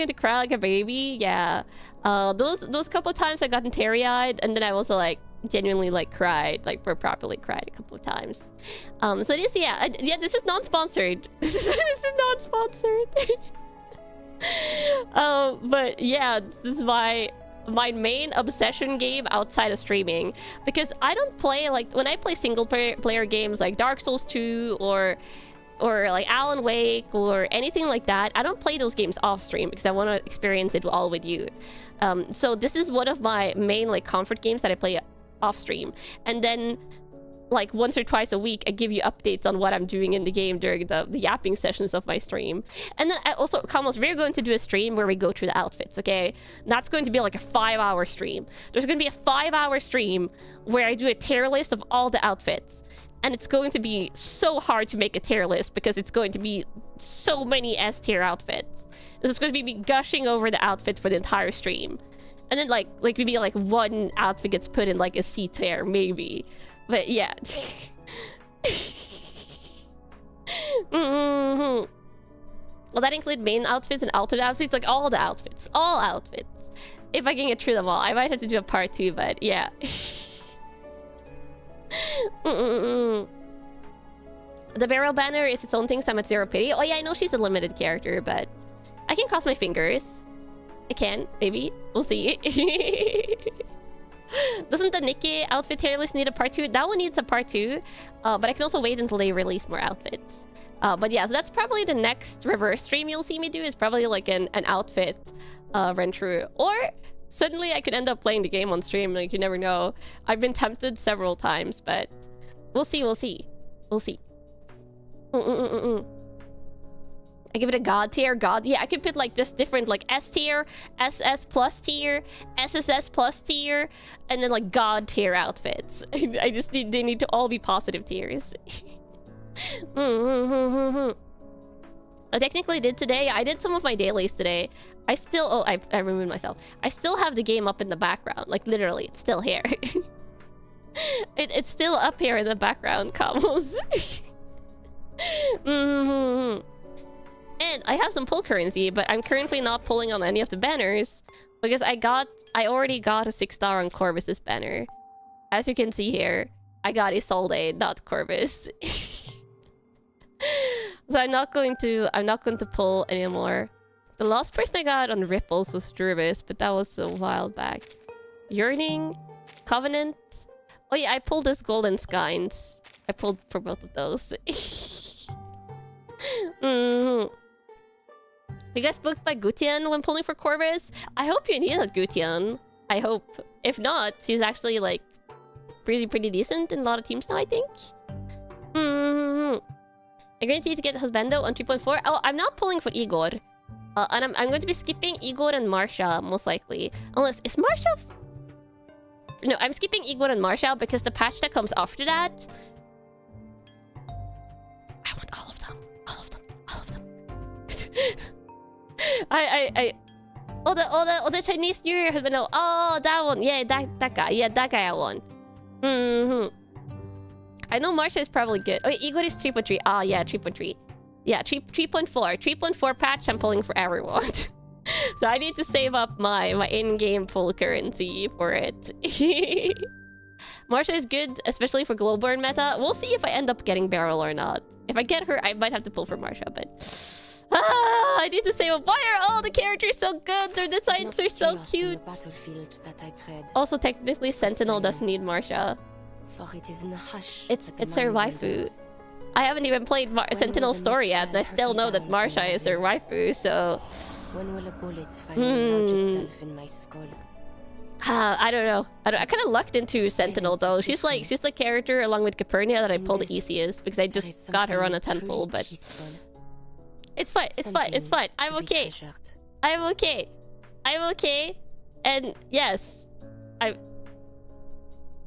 to cry like a baby? Yeah. Those couple of times I got teary-eyed, and then I also like genuinely like cried, like properly cried a couple of times. So this, yeah, this is non-sponsored. This is non-sponsored. But yeah, this is my main obsession game outside of streaming, because I don't play, like, when I play single player games like Dark Souls 2 or like Alan Wake or anything like that, I don't play those games off stream because I want to experience it all with you. So this is one of my main like comfort games that I play off stream, and then like once or twice a week I give you updates on what I'm doing in the game during the yapping sessions of my stream. And then I also, Kamos, we're going to do a stream where we go through the outfits, okay? That's going to be like a 5-hour stream. There's going to be a 5-hour stream where I do a tier list of all the outfits, and it's going to be so hard to make a tier list because it's going to be so many S tier outfits. This is going to be me gushing over the outfit for the entire stream, and then like maybe like one outfit gets put in like a C tier maybe. But yeah. Will that include main outfits and alternate outfits? Like all the outfits. All outfits. If I can get through them all. I might have to do a part 2, but yeah. The Barrel banner is its own thing, so I'm at 0 pity. Oh yeah, I know she's a limited character, but I can cross my fingers. I can, maybe. We'll see. Doesn't the Nikki outfit tier list need a part 2? That one needs a part 2, but I can also wait until they release more outfits. But yeah, so that's probably the next reverse stream you'll see me do. It's probably like an outfit run through. Or suddenly I could end up playing the game on stream, like you never know. I've been tempted several times, but we'll see. I give it a god tier. God, yeah, I could put like this different like S tier, SS plus tier, SSS plus tier, and then like god tier outfits. I just need, they need to all be positive tiers. I technically did today. I did some of my dailies today. I still, oh, I removed myself. I still have the game up in the background. Like literally, it's still here. It's still up here in the background, Kamos. And I have some pull currency, but I'm currently not pulling on any of the banners because I already got a 6-star on Corvus's banner. As you can see here, I got Isolde, not Corvus. So I'm not going to pull anymore. The last person I got on Ripples was Druvis, but that was a while back. Yearning, Covenant. Oh yeah, I pulled this Golden Skynes. I pulled for both of those. You guys booked by Gutian when pulling for Corvus? I hope you need a Gutian. I hope. If not, he's actually like pretty decent in a lot of teams now, I think. I'm going to need to get Husbando on 3.4. Oh, I'm not pulling for Igor. And I'm going to be skipping Igor and Marsha, most likely. Unless, is Marsha... No, I'm skipping Igor and Marsha because the patch that comes after that... I want all of them. All of them. All of them. Oh, the Chinese New Year Husbando. Oh, that one. Yeah, that guy. Yeah, that guy I want. I know Marsha is probably good. Oh, Igor is 3.3. Ah, yeah, 3.3. Yeah, 3.4. 3.4 patch, I'm pulling for everyone. So I need to save up my in-game pull currency for it. Marsha is good, especially for Glowburn meta. We'll see if I end up getting Beryl or not. If I get her, I might have to pull for Marsha, but... I need to save up. Why are all the characters so good? Their designs are so cute. Also, technically, Sentinel doesn't need Marsha. It's her waifu. I haven't even played Sentinel's story yet, and I still know that Marsha is her waifu, so... When will a bullet finally lodge itself in my skull? I don't know. I kind of lucked into Sentinel, though. She's the character, along with Capernia, that I pulled the easiest, because I just got her on a 10 pull, but... It's fine, it's fine, it's fine. I'm okay. I'm okay. I'm okay. And yes, it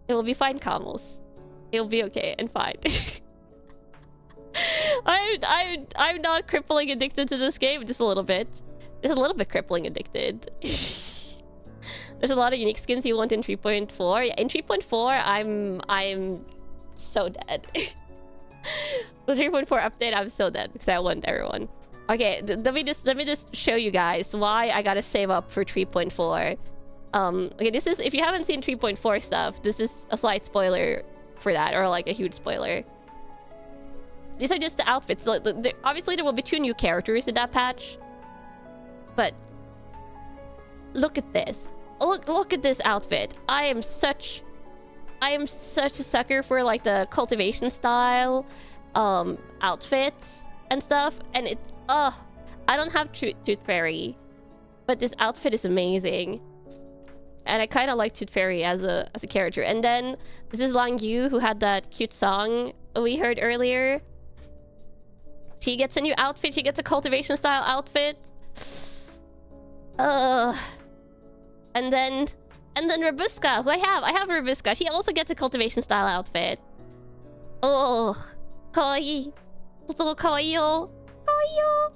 will be fine, Kamos. It'll be okay and fine. I'm not crippling addicted to this game, just a little bit. Just a little bit crippling addicted. There's a lot of unique skins you want in 3.4. Yeah, in 3.4, I'm so dead. The 3.4 update, I'm so dead because I want everyone. Okay, let me just show you guys why I gotta save up for 3.4. Okay, this is, if you haven't seen 3.4 stuff, this is a slight spoiler for that, or like a huge spoiler. These are just the outfits. Obviously, there will be 2 new characters in that patch, but look at this. Look at this outfit. I am such a sucker for like the cultivation style outfits and stuff, and it's I don't have Tooth Fairy, but this outfit is amazing, and I kind of like Tooth Fairy as a character. And then this is Lang Yu, who had that cute song we heard earlier. She gets a new outfit. She gets a cultivation style outfit. And then Robuska, who I have Robuska. She also gets a cultivation style outfit. Oh, kawaii. Little kawaii yo. Kawaii yo.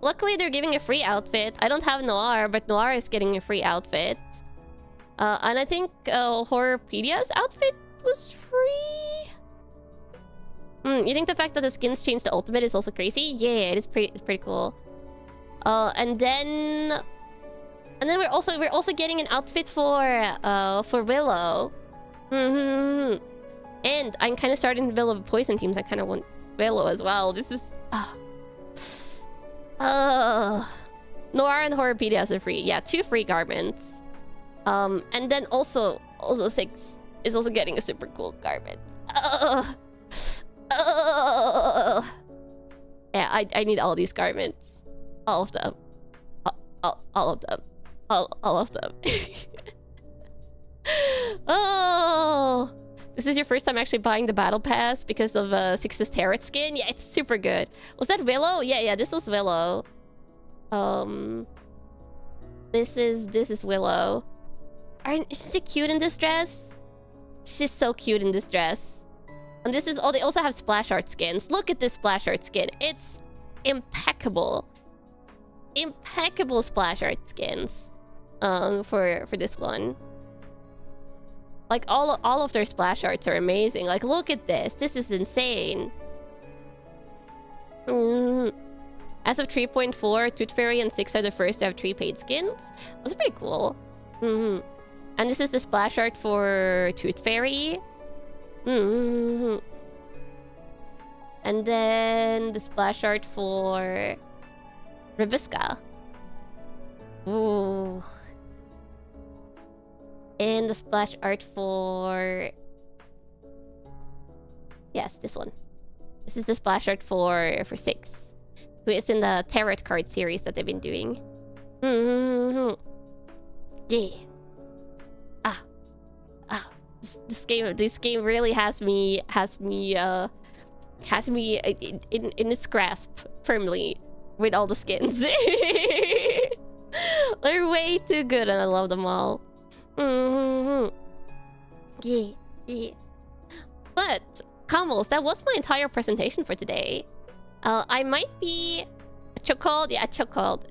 Luckily they're giving a free outfit. I don't have Noir, but Noir is getting a free outfit. And I think Horrorpedia's outfit was free. You think the fact that the skins changed the ultimate is also crazy? Yeah, it's pretty cool. And then we're also getting an outfit for Willow. And I'm kind of starting to build a poison teams. I kind of want Willow as well. This is Noir and Horrorpedia are free. Yeah, 2 free garments. And then also 6 is also getting a super cool garment. Yeah, I need all these garments. All of them. All of them. All of them. Oh, This is your first time actually buying the battle pass because of Six's Tarot skin? Yeah, it's super good. Was that Willow? Yeah, this was Willow. This is Willow. Is she cute in this dress? She's so cute in this dress. And this is... Oh, they also have splash art skins. Look at this splash art skin. It's impeccable. Impeccable splash art skins. For this one. Like, all of their splash arts are amazing. Like, look at this. This is insane. As of 3.4, Tooth Fairy and 6 are the first to have 3 paid skins. That's pretty cool. And this is the splash art for Tooth Fairy. And then the splash art for Ribisca. Ooh. And the splash art for... Yes, this one. This is the splash art for 6. Who is in the tarot card series that they've been doing. Yeah. This game really has me in its grasp firmly with all the skins. They're way too good and I love them all. Yeah. But Camels, that was my entire presentation for today. I might be chokehold. Yeah, chokehold.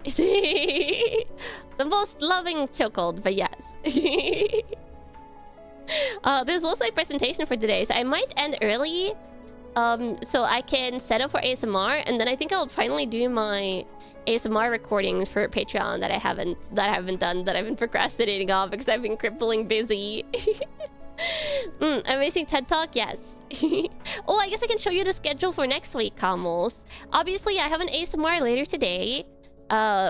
The most loving chokehold, but yes. This was my presentation for today, so I might end early, so I can set up for ASMR, and then I think I'll finally do my ASMR recordings for Patreon that I haven't done, that I've been procrastinating on because I've been crippling busy. Amazing TED Talk, yes. Oh, I guess I can show you the schedule for next week, Camels. Obviously, I have an ASMR later today,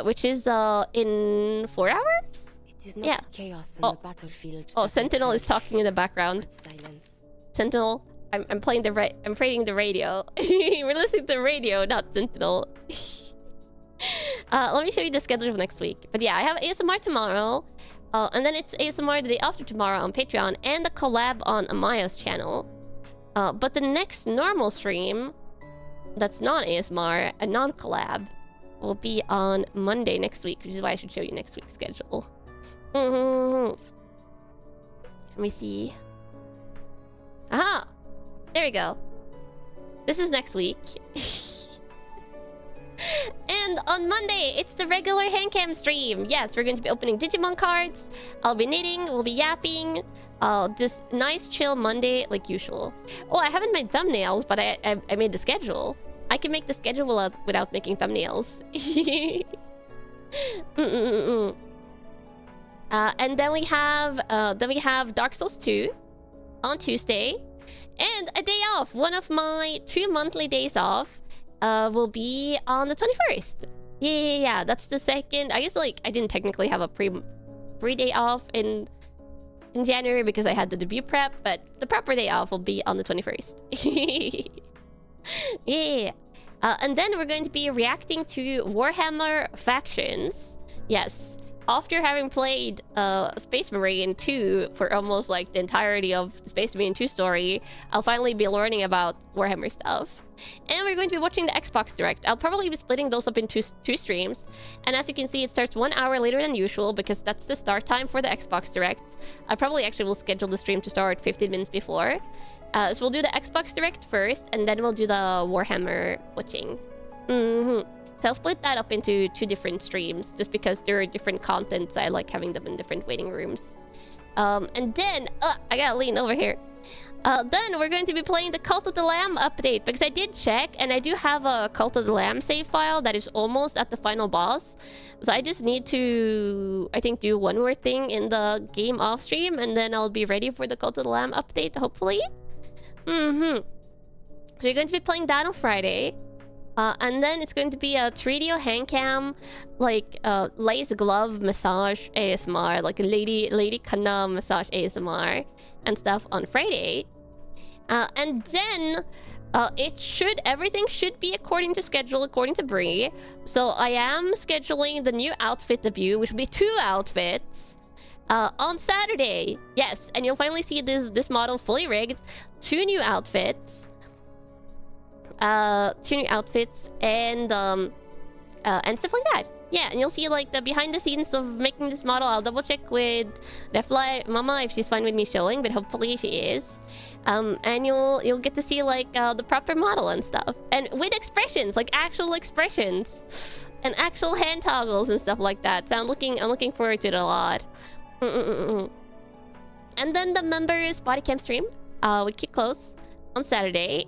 which is in 4 hours. Yeah. Chaos on the battlefield. Oh, Sentinel is talking in the background. Sentinel, I'm playing I'm playing the radio. We're listening to the radio, not Sentinel. Let me show you the schedule for next week. But yeah, I have ASMR tomorrow. And then it's ASMR the day after tomorrow on Patreon and the collab on Amaya's channel. But the next normal stream that's not ASMR and non-collab will be on Monday next week, which is why I should show you next week's schedule. Let me see. Aha! There we go. This is next week. And on Monday, it's the regular handcam stream. Yes, we're going to be opening Digimon cards. I'll be knitting, we'll be yapping. Just nice chill Monday like usual. Oh, I haven't made thumbnails, but I made the schedule. I can make the schedule without making thumbnails. And then we have Dark Souls 2 on Tuesday, and a day off. One of my 2 monthly days off will be on the 21st. Yeah. That's the second. I guess like I didn't technically have a free day off in January because I had the debut prep, but the proper day off will be on the 21st. Yeah. And then we're going to be reacting to Warhammer Factions. Yes. After having played Space Marine 2 for almost like the entirety of the Space Marine 2 story, I'll finally be learning about Warhammer stuff. And we're going to be watching the Xbox Direct. I'll probably be splitting those up into two streams. And as you can see, it starts 1 hour later than usual because that's the start time for the Xbox Direct. I probably actually will schedule the stream to start 15 minutes before. So we'll do the Xbox Direct first, and then we'll do the Warhammer watching. So I'll split that up into 2 different streams, just because there are different contents. I like having them in different waiting rooms. And then... I gotta lean over here. Then we're going to be playing the Cult of the Lamb update, because I did check, and I do have a Cult of the Lamb save file that is almost at the final boss. So I just need to, I think, do one more thing in the game off stream, and then I'll be ready for the Cult of the Lamb update, hopefully. So you're going to be playing that on Friday. And then it's going to be a 3D handcam, like lace glove massage ASMR, like a lady Kanna massage ASMR and stuff on Friday. And then everything should be according to schedule, according to Bree. So I am scheduling the new outfit debut, which will be 2 outfits. on Saturday. Yes, and you'll finally see this model fully rigged. 2 new outfits. 2 new outfits and stuff like that. Yeah, and you'll see like the behind the scenes of making this model. I'll double check with Refly Mama if she's fine with me showing, but hopefully she is. And you'll get to see like the proper model and stuff, and with expressions, like actual expressions, and actual hand toggles and stuff like that. So I'm looking forward to it a lot. And then the members body cam stream. We keep close on Saturday.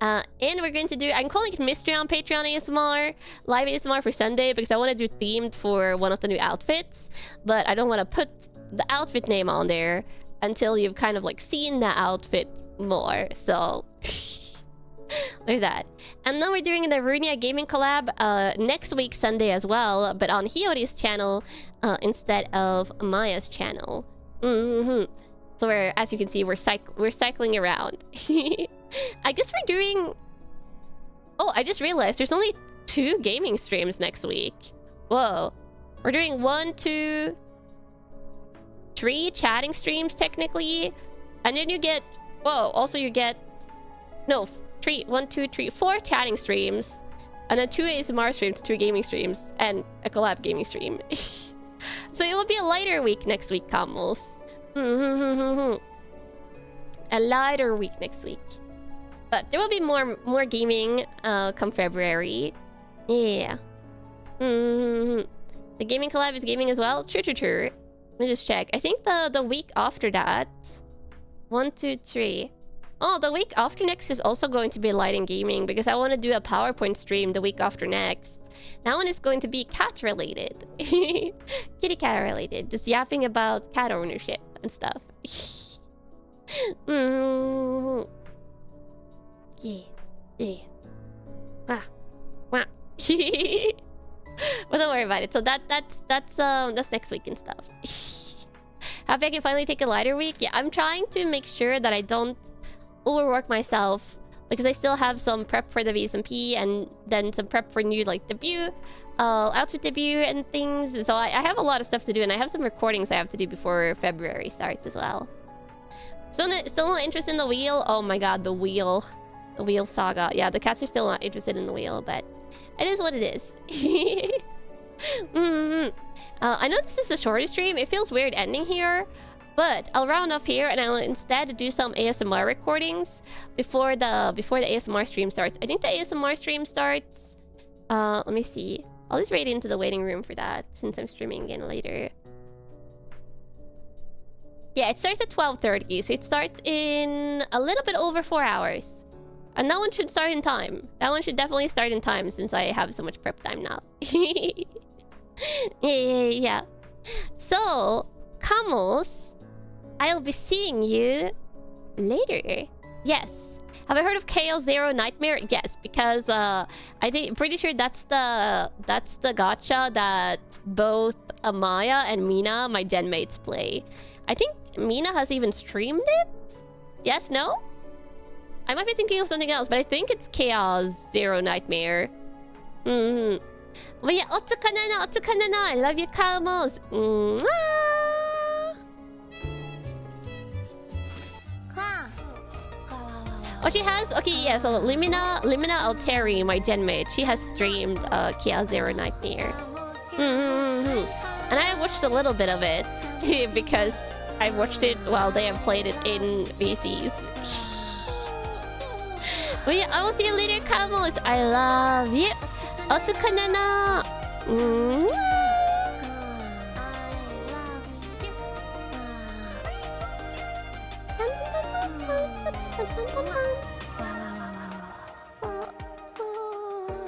And we're going to do, I'm calling it Mystery on Patreon ASMR, live ASMR for Sunday, because I want to do themed for one of the new outfits, but I don't want to put the outfit name on there until you've kind of like seen the outfit more. So there's that. And then we're doing the Aerunia gaming collab next week Sunday as well, but on Hiyori's channel instead of Maya's channel. So we're, as you can see, we're cycling around. I guess we're doing... Oh, I just realized there's only 2 gaming streams next week. Whoa. We're doing 1, 2, 3 chatting streams technically. And then you get... Whoa, also you get... No, 3, 1, 2, 3, 4 chatting streams. And then 2 ASMR streams, 2 gaming streams, and a collab gaming stream. So it will be a lighter week next week, Camels. A lighter week next week. But there will be more gaming come February. Yeah. The gaming collab is gaming as well. True. Let me just check. I think the week after that. 1, 2, 3. Oh, the week after next is also going to be light and gaming, because I want to do a PowerPoint stream the week after next. That one is going to be cat related. Kitty cat related. Just yapping about cat ownership and stuff. Yeah. Wow. But don't worry about it. So that's next week and stuff. Happy I can finally take a lighter week. Yeah, I'm trying to make sure that I don't overwork myself, because I still have some prep for the VSMP and then some prep for new like debut, outfit debut and things. So I have a lot of stuff to do, and I have some recordings I have to do before February starts as well. Still not interested in the wheel. Oh my god, the wheel saga. Yeah, the cats are still not interested in the wheel, but it is what it is. I know this is a shorter stream. It feels weird ending here, but I'll round off here, and I'll instead do some ASMR recordings before the ASMR stream starts. I think the ASMR stream starts... let me see. I'll just raid into the waiting room for that, since I'm streaming again later. Yeah, it starts at 12:30, so it starts in a little bit over 4 hours. And that one should start in time. That one should definitely start in time, since I have so much prep time now. Yeah. So, Camels, I'll be seeing you later. Yes. Have I heard of Chaos Zero Nightmare? Yes, because pretty sure that's the gacha that both Amaya and Mina, my gen mates, play. I think Mina has even streamed it? Yes, no? I might be thinking of something else, but I think it's Chaos Zero Nightmare. But yeah, otsukanana. I love you, Camels. Oh, she has? Okay, yeah, so Limina Alteri, my genmate, she has streamed Chaos Zero Nightmare. And I watched a little bit of it, because I watched it while they have played it in VCs. But yeah, I will see you later, Camels. I love you. Otsukanana.